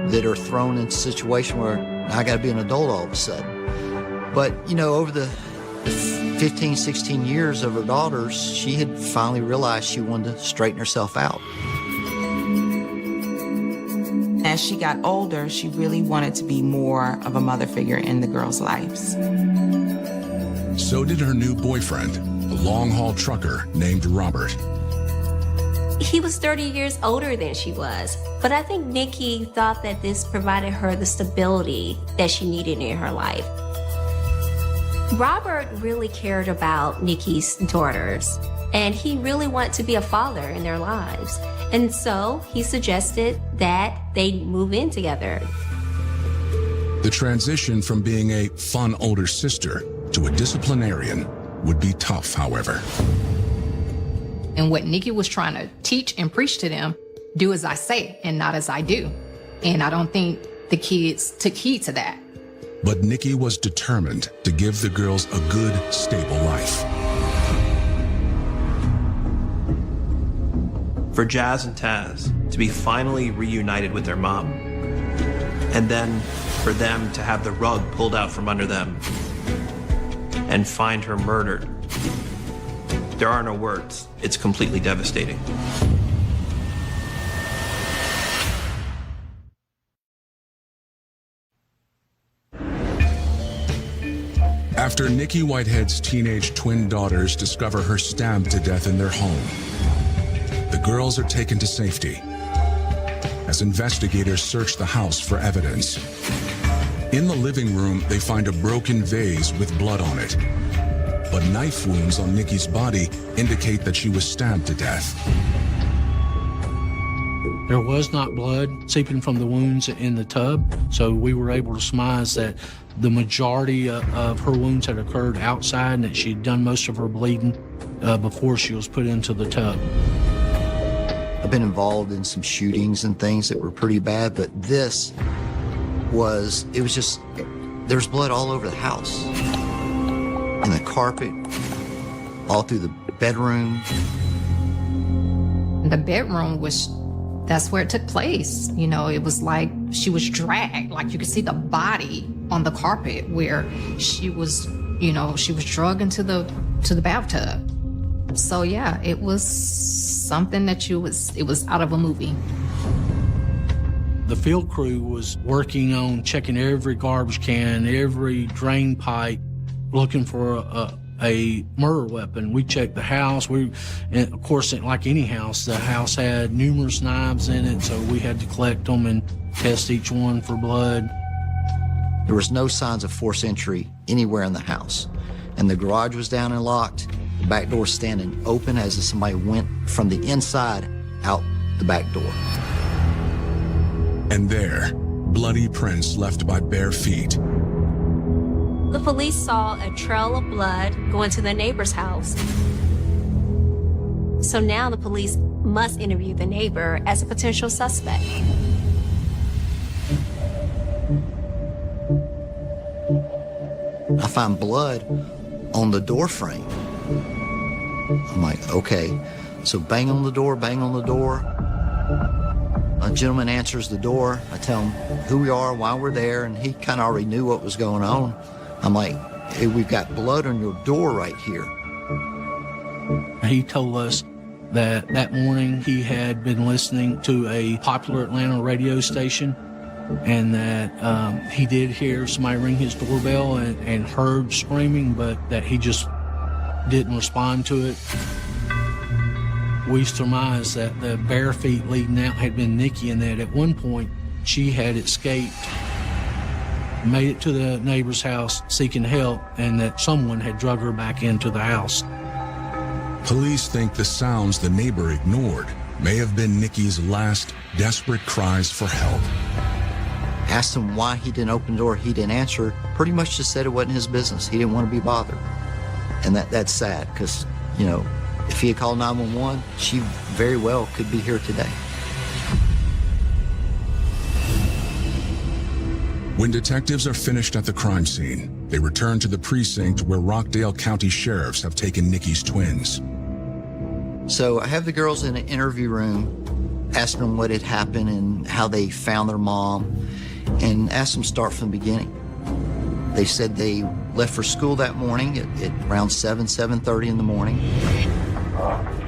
that are thrown into a situation where I got to be an adult all of a sudden. But, you know, over the 15, 16 years of her daughters, she had finally realized she wanted to straighten herself out. As she got older, she really wanted to be more of a mother figure in the girls' lives. So did her new boyfriend, a long-haul trucker named Robert. He was 30 years older than she was, but I think Nikki thought that this provided her the stability that she needed in her life. Robert really cared about Nikki's daughters, and he really wanted to be a father in their lives. And so he suggested that they move in together. The transition from being a fun older sister to a disciplinarian would be tough, however. And what Nikki was trying to teach and preach to them, do as I say and not as I do. And I don't think the kids took heed to that. But Nikki was determined to give the girls a good, stable life. For Jazz and Taz to be finally reunited with their mom, and then for them to have the rug pulled out from under them and find her murdered, there are no words. It's completely devastating. After Nikki Whitehead's teenage twin daughters discover her stabbed to death in their home, the girls are taken to safety as investigators search the house for evidence. In the living room, they find a broken vase with blood on it, but knife wounds on Nikki's body indicate that she was stabbed to death. There was not blood seeping from the wounds in the tub, so we were able to surmise that the majority of her wounds had occurred outside and that she'd done most of her bleeding before she was put into the tub. I've been involved in some shootings and things that were pretty bad, but this was, it was just, there's blood all over the house. In the carpet, all through the bedroom. The bedroom was, that's where it took place. You know, it was like she was dragged, like you could see the body on the carpet where she was, you know, she was drugged into the bathtub. So yeah, it was something that it was out of a movie. The field crew was working on checking every garbage can, every drain pipe, looking for a murder weapon. We checked the house. And of course, like any house, the house had numerous knives in it, so we had to collect them and test each one for blood. There was no signs of forced entry anywhere in the house. And the garage was down and locked, the back door standing open as if somebody went from the inside out the back door. And there, bloody prints left by bare feet. The police saw a trail of blood going to the neighbor's house. So now the police must interview the neighbor as a potential suspect. I find blood on the door frame. I'm like, okay. So bang on the door, bang on the door. A gentleman answers the door. I tell him who we are, why we're there, and he kind of already knew what was going on. I'm like, hey, we've got blood on your door right here. He told us that that morning he had been listening to a popular Atlanta radio station and that he did hear somebody ring his doorbell and heard screaming, but that he just didn't respond to it. We surmised that the bare feet leading out had been Nikki and that at one point she had escaped, made it to the neighbor's house seeking help, and that someone had drugged her back into the house. Police think the sounds the neighbor ignored may have been Nikki's last desperate cries for help. Asked him why he didn't open the door. He didn't answer. Pretty much just said it wasn't his business. He didn't want to be bothered. And that's sad because, you know, if he had called 911, she very well could be here today. When detectives are finished at the crime scene, they return to the precinct where Rockdale County sheriffs have taken Nikki's twins. So I have the girls in an interview room, asking them what had happened and how they found their mom, and asked them to start from the beginning. They said they left for school that morning at around 7:30 in the morning.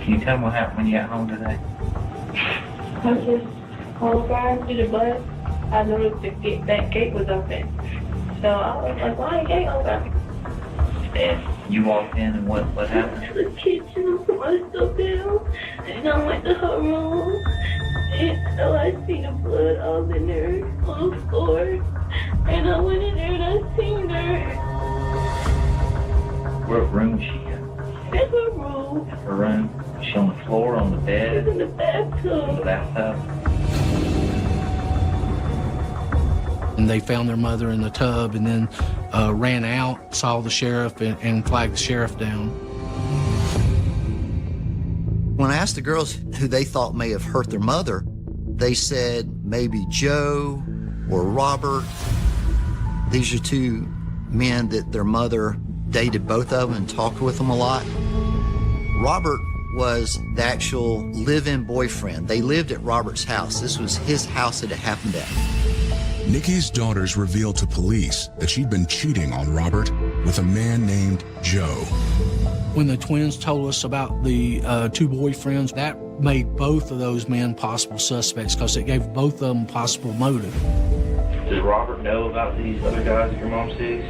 Can you tell me what happened when you got home today? I just qualified to the bus. I noticed that gate was open. So I was like, why the gate open? And you walked in and what happened? To the kitchen, I put my stuff down, and I went to her room. And so I see the blood all in there on the floor. And I went in there and I seen her. What room is she in? In her room. Her room? Is she on the floor, on the bed? She's in the bathtub. In the bathtub? And they found their mother in the tub and then ran out, saw the sheriff, and flagged the sheriff down. When I asked the girls who they thought may have hurt their mother, they said maybe Joe or Robert. These are two men that their mother dated both of them and talked with them a lot. Robert was the actual live-in boyfriend. They lived at Robert's house. This was his house that it happened at. Nikki's daughters revealed to police that she'd been cheating on Robert with a man named Joe. When the twins told us about the two boyfriends, that made both of those men possible suspects because it gave both of them possible motive. Does Robert know about these other guys that your mom sees?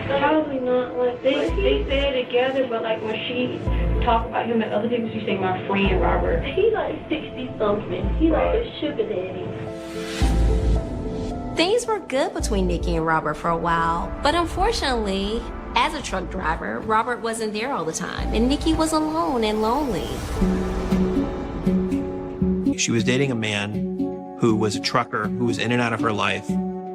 Probably not. Like they stay together, but like when she talk about him and other people, she say my friend Robert. He like 60-something. He like a sugar daddy. Things were good between Nikki and Robert for a while, but unfortunately, as a truck driver, Robert wasn't there all the time, and Nikki was alone and lonely. She was dating a man who was a trucker, who was in and out of her life.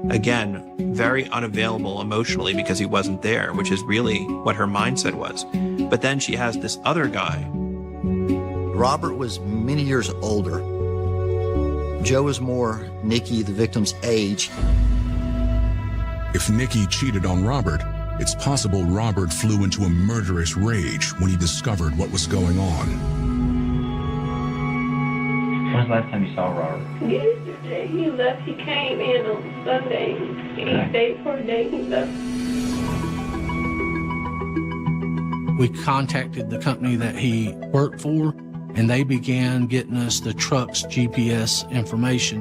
Again, very unavailable emotionally because he wasn't there, which is really what her mindset was. But then she has this other guy. Robert was many years older. Joe was more Nikki, the victim's age. If Nikki cheated on Robert, it's possible Robert flew into a murderous rage when he discovered what was going on. When's the last time you saw Robert? Yesterday, he left. He came in on Sunday. He stayed for a day. He left. We contacted the company that he worked for, and they began getting us the truck's GPS information.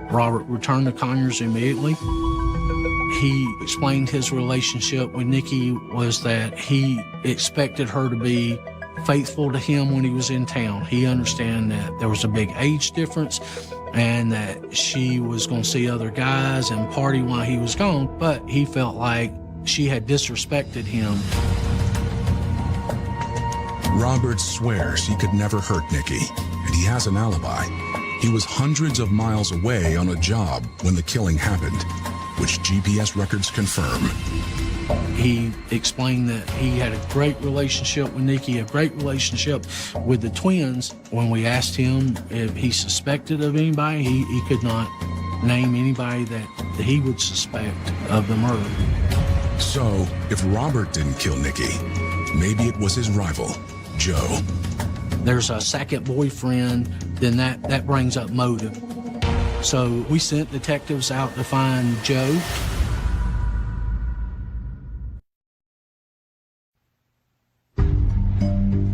Robert returned to Conyers immediately. He explained his relationship with Nikki was that he expected her to be faithful to him when he was in town. He understood that there was a big age difference and that she was going to see other guys and party while he was gone, but he felt like she had disrespected him. Robert swears he could never hurt Nikki, and he has an alibi. He was hundreds of miles away on a job when the killing happened, which GPS records confirm. He explained that he had a great relationship with Nikki, a great relationship with the twins. When we asked him if he suspected of anybody, he could not name anybody that he would suspect of the murder. So, if Robert didn't kill Nikki, maybe it was his rival, Joe. There's a second boyfriend, then that brings up motive. So we sent detectives out to find Joe.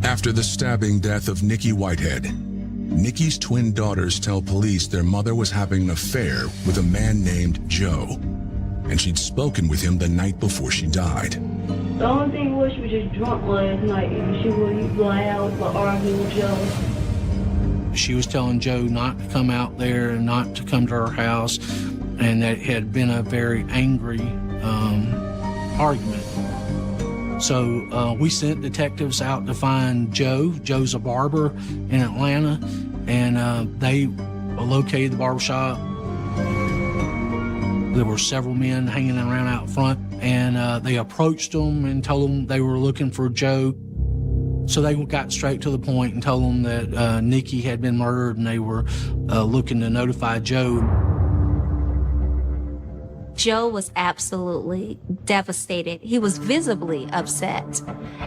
After the stabbing death of Nikki Whitehead, Nikki's twin daughters tell police their mother was having an affair with a man named Joe, and she'd spoken with him the night before she died. The only thing was she was just drunk last night and she was loud for arguing with Joe. She was telling Joe not to come out there and not to come to her house, and that it had been a very angry argument. So we sent detectives out to find Joe. Joe's a barber in Atlanta, and they located the barbershop. There were several men hanging around out front, and they approached them and told them they were looking for Joe. So they got straight to the point and told them that Nikki had been murdered, and they were looking to notify Joe. Joe was absolutely devastated. He was visibly upset,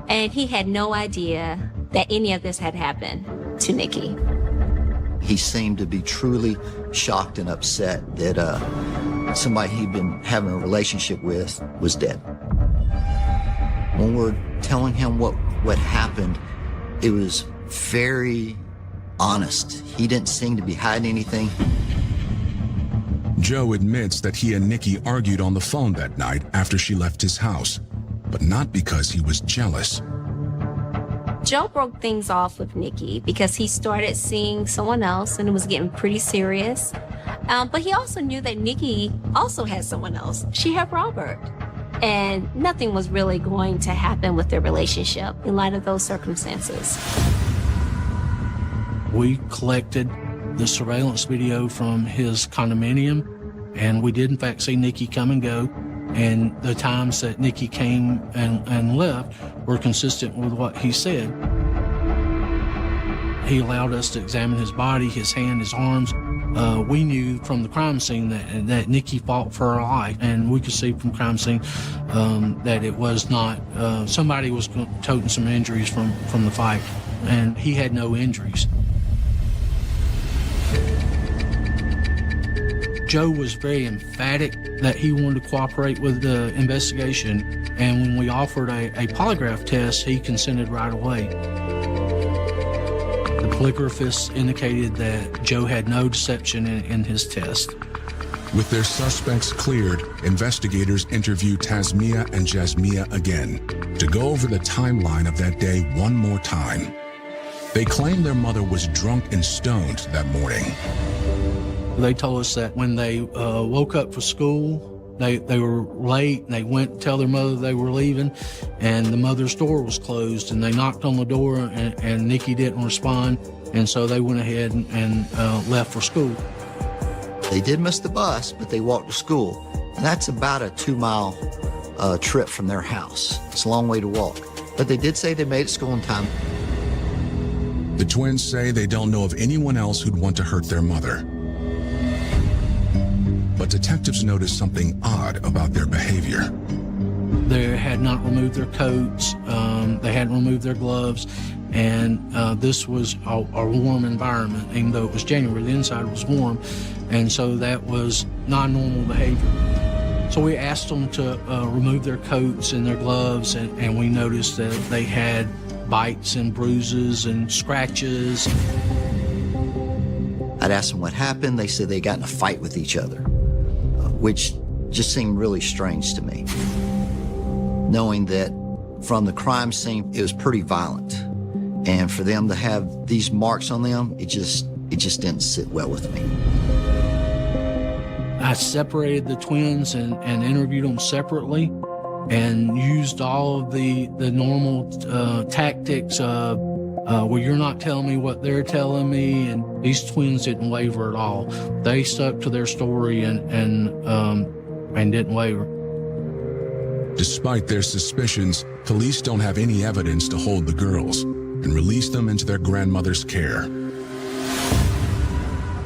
and he had no idea that any of this had happened to Nikki. He seemed to be truly shocked and upset that somebody he'd been having a relationship with was dead. When we're telling him what happened, it was very honest. He didn't seem to be hiding anything. Joe admits that he and Nikki argued on the phone that night after she left his house, but not because he was jealous. Joe broke things off with Nikki because he started seeing someone else and it was getting pretty serious. But he also knew that Nikki also had someone else. She had Robert. And nothing was really going to happen with their relationship in light of those circumstances. We collected the surveillance video from his condominium, and we did in fact see Nikki come and go, and the times that Nikki came and left were consistent with what he said. He allowed us to examine his body, his hand, his arms. We knew from the crime scene that Nikki fought for her life, and we could see from the crime scene that it was not, somebody was toting some injuries from the fight, and he had no injuries. Joe was very emphatic that he wanted to cooperate with the investigation, and when we offered a polygraph test, he consented right away. The polygraphist indicated that Joe had no deception in his test. With their suspects cleared, investigators interviewed Tasmia and Jasmia again to go over the timeline of that day one more time. They claim their mother was drunk and stoned that morning. They told us that when they woke up for school, They were late, and they went to tell their mother they were leaving, and the mother's door was closed, and they knocked on the door, and Nikki didn't respond, and so they went ahead and left for school. They did miss the bus, but they walked to school, and that's about a 2-mile trip from their house. It's a long way to walk, but they did say they made it to school in time. The twins say they don't know of anyone else who'd want to hurt their mother. But detectives noticed something odd about their behavior. They had not removed their coats, they hadn't removed their gloves, and this was a warm environment. Even though it was January, the inside was warm, and so that was non-normal behavior. So we asked them to remove their coats and their gloves, and we noticed that they had bites and bruises and scratches. I'd asked them what happened. They said they got in a fight with each other, which just seemed really strange to me, knowing that from the crime scene, it was pretty violent. And for them to have these marks on them, it just didn't sit well with me. I separated the twins and interviewed them separately and used all of the normal tactics of, well, you're not telling me what they're telling me, and these twins didn't waver at all. They stuck to their story and didn't waver. Despite their suspicions, police don't have any evidence to hold the girls and release them into their grandmother's care.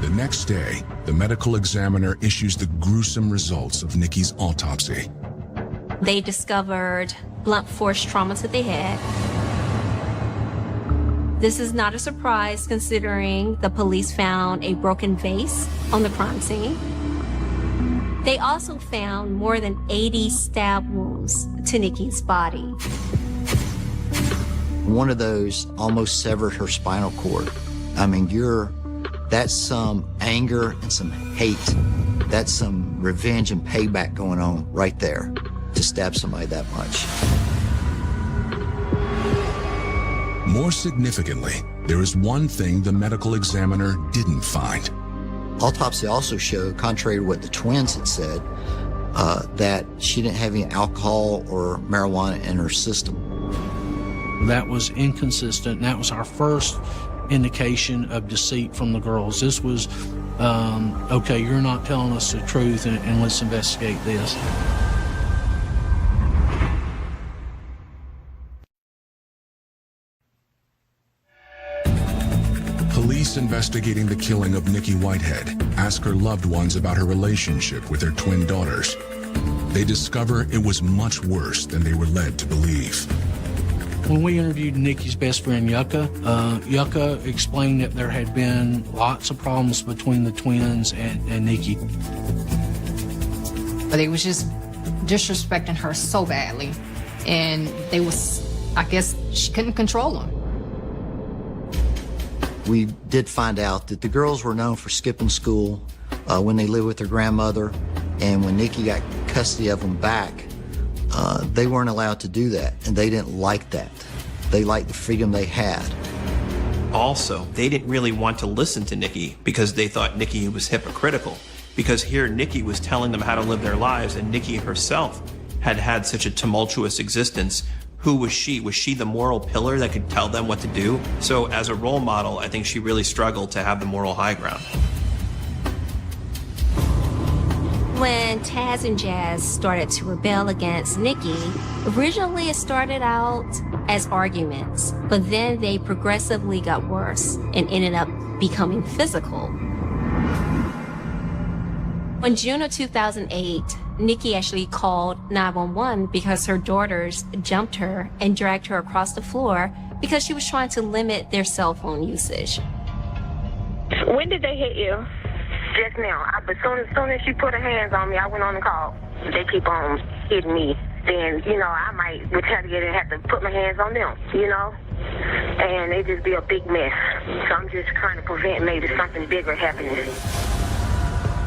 The next day, the medical examiner issues the gruesome results of Nikki's autopsy. They discovered blunt force trauma to the head. This is not a surprise considering the police found a broken vase on the crime scene. They also found more than 80 stab wounds to Nikki's body. One of those almost severed her spinal cord. I mean, that's some anger and some hate. That's some revenge and payback going on right there to stab somebody that much. More significantly, there is one thing the medical examiner didn't find. Autopsy also showed, contrary to what the twins had said, that she didn't have any alcohol or marijuana in her system. That was inconsistent, and that was our first indication of deceit from the girls. This was, okay, you're not telling us the truth, and let's investigate this. Police investigating the killing of Nikki Whitehead ask her loved ones about her relationship with their twin daughters. They discover it was much worse than they were led to believe. When we interviewed Nikki's best friend, Yucca, Yucca explained that there had been lots of problems between the twins and Nikki. But they was just disrespecting her so badly. And they was, I guess, she couldn't control them. We did find out that the girls were known for skipping school when they lived with their grandmother, and when Nikki got custody of them back, they weren't allowed to do that, and they didn't like that. They liked the freedom they had. Also, they didn't really want to listen to Nikki because they thought Nikki was hypocritical. Because here Nikki was telling them how to live their lives, and Nikki herself had had such a tumultuous existence. Who was she? Was she the moral pillar that could tell them what to do? So as a role model, I think she really struggled to have the moral high ground. When Taz and Jazz started to rebel against Nikki, originally it started out as arguments, but then they progressively got worse and ended up becoming physical. In June of 2008, Nikki actually called 911 because her daughters jumped her and dragged her across the floor because she was trying to limit their cell phone usage. When did they hit you? Just now. As soon as she put her hands on me, I went on the call. They keep on hitting me. Then, I might retaliate and have to put my hands on them, And it just be a big mess. So I'm just trying to prevent maybe something bigger happening.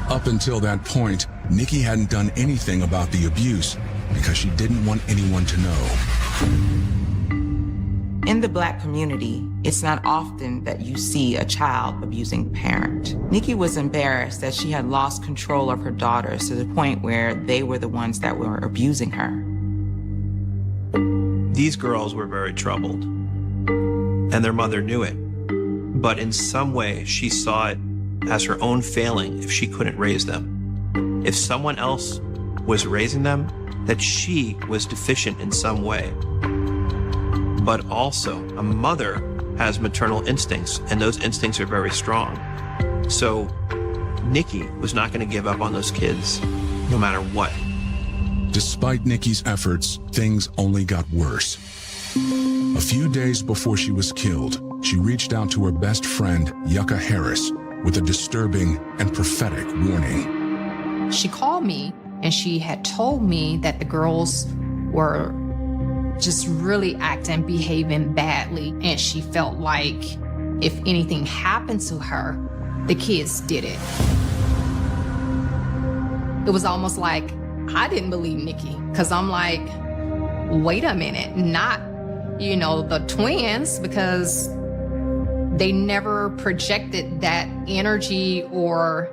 Up until that point, Nikki hadn't done anything about the abuse because she didn't want anyone to know. In the Black community, it's not often that you see a child abusing a parent. Nikki was embarrassed that she had lost control of her daughters to the point where they were the ones that were abusing her. These girls were very troubled, and their mother knew it. But in some way, she saw it as her own failing if she couldn't raise them. If someone else was raising them, that she was deficient in some way. But also, a mother has maternal instincts, and those instincts are very strong. So Nikki was not going to give up on those kids, no matter what. Despite Nikki's efforts, things only got worse. A few days before she was killed, she reached out to her best friend, Yucca Harris, with a disturbing and prophetic warning. She called me and she had told me that the girls were just really acting, behaving badly. And she felt like if anything happened to her, the kids did it. It was almost like I didn't believe Nikki, because I'm like, wait a minute, not, the twins, because they never projected that energy or,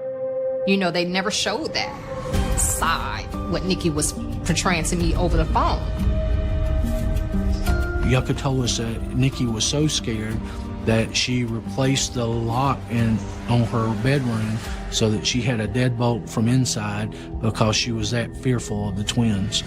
they never showed that side, what Nikki was portraying to me over the phone. Yucca told us that Nikki was so scared that she replaced the lock on her bedroom so that she had a deadbolt from inside because she was that fearful of the twins.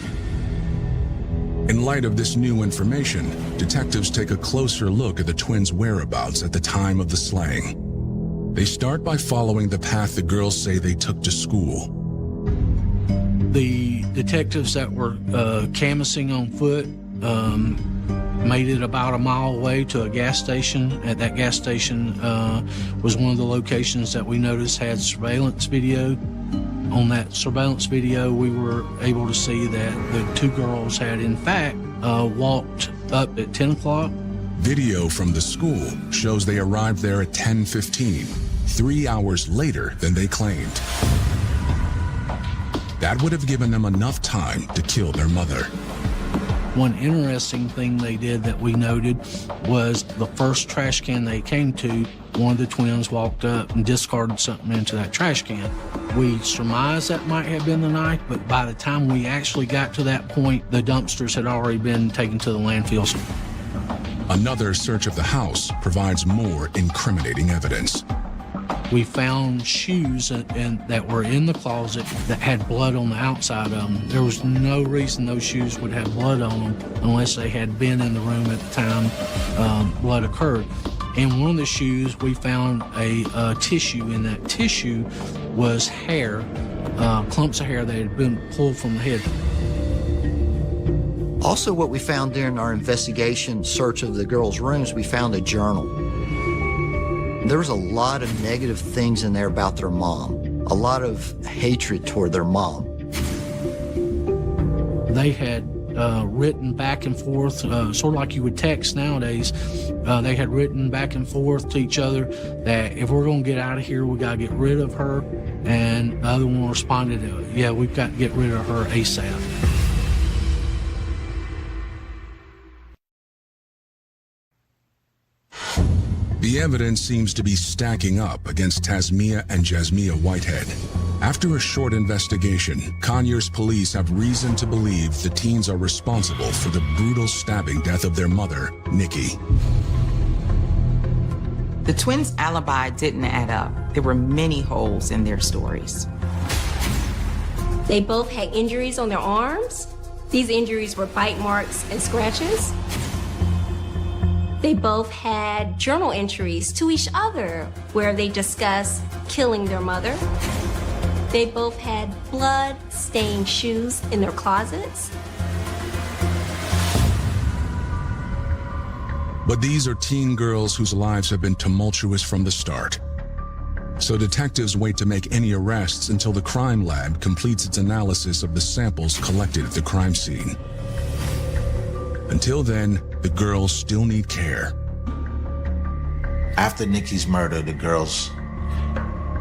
In light of this new information, detectives take a closer look at the twins' whereabouts at the time of the slaying. They start by following the path the girls say they took to school. The detectives that were canvassing on foot made it about a mile away to a gas station. At that gas station was one of the locations that we noticed had surveillance video. On that surveillance video, we were able to see that the two girls had, in fact, walked up at 10 o'clock. Video from the school shows they arrived there at 10:15, 3 hours later than they claimed. That would have given them enough time to kill their mother. One interesting thing they did that we noted was the first trash can they came to, one of the twins walked up and discarded something into that trash can. We surmised that might have been the knife, but by the time we actually got to that point, the dumpsters had already been taken to the landfills. Another search of the house provides more incriminating evidence. We found shoes that were in the closet that had blood on the outside of them. There was no reason those shoes would have blood on them unless they had been in the room at the time blood occurred. In one of the shoes, we found a tissue. In that tissue was hair, clumps of hair that had been pulled from the head. Also, what we found during our investigation search of the girls' rooms, we found a journal. There was a lot of negative things in there about their mom, a lot of hatred toward their mom. They had written back and forth, sort of like you would text nowadays. They had written back and forth to each other that if we're going to get out of here, we got to get rid of her. And the other one responded, yeah, we've got to get rid of her ASAP. The evidence seems to be stacking up against Tasmiyah and Jasmiyah Whitehead. After a short investigation, Conyers police have reason to believe the teens are responsible for the brutal stabbing death of their mother, Nikki. The twins' alibi didn't add up. There were many holes in their stories. They both had injuries on their arms. These injuries were bite marks and scratches. They both had journal entries to each other where they discussed killing their mother. They both had blood-stained shoes in their closets. But these are teen girls whose lives have been tumultuous from the start. So detectives wait to make any arrests until the crime lab completes its analysis of the samples collected at the crime scene. Until then, the girls still need care. After Nikki's murder, the girls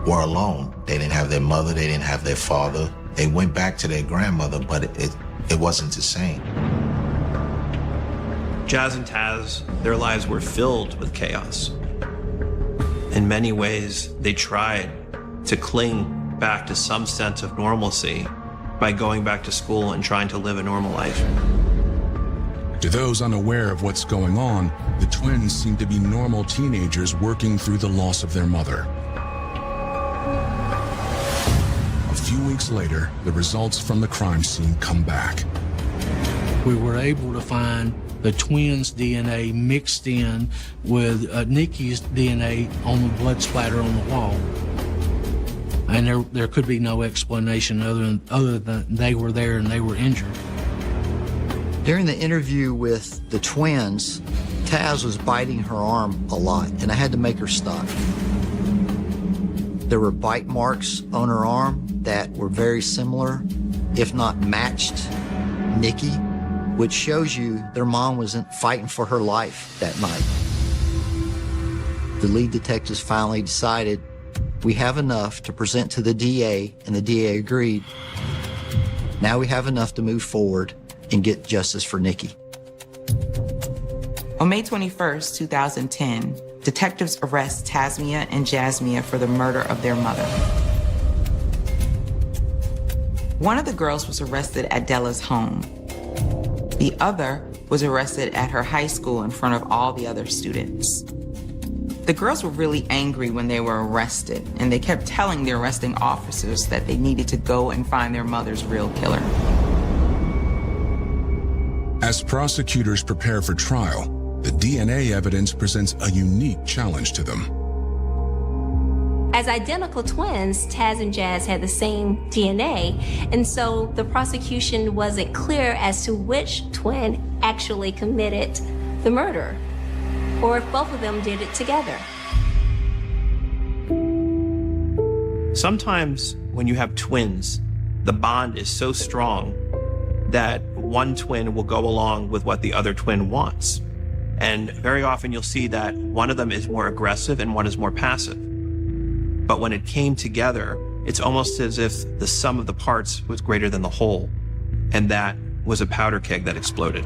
were alone. They didn't have their mother, they didn't have their father. They went back to their grandmother, but it wasn't the same. Jazz and Taz, their lives were filled with chaos. In many ways, they tried to cling back to some sense of normalcy by going back to school and trying to live a normal life. To those unaware of what's going on, the twins seem to be normal teenagers working through the loss of their mother. A few weeks later, the results from the crime scene come back. We were able to find the twins' DNA mixed in with Nikki's DNA on the blood splatter on the wall. And there could be no explanation other than they were there and they were injured. During the interview with the twins, Taz was biting her arm a lot, and I had to make her stop. There were bite marks on her arm that were very similar, if not matched, Nikki, which shows you their mom wasn't fighting for her life that night. The lead detectives finally decided we have enough to present to the DA, and the DA agreed. Now we have enough to move forward and get justice for Nikki. On May 21st, 2010, detectives arrest Tasmia and Jasmia for the murder of their mother. One of the girls was arrested at Della's home. The other was arrested at her high school in front of all the other students. The girls were really angry when they were arrested, and they kept telling the arresting officers that they needed to go and find their mother's real killer. As prosecutors prepare for trial, the DNA evidence presents a unique challenge to them. As identical twins, Taz and Jazz had the same DNA, and so the prosecution wasn't clear as to which twin actually committed the murder, or if both of them did it together. Sometimes when you have twins, the bond is so strong that one twin will go along with what the other twin wants. And very often you'll see that one of them is more aggressive and one is more passive. But when it came together, it's almost as if the sum of the parts was greater than the whole. And that was a powder keg that exploded.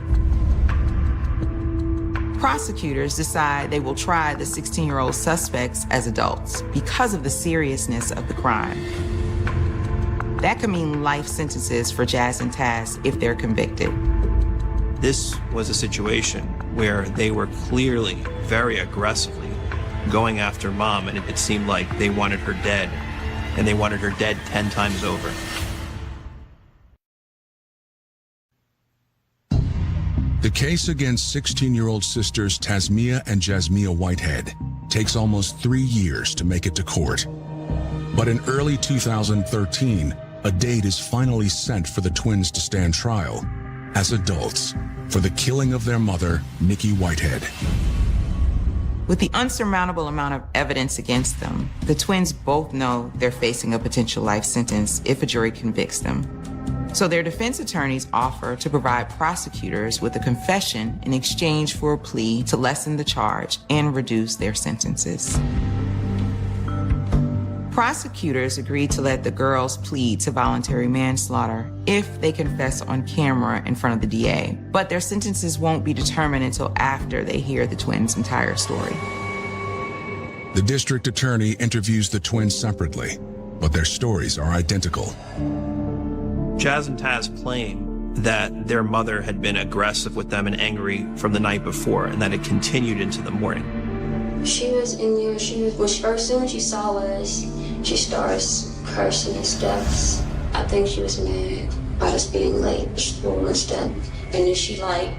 Prosecutors decide they will try the 16-year-old suspects as adults because of the seriousness of the crime. That could mean life sentences for Jazz and Taz if they're convicted. This was a situation where they were clearly, very aggressively going after Mom, and it seemed like they wanted her dead, and they wanted her dead 10 times over. The case against 16-year-old sisters Tasmia and Jasmia Whitehead takes almost 3 years to make it to court. But in early 2013, a date is finally set for the twins to stand trial as adults for the killing of their mother, Nikki Whitehead. With the unsurmountable amount of evidence against them, the twins both know they're facing a potential life sentence if a jury convicts them. So their defense attorneys offer to provide prosecutors with a confession in exchange for a plea to lessen the charge and reduce their sentences. Prosecutors agreed to let the girls plead to voluntary manslaughter if they confess on camera in front of the DA, but their sentences won't be determined until after they hear the twins' entire story. The district attorney interviews the twins separately, but their stories are identical. Jazz and Taz claim that their mother had been aggressive with them and angry from the night before, and that it continued into the morning. She was in there, as soon as she saw us, she starts cursing and stuff. I think she was mad about us being late for school and stuff. And then she kind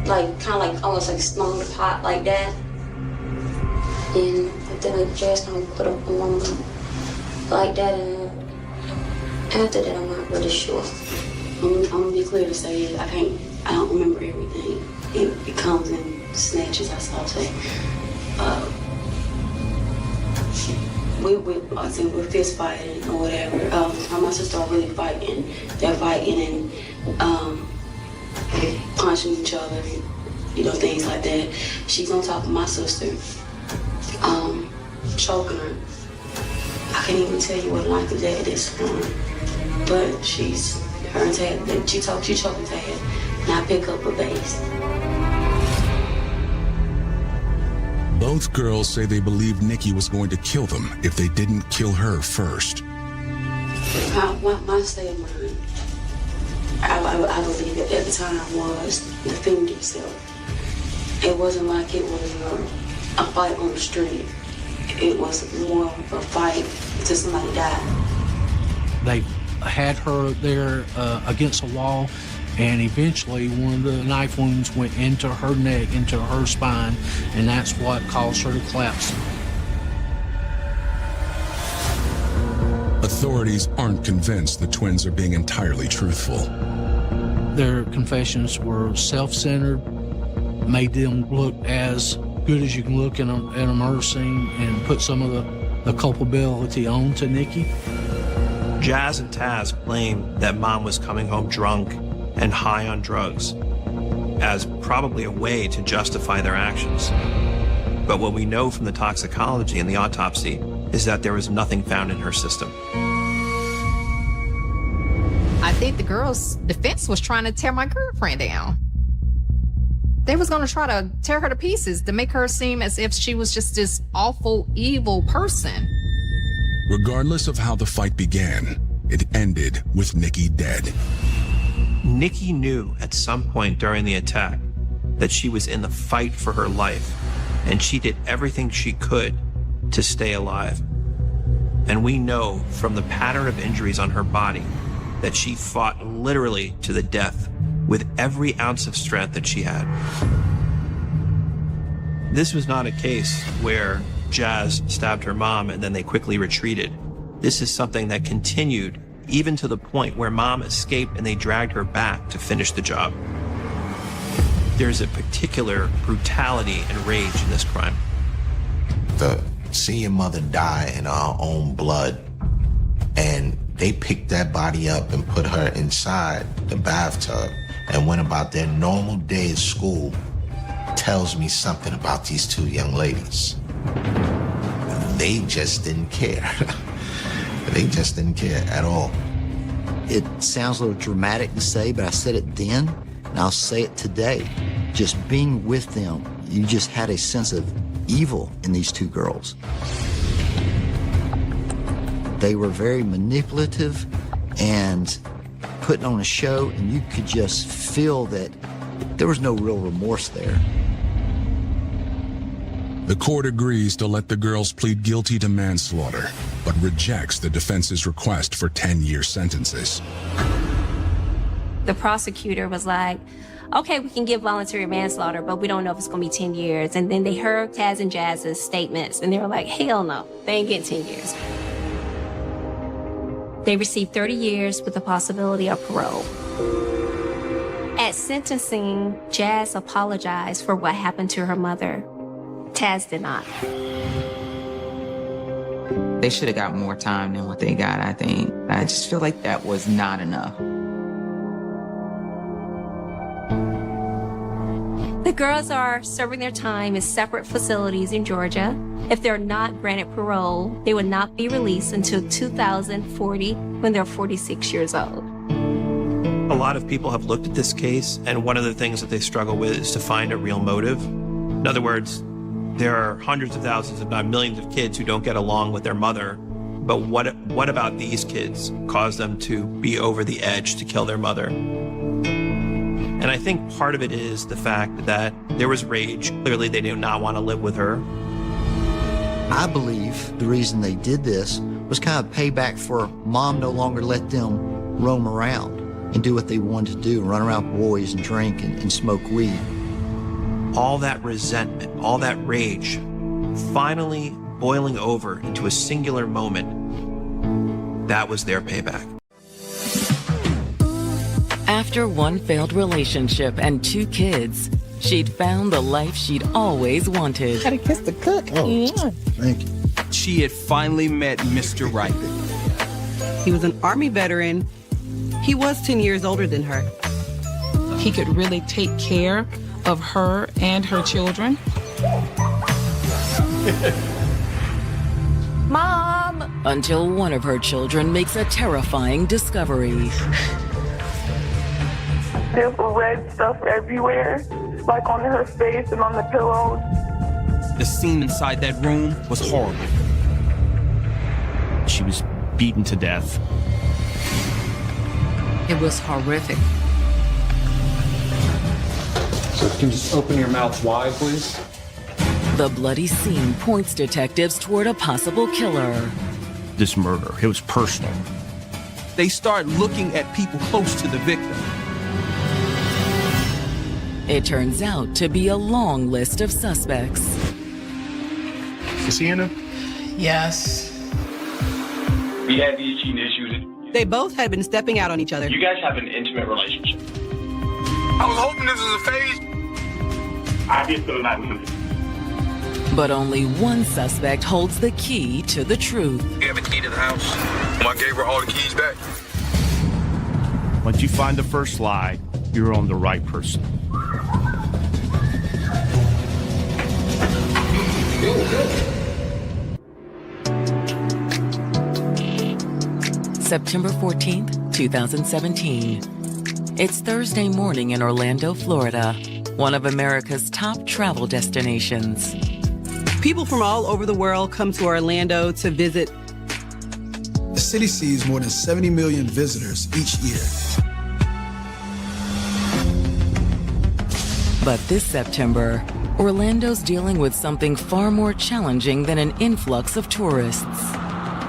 of almost like stung the pot like that. And then I just kind of put up a moment like that. And after that, I'm not really sure. I'm gonna be clear to say I don't remember everything. It comes in snatches, I'll say. We're fist fighting or whatever. My sister are really fighting. They're fighting and punching each other, things like that. She's on top of my sister, choking her. I can't even tell you what life is at this point, but she choking Tad. and I pick up a bass. Both girls say they believe Nikki was going to kill them if they didn't kill her first. My state of mind, I believe it at the time was defend yourself. It wasn't like it was a fight on the street. It was more of a fight until somebody died. They had her there against a wall, and eventually one of the knife wounds went into her neck, into her spine, and that's what caused her to collapse. Authorities aren't convinced the twins are being entirely truthful. Their confessions were self-centered, made them look as good as you can look in a murder scene, and put some of the culpability on to Nikki. Jazz and Taz claim that Mom was coming home drunk and high on drugs as probably a way to justify their actions. But what we know from the toxicology and the autopsy is that there was nothing found in her system. I think the girl's defense was trying to tear my girlfriend down. They was going to try to tear her to pieces to make her seem as if she was just this awful, evil person. Regardless of how the fight began, it ended with Nikki dead. Nikki knew at some point during the attack that she was in the fight for her life, and she did everything she could to stay alive. And we know from the pattern of injuries on her body that she fought literally to the death with every ounce of strength that she had. This was not a case where Jazz stabbed her mom and then they quickly retreated. This is something that continued even to the point where Mom escaped and they dragged her back to finish the job. There's a particular brutality and rage in this crime. To see your mother die in our own blood, and they picked that body up and put her inside the bathtub and went about their normal day at school, tells me something about these two young ladies. They just didn't care. They just didn't care at all. It sounds a little dramatic to say, but I said it then, and I'll say it today. Just being with them, you just had a sense of evil in these two girls. They were very manipulative and putting on a show, and you could just feel that there was no real remorse there. The court agrees to let the girls plead guilty to manslaughter, but rejects the defense's request for 10-year sentences. The prosecutor was like, okay, we can give voluntary manslaughter, but we don't know if it's going to be 10 years. And then they heard Taz and Jazz's statements, and they were like, hell no, they ain't getting 10 years. They received 30 years with the possibility of parole. At sentencing, Jazz apologized for what happened to her mother. Taz did not. They should have got more time than what they got, I think. I just feel like that was not enough. The girls are serving their time in separate facilities in Georgia. If they're not granted parole, they will not be released until 2040 when they're 46 years old. A lot of people have looked at this case, and one of the things that they struggle with is to find a real motive. In other words, there are hundreds of thousands, if not millions, of kids who don't get along with their mother. But what about these kids caused them to be over the edge to kill their mother? And I think part of it is the fact that there was rage. Clearly, they did not want to live with her. I believe the reason they did this was kind of payback for Mom no longer let them roam around and do what they wanted to do, run around with boys and drink and smoke weed. All that resentment, all that rage, finally boiling over into a singular moment, that was their payback. After one failed relationship and 2 kids, she'd found the life she'd always wanted. Gotta kiss the cook. Thank you. She had finally met Mr. Right. He was an Army veteran. He was 10 years older than her. He could really take care of her and her children. Mom! Until one of her children makes a terrifying discovery. There's red stuff everywhere, like on her face and on the pillows. The scene inside that room was horrible. She was beaten to death. It was horrific. So if you can just open your mouth wide, please. The bloody scene points detectives toward a possible killer. This murder, it was personal. They start looking at people close to the victim. It turns out to be a long list of suspects. Sienna? Yes. We had these cheating issues. They both had been stepping out on each other. You guys have an intimate relationship. I was hoping this was a phase. I did spend the night with him. But only one suspect holds the key to the truth. You have a key to the house. I gave her all the keys back. Once you find the first lie, you're on the right person. September 14th, 2017. It's Thursday morning in Orlando, Florida, one of America's top travel destinations. People from all over the world come to Orlando to visit. The city sees more than 70 million visitors each year. But this September, Orlando's dealing with something far more challenging than an influx of tourists.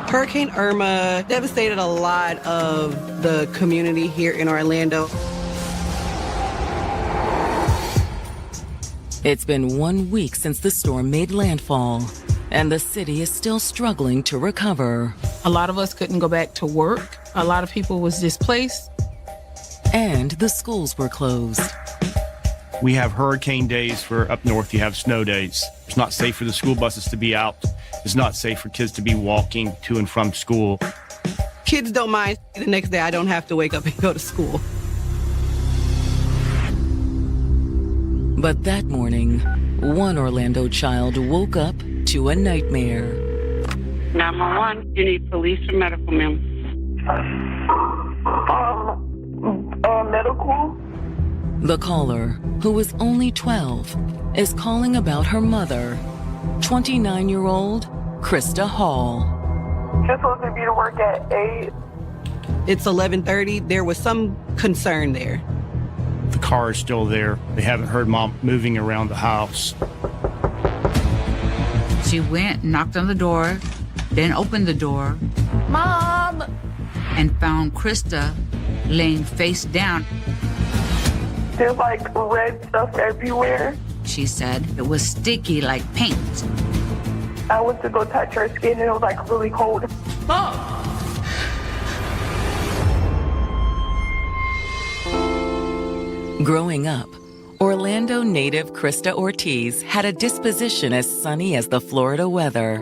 Hurricane Irma devastated a lot of the community here in Orlando. It's been 1 week since the storm made landfall, and the city is still struggling to recover. A lot of us couldn't go back to work. A lot of people was displaced. And the schools were closed. We have hurricane days for up north, you have snow days. It's not safe for the school buses to be out. It's not safe for kids to be walking to and from school. Kids don't mind. The next day I don't have to wake up and go to school. But that morning, one Orlando child woke up to a nightmare. 911, you need police or medical, ma'am? Medical? The caller, who is only 12, is calling about her mother, 29-year-old Krista Hall. She's supposed to be to work at 8. It's 11:30. There was some concern there. The car is still there. They haven't heard Mom moving around the house. She went, knocked on the door, then opened the door. Mom! And found Krista laying face down. There's like red stuff everywhere. She said it was sticky like paint. I went to go touch her skin and it was like really cold. Mom! Growing up, Orlando native Krista Ortiz had a disposition as sunny as the Florida weather.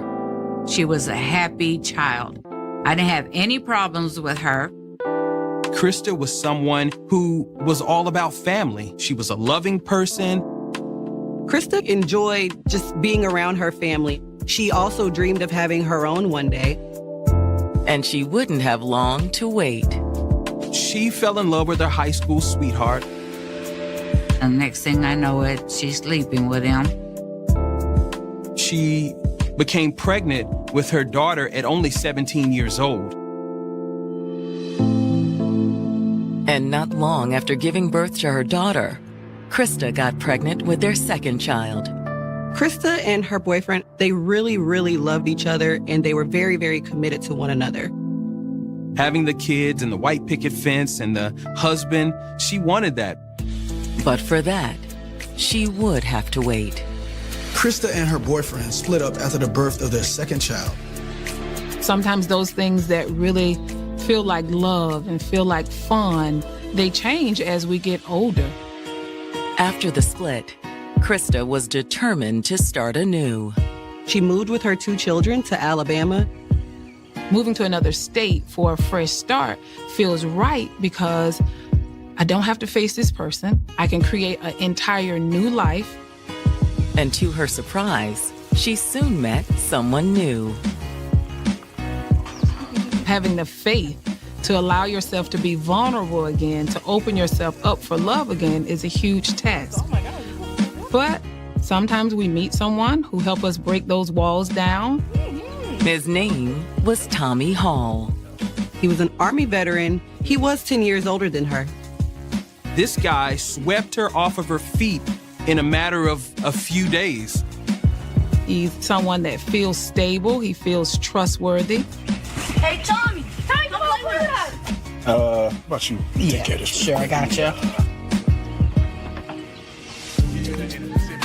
She was a happy child. I didn't have any problems with her. Krista was someone who was all about family. She was a loving person. Krista enjoyed just being around her family. She also dreamed of having her own one day. And she wouldn't have long to wait. She fell in love with her high school sweetheart. And next thing I know it, she's sleeping with him. She became pregnant with her daughter at only 17 years old. And not long after giving birth to her daughter, Krista got pregnant with their second child. Krista and her boyfriend, they really, really loved each other, and they were very, very committed to one another. Having the kids and the white picket fence and the husband, she wanted that. But for that, she would have to wait. Krista and her boyfriend split up after the birth of their second child. Sometimes those things that really feel like love and feel like fun, they change as we get older. After the split, Krista was determined to start anew. She moved with her 2 children to Alabama. Moving to another state for a fresh start feels right because I don't have to face this person. I can create an entire new life. And to her surprise, she soon met someone new. Having the faith To allow yourself to be vulnerable again, to open yourself up for love again is a huge task. But sometimes we meet someone who help us break those walls down. His name was Tommy Hall. He was an Army veteran. He was 10 years older than her. This guy swept her off of her feet in a matter of a few days. He's someone that feels stable. He feels trustworthy. Hey, Tommy! Tommy, come play with us! How about you take care of this? Sure, I got you.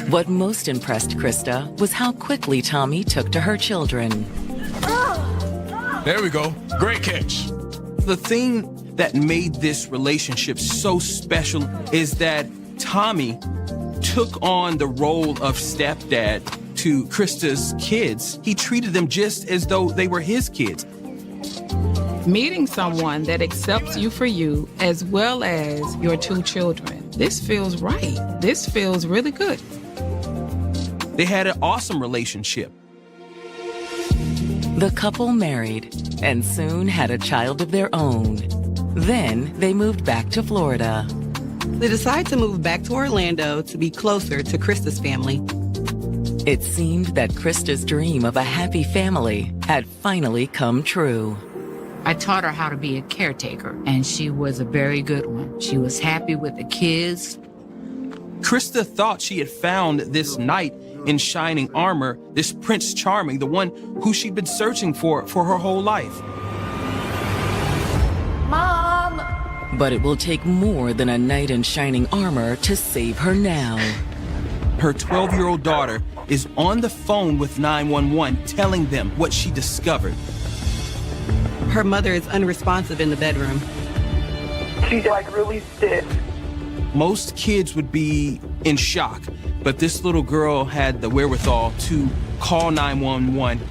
What most impressed Krista was how quickly Tommy took to her children. There we go. Great catch. The thing that made this relationship so special is that Tommy took on the role of stepdad to Krista's kids. He treated them just as though they were his kids. Meeting someone that accepts you for you as well as your two children. This feels right. This feels really good. They had an awesome relationship. The couple married and soon had a child of their own. Then they moved back to Florida. They decided to move back to Orlando to be closer to Krista's family. It seemed that Krista's dream of a happy family had finally come true. I taught her how to be a caretaker, and she was a very good one. She was happy with the kids. Krista thought she had found this knight in shining armor, this Prince Charming, the one who she'd been searching for her whole life. Mom! But it will take more than a knight in shining armor to save her now. Her 12-year-old daughter is on the phone with 911 telling them what she discovered. Her mother is unresponsive in the bedroom. She's like really stiff. Most kids would be in shock, but this little girl had the wherewithal to call 911.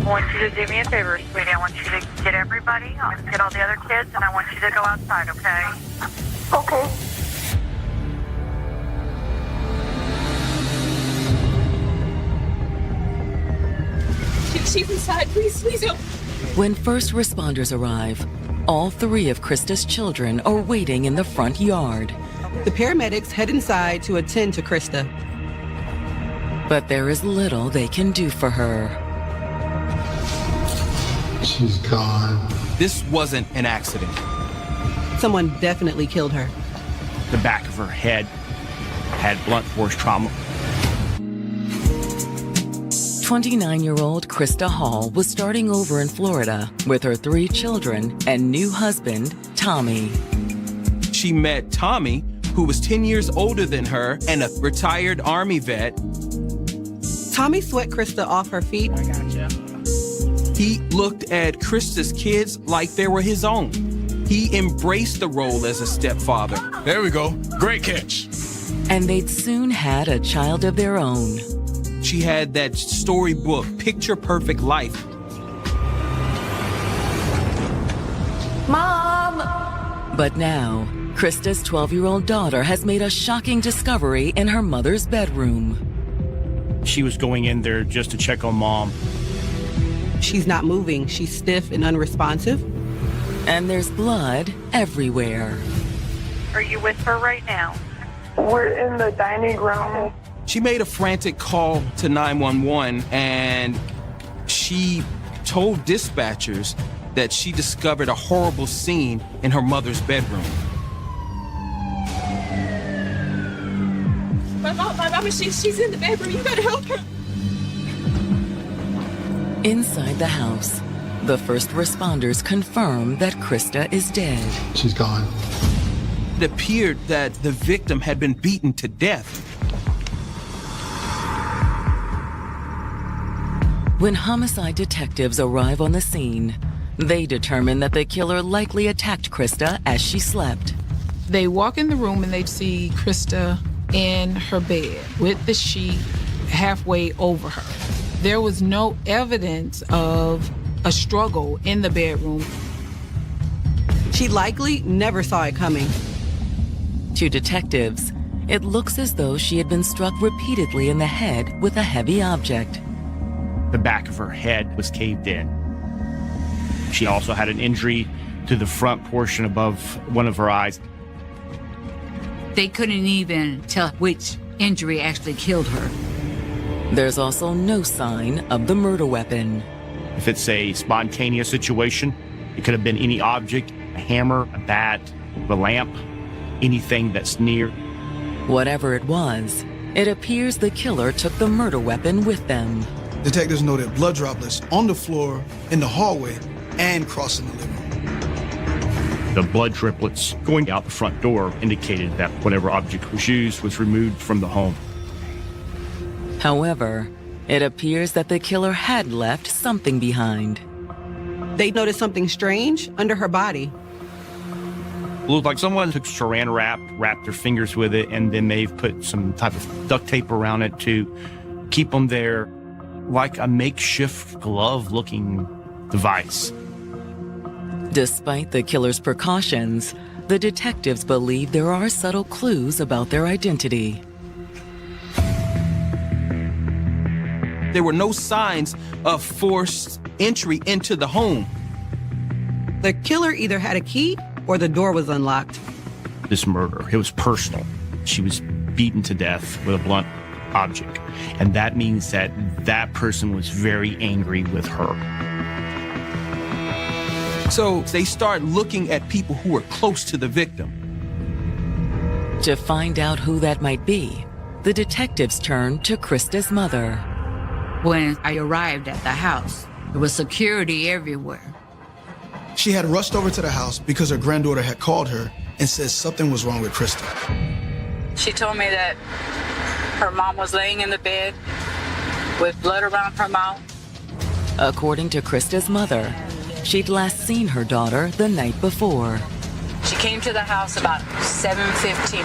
I want you to do me a favor, sweetie. I want you to get everybody, get all the other kids, and I want you to go outside, okay? Okay. She's inside. Please help. When first responders arrive, all three of Krista's children are waiting in the front yard. The paramedics head inside to attend to Krista. But there is little they can do for her. She's gone. This wasn't an accident. Someone definitely killed her. The back of her head had blunt force trauma. 29-year-old Krista Hall was starting over in Florida with her 3 children and new husband, Tommy. She met Tommy, who was 10 years older than her and a retired Army vet. Tommy swept Krista off her feet. I gotcha. He looked at Krista's kids like they were his own. He embraced the role as a stepfather. There we go. Great catch. And they'd soon had a child of their own. She had that storybook, picture-perfect life. Mom! But now, Krista's 12-year-old daughter has made a shocking discovery in her mother's bedroom. She was going in there just to check on Mom. She's not moving. She's stiff and unresponsive. And there's blood everywhere. Are you with her right now? We're in the dining room. She made a frantic call to 911 and she told dispatchers that she discovered a horrible scene in her mother's bedroom. My mama, she's in the bedroom. You gotta help her. Inside the house, the first responders confirm that Krista is dead. She's gone. It appeared that the victim had been beaten to death. When homicide detectives arrive on the scene, they determine that the killer likely attacked Krista as she slept. They walk in the room and they see Krista in her bed with the sheet halfway over her. There was no evidence of a struggle in the bedroom. She likely never saw it coming. To detectives, it looks as though she had been struck repeatedly in the head with a heavy object. The back of her head was caved in. She also had an injury to the front portion above one of her eyes. They couldn't even tell which injury actually killed her. There's also no sign of the murder weapon. If it's a spontaneous situation, it could have been any object, a hammer, a bat, a lamp, anything that's near. Whatever it was, it appears the killer took the murder weapon with them. Detectives noted blood droplets on the floor, in the hallway, and crossing the living room. The blood driplets going out the front door indicated that whatever object was used was removed from the home. However, it appears that the killer had left something behind. They noticed something strange under her body. It looked like someone took saran wrap, wrapped their fingers with it, and then they've put some type of duct tape around it to keep them there, like a makeshift glove-looking device. Despite the killer's precautions, the detectives believe there are subtle clues about their identity. There were no signs of forced entry into the home. The killer either had a key or the door was unlocked. This murder, it was personal. She was beaten to death with a blunt object. And that means that that person was very angry with her. So they start looking at people who were close to the victim. To find out who that might be, the detectives turned to Krista's mother. When I arrived at the house, there was security everywhere. She had rushed over to the house because her granddaughter had called her and said something was wrong with Krista. She told me that her mom was laying in the bed with blood around her mouth. According to Krista's mother, she'd last seen her daughter the night before. She came to the house about 7:15.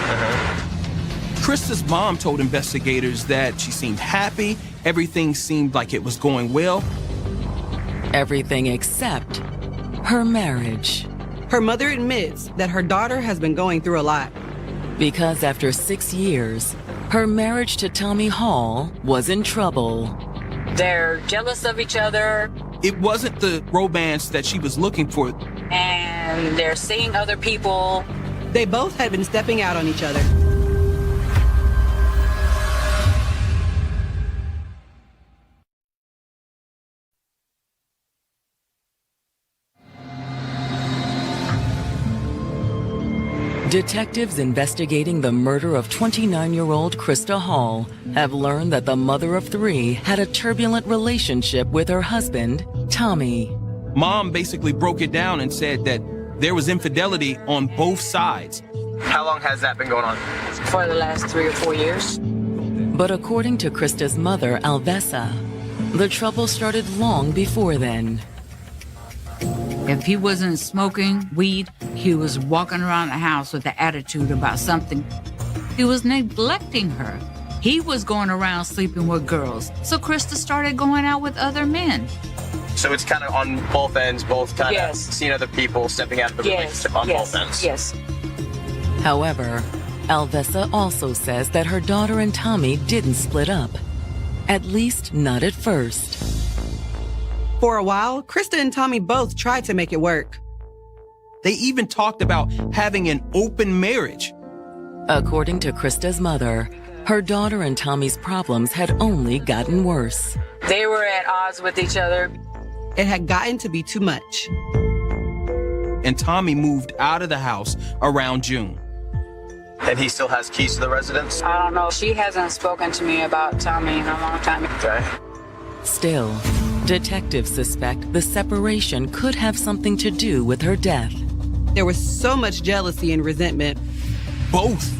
Krista's mom told investigators that she seemed happy, everything seemed like it was going well. Everything except her marriage. Her mother admits that her daughter has been going through a lot. Because after 6 years, her marriage to Tommy Hall was in trouble. They're jealous of each other. It wasn't the romance that she was looking for. And they're seeing other people. They both had been stepping out on each other. Detectives investigating the murder of 29-year-old Krista Hall have learned that the mother of 3 had a turbulent relationship with her husband, Tommy. Mom basically broke it down and said that there was infidelity on both sides. How long has that been going on? For the last 3 or 4 years. But according to Krista's mother, Alvesa, the trouble started long before then. If he wasn't smoking weed, he was walking around the house with an attitude about something. He was neglecting her. He was going around sleeping with girls. So Krista started going out with other men. So it's kind of on both ends, both kind of seeing other people, stepping out of the relationship on both ends. Yes. However, Alvesa also says that her daughter and Tommy didn't split up. At least not at first. For a while, Krista and Tommy both tried to make it work. They even talked about having an open marriage. According to Krista's mother, her daughter and Tommy's problems had only gotten worse. They were at odds with each other. It had gotten to be too much. And Tommy moved out of the house around June. And he still has keys to the residence? I don't know. She hasn't spoken to me about Tommy in a long time. Okay. Still, detectives suspect the separation could have something to do with her death. There was so much jealousy and resentment. Both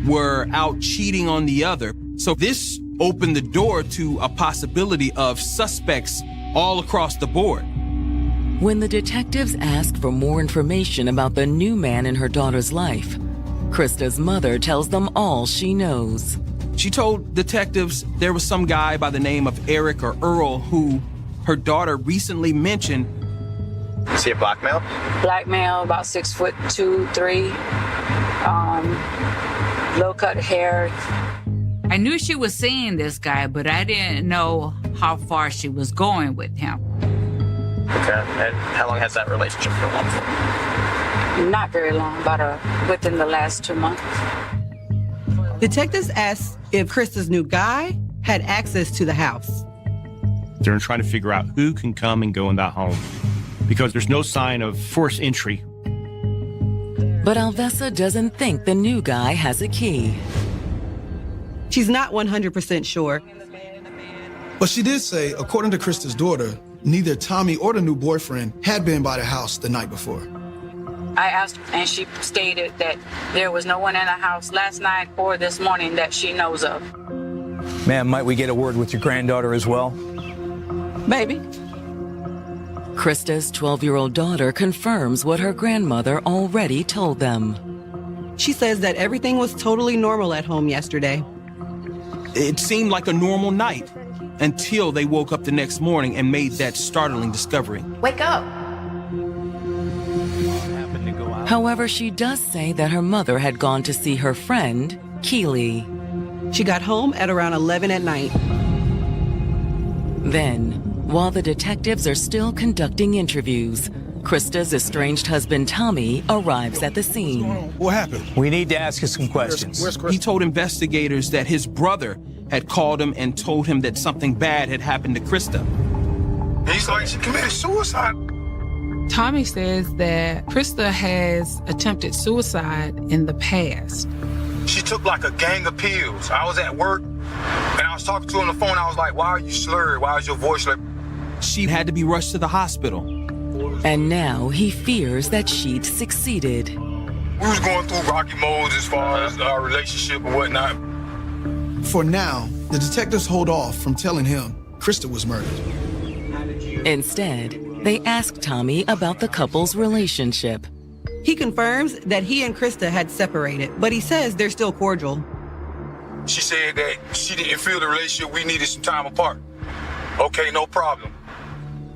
were out cheating on the other. So this opened the door to a possibility of suspects all across the board. When the detectives asked for more information about the new man in her daughter's life, Krista's mother tells them all she knows. She told detectives there was some guy by the name of Eric or Earl who her daughter recently mentioned. Is he a black male? Black male, about 6'2", 3", low-cut hair. I knew she was seeing this guy, but I didn't know how far she was going with him. Okay, and how long has that relationship been on for? Not very long, but within the last 2 months. Detectives asked if Krista's new guy had access to the house. They're trying to figure out who can come and go in that home because there's no sign of forced entry. But Alvesa doesn't think the new guy has a key. She's not 100% sure. But she did say, according to Krista's daughter, neither Tommy or the new boyfriend had been by the house the night before. I asked her, and she stated that there was no one in the house last night or this morning that she knows of. Ma'am, might we get a word with your granddaughter as well? Maybe. Krista's 12-year-old daughter confirms what her grandmother already told them. She says that everything was totally normal at home yesterday. It seemed like a normal night until they woke up the next morning and made that startling discovery. Wake up. However, she does say that her mother had gone to see her friend, Keely. She got home at around 11 at night. Then, while the detectives are still conducting interviews, Krista's estranged husband, Tommy, arrives at the scene. What happened? We need to ask you some questions. He told investigators that his brother had called him and told him that something bad had happened to Krista. He's like, she committed suicide. Tommy says that Krista has attempted suicide in the past. She took like a gang of pills. I was at work and I was talking to her on the phone. I was like, why are you slurred? Why is your voice like? She had to be rushed to the hospital. And now he fears that she'd succeeded. We was going through rocky modes as far as our relationship and whatnot. For now, the detectives hold off from telling him Krista was murdered. Instead, they ask Tommy about the couple's relationship. He confirms that he and Krista had separated, but he says they're still cordial. She said that she didn't feel the relationship, we needed some time apart. Okay, no problem.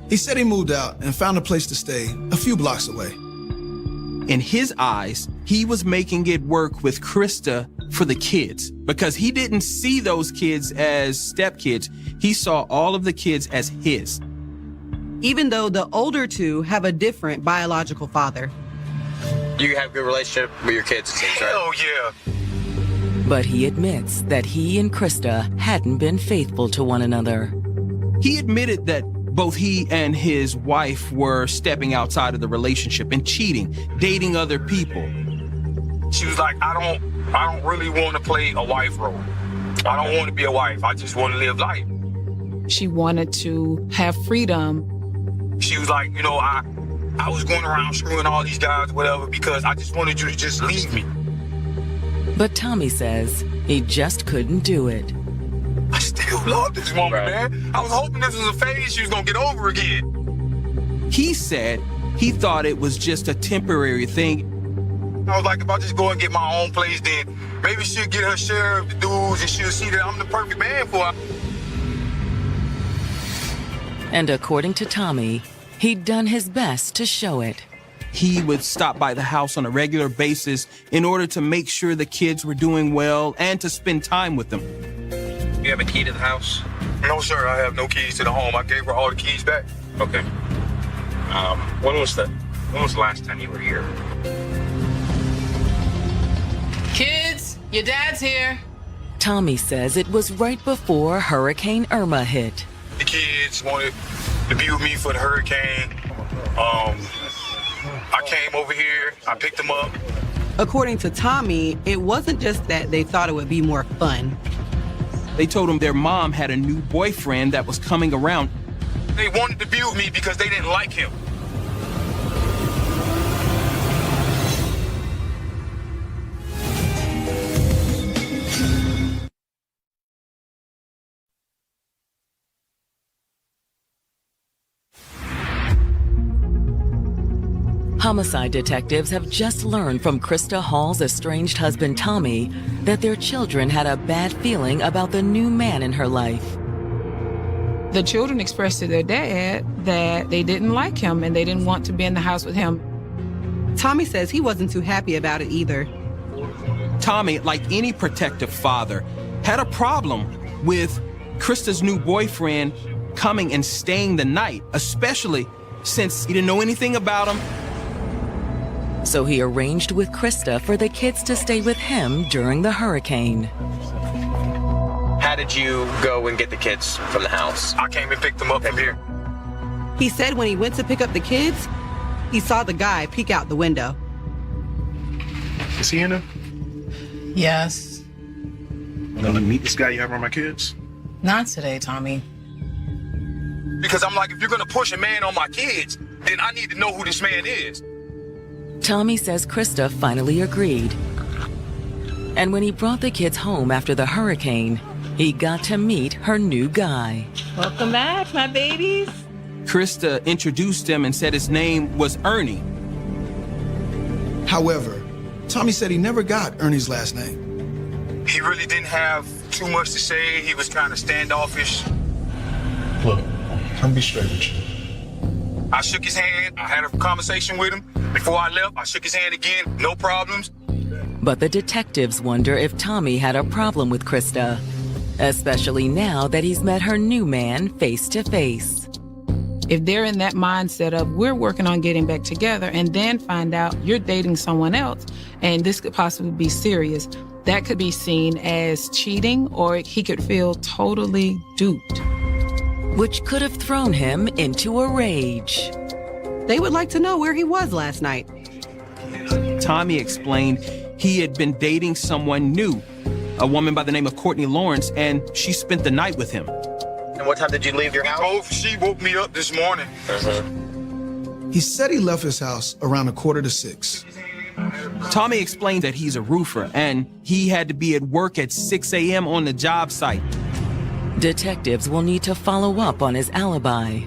He said he moved out and found a place to stay a few blocks away. In his eyes, he was making it work with Krista for the kids because he didn't see those kids as stepkids. He saw all of the kids as his. Even though the older two have a different biological father. You have a good relationship with your kids, it seems, right? Hell yeah. But he admits that he and Krista hadn't been faithful to one another. He admitted that both he and his wife were stepping outside of the relationship and cheating, dating other people. She was like, I don't really want to play a wife role. I don't want to be a wife. I just want to live life. She wanted to have freedom. She was like, you know, I was going around screwing all these guys, whatever, because I just wanted you to just leave me. But Tommy says he just couldn't do it. I still love this woman, man. I was hoping this was a phase she was going to get over again. He said he thought it was just a temporary thing. I was like, if I just go and get my own place, then maybe she'll get her share of the dudes and she'll see that I'm the perfect man for her. And according to Tommy, he'd done his best to show it. He would stop by the house on a regular basis in order to make sure the kids were doing well and to spend time with them. You have a key to the house? No, sir, I have no keys to the home. I gave her all the keys back. Okay. When was the last time you were here? Kids, your dad's here. Tommy says it was right before Hurricane Irma hit. The kids wanted to be with me for the hurricane. I came over here, I picked them up. According to Tommy, it wasn't just that they thought it would be more fun. They told him their mom had a new boyfriend that was coming around. They wanted to be with me because they didn't like him. Homicide detectives have just learned from Krista Hall's estranged husband, Tommy, that their children had a bad feeling about the new man in her life. The children expressed to their dad that they didn't like him and they didn't want to be in the house with him. Tommy says he wasn't too happy about it either. Tommy, like any protective father, had a problem with Krista's new boyfriend coming and staying the night, especially since he didn't know anything about him. So he arranged with Krista for the kids to stay with him during the hurricane. How did you go and get the kids from the house? I came and picked them up from here. He said when he went to pick up the kids, he saw the guy peek out the window. Is he in there? Yes. I'm gonna meet this guy you have around my kids? Not today, Tommy. Because I'm like, if you're gonna push a man on my kids, then I need to know who this man is. Tommy says Krista finally agreed. And when he brought the kids home after the hurricane, he got to meet her new guy. Welcome back, my babies. Krista introduced him and said his name was Ernie. However, Tommy said he never got Ernie's last name. He really didn't have too much to say. He was kind of standoffish. Look, I'm be straight with you. I shook his hand. I had a conversation with him. Before I left, I shook his hand again. No problems. But the detectives wonder if Tommy had a problem with Krista, especially now that he's met her new man face to face. If they're in that mindset of we're working on getting back together and then find out you're dating someone else and this could possibly be serious, that could be seen as cheating or he could feel totally duped. Which could have thrown him into a rage. They would like to know where he was last night. Tommy explained he had been dating someone new, a woman by the name of Courtney Lawrence, and she spent the night with him. And what time did you leave your house? She woke me up this morning. He said he left his house around 5:45. Tommy explained that he's a roofer and he had to be at work at 6 a.m. on the job site. Detectives will need to follow up on his alibi,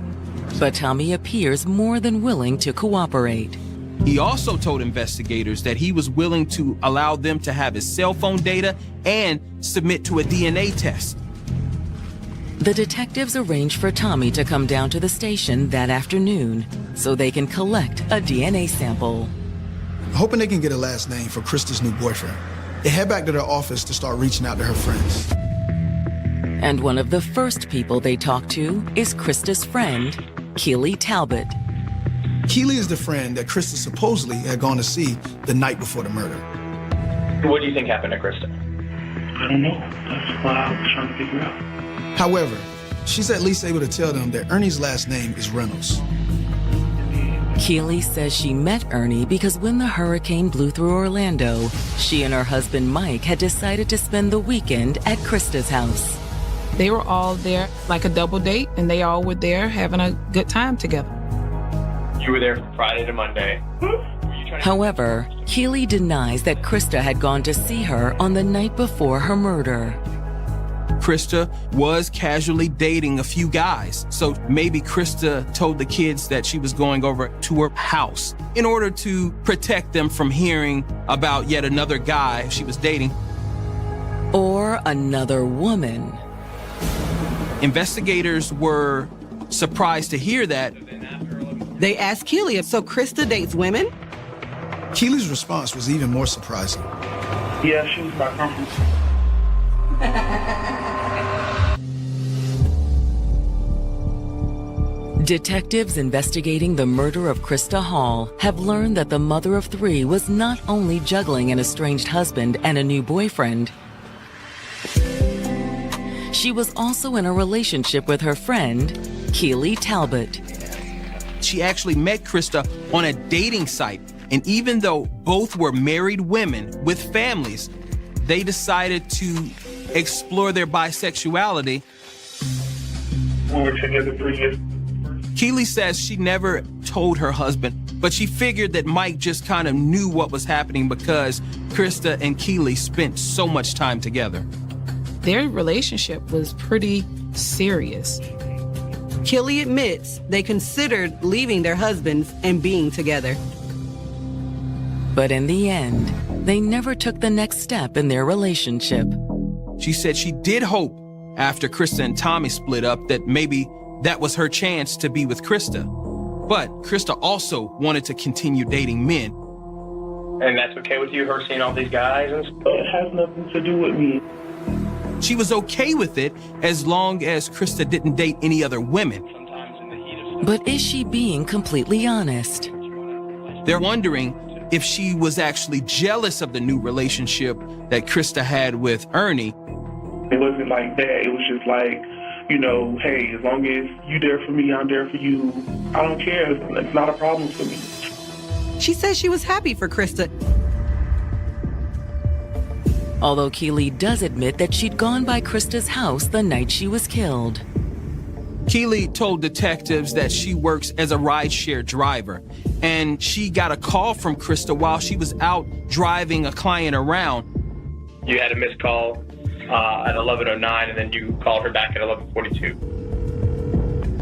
but Tommy appears more than willing to cooperate. He also told investigators that he was willing to allow them to have his cell phone data and submit to a DNA test. The detectives arrange for Tommy to come down to the station that afternoon so they can collect a DNA sample. Hoping they can get a last name for Krista's new boyfriend, they head back to their office to start reaching out to her friends. And one of the first people they talk to is Krista's friend, Keely Talbot. Keely is the friend that Krista supposedly had gone to see the night before the murder. What do you think happened to Krista? I don't know. That's what I was trying to figure out. However, she's at least able to tell them that Ernie's last name is Reynolds. Keely says she met Ernie because when the hurricane blew through Orlando, she and her husband Mike had decided to spend the weekend at Krista's house. They were all there like a double date, and they all were there having a good time together. You were there from Friday to Monday. However, Keely denies that Krista had gone to see her on the night before her murder. Krista was casually dating a few guys, so maybe Krista told the kids that she was going over to her house in order to protect them from hearing about yet another guy she was dating. Or another woman. Investigators were surprised to hear that. They asked Keely, so Krista dates women? Keely's response was even more surprising. Yeah, she was my girlfriend. Detectives investigating the murder of Krista Hall have learned that the mother of three was not only juggling an estranged husband and a new boyfriend, she was also in a relationship with her friend, Keely Talbot. She actually met Krista on a dating site, and even though both were married women with families, they decided to explore their bisexuality. We were together 3 years. Keely says she never told her husband, but she figured that Mike just kind of knew what was happening because Krista and Keely spent so much time together. Their relationship was pretty serious. Keely admits they considered leaving their husbands and being together. But in the end, they never took the next step in their relationship. She said she did hope after Krista and Tommy split up that maybe that was her chance to be with Krista. But Krista also wanted to continue dating men. And that's okay with you, her seeing all these guys and stuff? It has nothing to do with me. She was okay with it as long as Krista didn't date any other women. But is she being completely honest? They're wondering if she was actually jealous of the new relationship that Krista had with Ernie. It wasn't like that. It was just like, you know, hey, as long as you there for me, I'm there for you. I don't care. It's not a problem for me. She says she was happy for Krista. Although Keely does admit that she'd gone by Krista's house the night she was killed. Keely told detectives that she works as a rideshare driver, and she got a call from Krista while she was out driving a client around. You had a missed call at 11:09, and then you called her back at 11:42.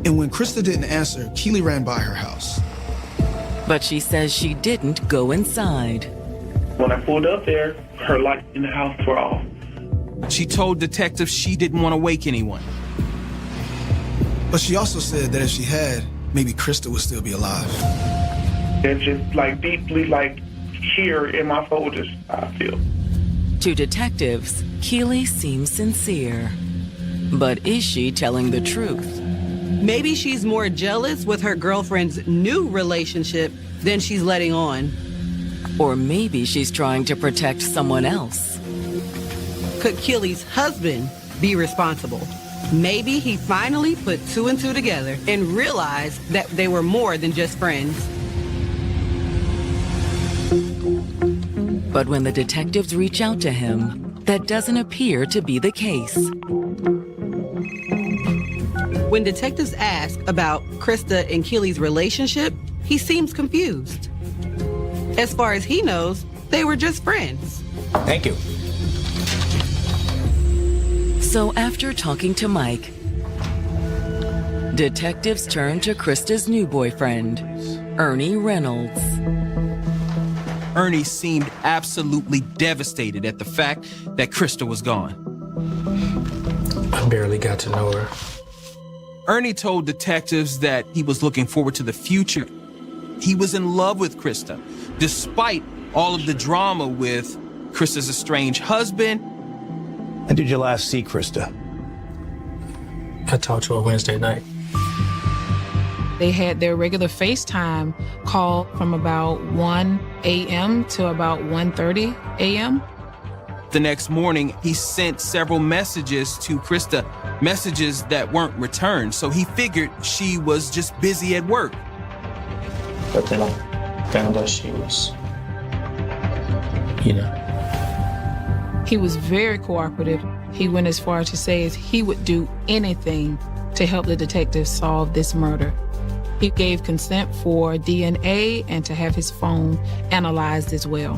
And when Krista didn't answer, Keely ran by her house. But she says she didn't go inside. When I pulled up there, her lights in the house were off. She told detectives she didn't want to wake anyone. But she also said that if she had, maybe Krista would still be alive. It's just like deeply like here in my folders, I feel. To detectives, Keely seems sincere. But is she telling the truth? Maybe she's more jealous with her girlfriend's new relationship than she's letting on. Or maybe she's trying to protect someone else. Could Keely's husband be responsible? Maybe he finally put two and two together and realized that they were more than just friends. But when the detectives reach out to him, that doesn't appear to be the case. When detectives ask about Krista and Keely's relationship, he seems confused. As far as he knows, they were just friends. Thank you. So after talking to Mike, detectives turn to Krista's new boyfriend, Ernie Reynolds. Ernie seemed absolutely devastated at the fact that Krista was gone. I barely got to know her. Ernie told detectives that he was looking forward to the future. He was in love with Krista, despite all of the drama with Krista's estranged husband. When did you last see Krista? I talked to her Wednesday night. They had their regular FaceTime call from about 1 a.m. to about 1:30 a.m. The next morning, he sent several messages to Krista, messages that weren't returned, so he figured she was just busy at work. But then I found out she was, He was very cooperative. He went as far to say as he would do anything to help the detectives solve this murder. He gave consent for DNA and to have his phone analyzed as well.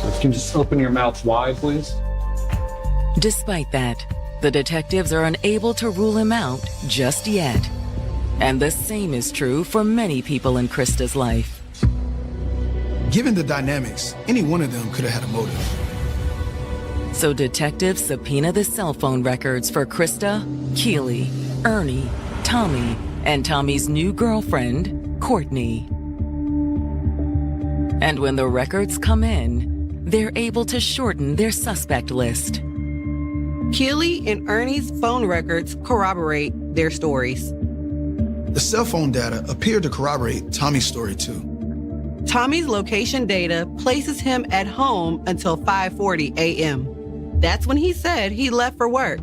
So if you can just open your mouth wide, please. Despite that, the detectives are unable to rule him out just yet. And the same is true for many people in Krista's life. Given the dynamics, any one of them could have had a motive. So detectives subpoena the cell phone records for Krista, Keely, Ernie, Tommy, and Tommy's new girlfriend, Courtney. And when the records come in, they're able to shorten their suspect list. Keely and Ernie's phone records corroborate their stories. The cell phone data appeared to corroborate Tommy's story too. Tommy's location data places him at home until 5:40 a.m. That's when he said he left for work.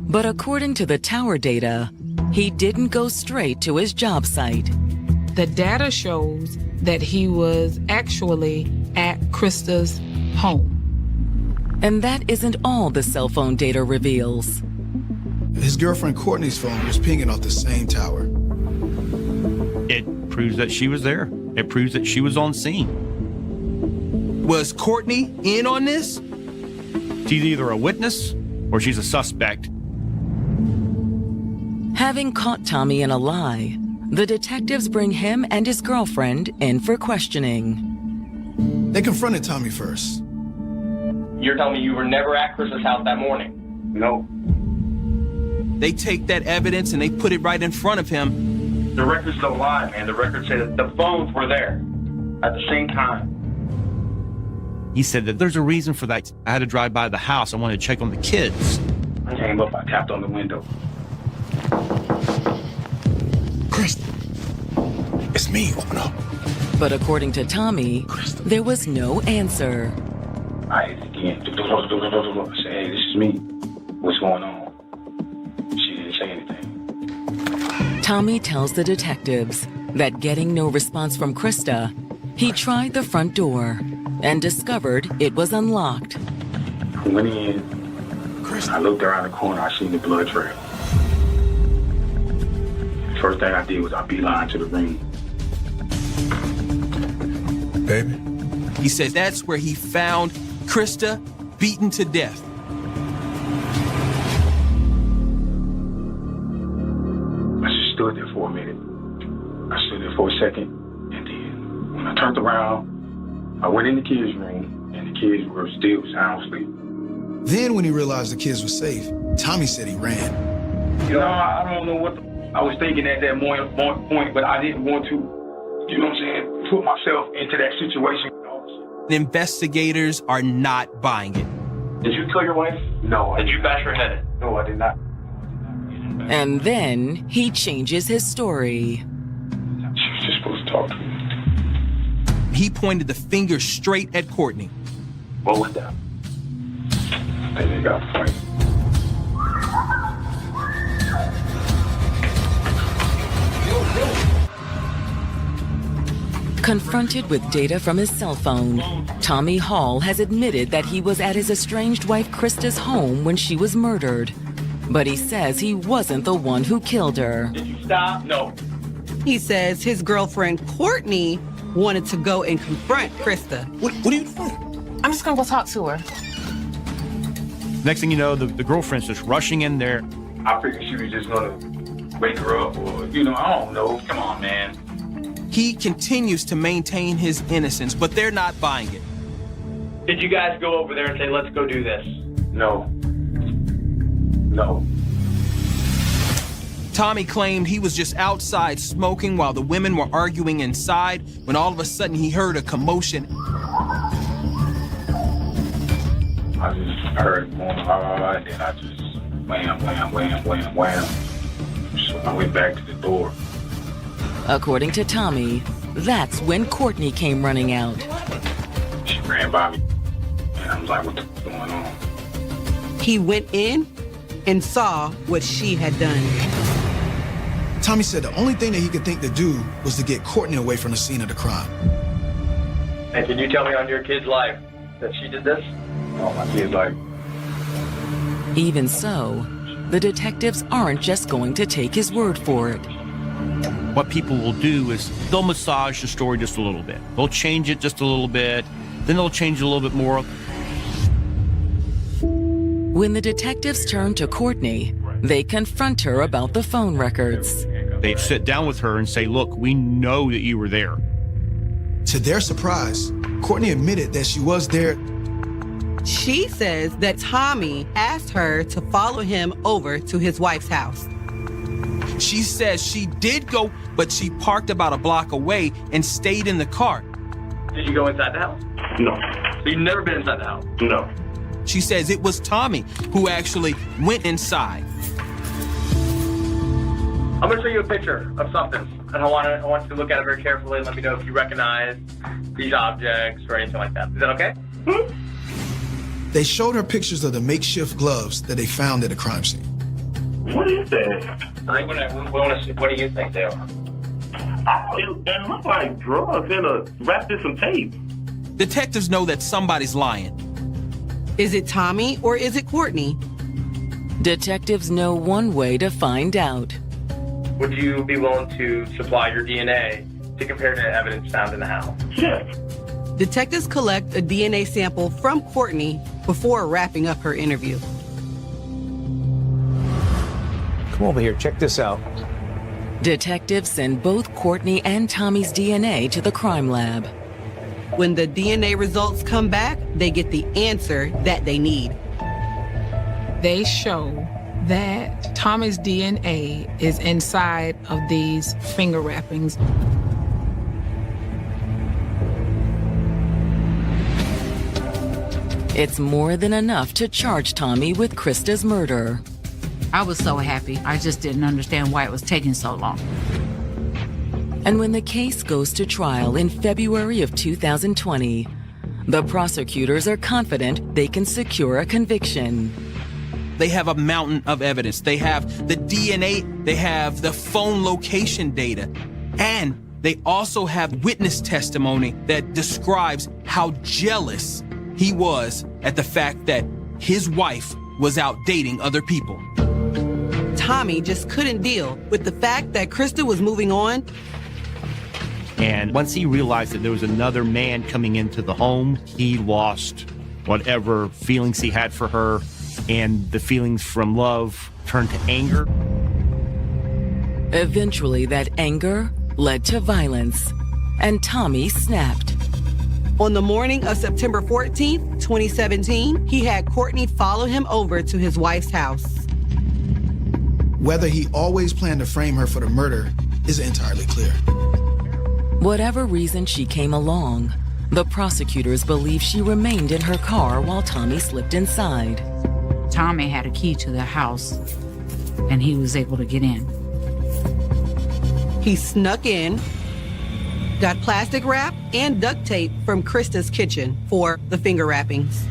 But according to the tower data, he didn't go straight to his job site. The data shows that he was actually at Krista's home. And that isn't all the cell phone data reveals. His girlfriend Courtney's phone was pinging off the same tower. It proves that she was there. It proves that she was on scene. Was Courtney in on this? She's either a witness or she's a suspect. Having caught Tommy in a lie, the detectives bring him and his girlfriend in for questioning. They confronted Tommy first. You're telling me you were never at Chris's house that morning? No. They take that evidence and they put it right in front of him. The records don't lie, man. The records say that the phones were there at the same time. He said that there's a reason for that. I had to drive by the house. I wanted to check on the kids. I came up, I tapped on the window. Krista, it's me. Open up. But according to Tommy, there was no answer. I hit again. I said, hey, this is me. What's going on? She didn't say anything. Tommy tells the detectives that getting no response from Krista, he tried the front door and discovered it was unlocked. I went in. I looked around the corner. I seen the blood trail. First thing I did was I beeline to the room. Baby? He says that's where he found Krista beaten to death. I just stood there for a minute. I stood there for a second, and then when I turned around, I went in the kids' room, and the kids were still sound asleep. Then when he realized the kids were safe, Tommy said he ran. You know, I don't know what I was thinking at that point, but I didn't want to, you know what I'm saying, put myself into that situation. Investigators are not buying it. Did you kill your wife? No. Did you bash her head? No, I did not. And then he changes his story. She was just supposed to talk to me. He pointed the finger straight at Courtney. What was that? I think they got a fight. Confronted with data from his cell phone, Tommy Hall has admitted that he was at his estranged wife Krista's home when she was murdered. But he says he wasn't the one who killed her. Did you stop? No. He says his girlfriend Courtney wanted to go and confront Krista. What are you doing? I'm just gonna go talk to her. Next thing you know, the girlfriend's just rushing in there. I figured she was just gonna wake her up or, you know, I don't know. Come on, man. He continues to maintain his innocence, but they're not buying it. Did you guys go over there and say, let's go do this? No. No. Tommy claimed he was just outside smoking while the women were arguing inside when all of a sudden he heard a commotion. I just heard more, and then I just wham, wham, wham, wham, wham. So I went back to the door. According to Tommy, that's when Courtney came running out. She ran by me, and I was like, what's going on? He went in and saw what she had done. Tommy said the only thing that he could think to do was to get Courtney away from the scene of the crime. And can you tell me on your kid's life that she did this? Oh, my kid's life. Even so, the detectives aren't just going to take his word for it. What people will do is they'll massage the story just a little bit. They'll change it just a little bit. Then they'll change it a little bit more. When the detectives turn to Courtney, they confront her about the phone records. They sit down with her and say, look, we know that you were there. To their surprise, Courtney admitted that she was there. She says that Tommy asked her to follow him over to his wife's house. She says she did go, but she parked about a block away and stayed in the car. Did you go inside the house? No. So you've never been inside the house? No. She says it was Tommy who actually went inside. I'm gonna show you a picture of something, and I want you to look at it very carefully and let me know if you recognize these objects or anything like that. Is that okay? They showed her pictures of the makeshift gloves that they found at the crime scene. What is that? What do you think they are? It looks like drugs wrapped in some tape. Detectives know that somebody's lying. Is it Tommy or is it Courtney? Detectives know one way to find out. Would you be willing to supply your DNA to compare to evidence found in the house? Yes. Detectives collect a DNA sample from Courtney before wrapping up her interview. Come over here, check this out. Detectives send both Courtney and Tommy's DNA to the crime lab. When the DNA results come back, they get the answer that they need. They show that Tommy's DNA is inside of these finger wrappings. It's more than enough to charge Tommy with Krista's murder. I was so happy. I just didn't understand why it was taking so long. And when the case goes to trial in February of 2020, the prosecutors are confident they can secure a conviction. They have a mountain of evidence. They have the DNA, they have the phone location data, and they also have witness testimony that describes how jealous he was at the fact that his wife was out dating other people. Tommy just couldn't deal with the fact that Krista was moving on. And once he realized that there was another man coming into the home, he lost whatever feelings he had for her, and the feelings from love turned to anger. Eventually, that anger led to violence, and Tommy snapped. On the morning of September 14th, 2017, he had Courtney follow him over to his wife's house. Whether he always planned to frame her for the murder isn't entirely clear. Whatever reason she came along, the prosecutors believe she remained in her car while Tommy slipped inside. Tommy had a key to the house, and he was able to get in. He snuck in, got plastic wrap and duct tape from Krista's kitchen for the finger wrappings,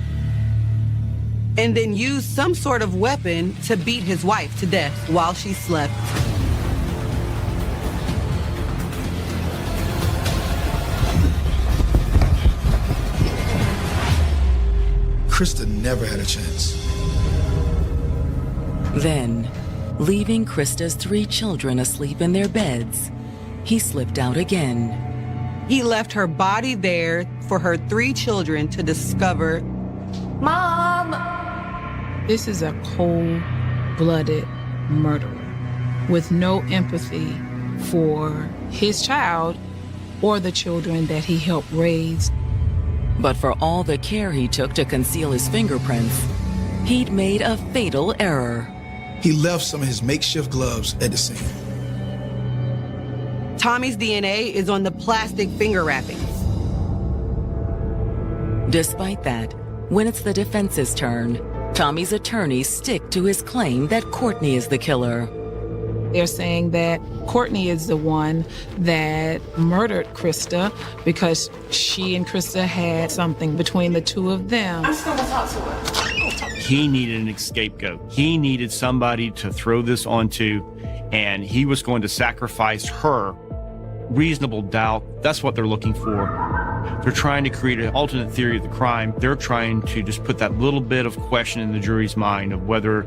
and then used some sort of weapon to beat his wife to death while she slept. Krista never had a chance. Then, leaving Krista's 3 children asleep in their beds, he slipped out again. He left her body there for her 3 children to discover. Mom! This is a cold-blooded murderer with no empathy for his child or the children that he helped raise. But for all the care he took to conceal his fingerprints, he'd made a fatal error. He left some of his makeshift gloves at the scene. Tommy's DNA is on the plastic finger wrappings. Despite that, when it's the defense's turn, Tommy's attorneys stick to his claim that Courtney is the killer. They're saying that Courtney is the one that murdered Krista because she and Krista had something between the two of them. I'm still gonna talk to her. He needed an scapegoat. He needed somebody to throw this onto, and he was going to sacrifice her. Reasonable doubt, that's what they're looking for. They're trying to create an alternate theory of the crime. They're trying to just put that little bit of question in the jury's mind of whether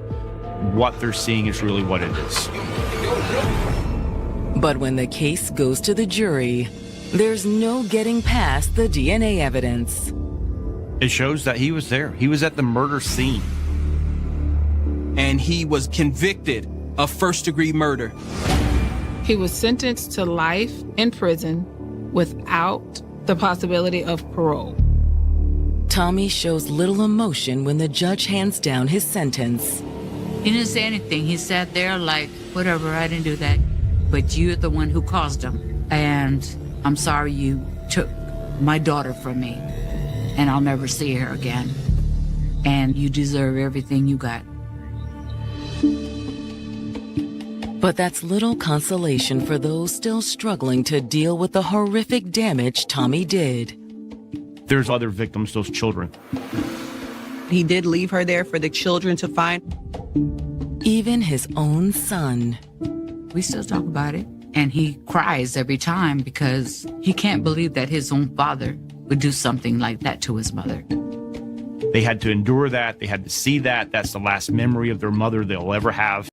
what they're seeing is really what it is. But when the case goes to the jury, there's no getting past the DNA evidence. It shows that he was there. He was at the murder scene. And he was convicted of first-degree murder. He was sentenced to life in prison without the possibility of parole. Tommy shows little emotion when the judge hands down his sentence. He didn't say anything. He sat there like, whatever, I didn't do that. But you're the one who caused them. And I'm sorry you took my daughter from me. And I'll never see her again. And you deserve everything you got. But that's little consolation for those still struggling to deal with the horrific damage Tommy did. There's other victims, those children. He did leave her there for the children to find. Even his own son. We still talk about it. And he cries every time because he can't believe that his own father would do something like that to his mother. They had to endure that. They had to see that. That's the last memory of their mother they'll ever have.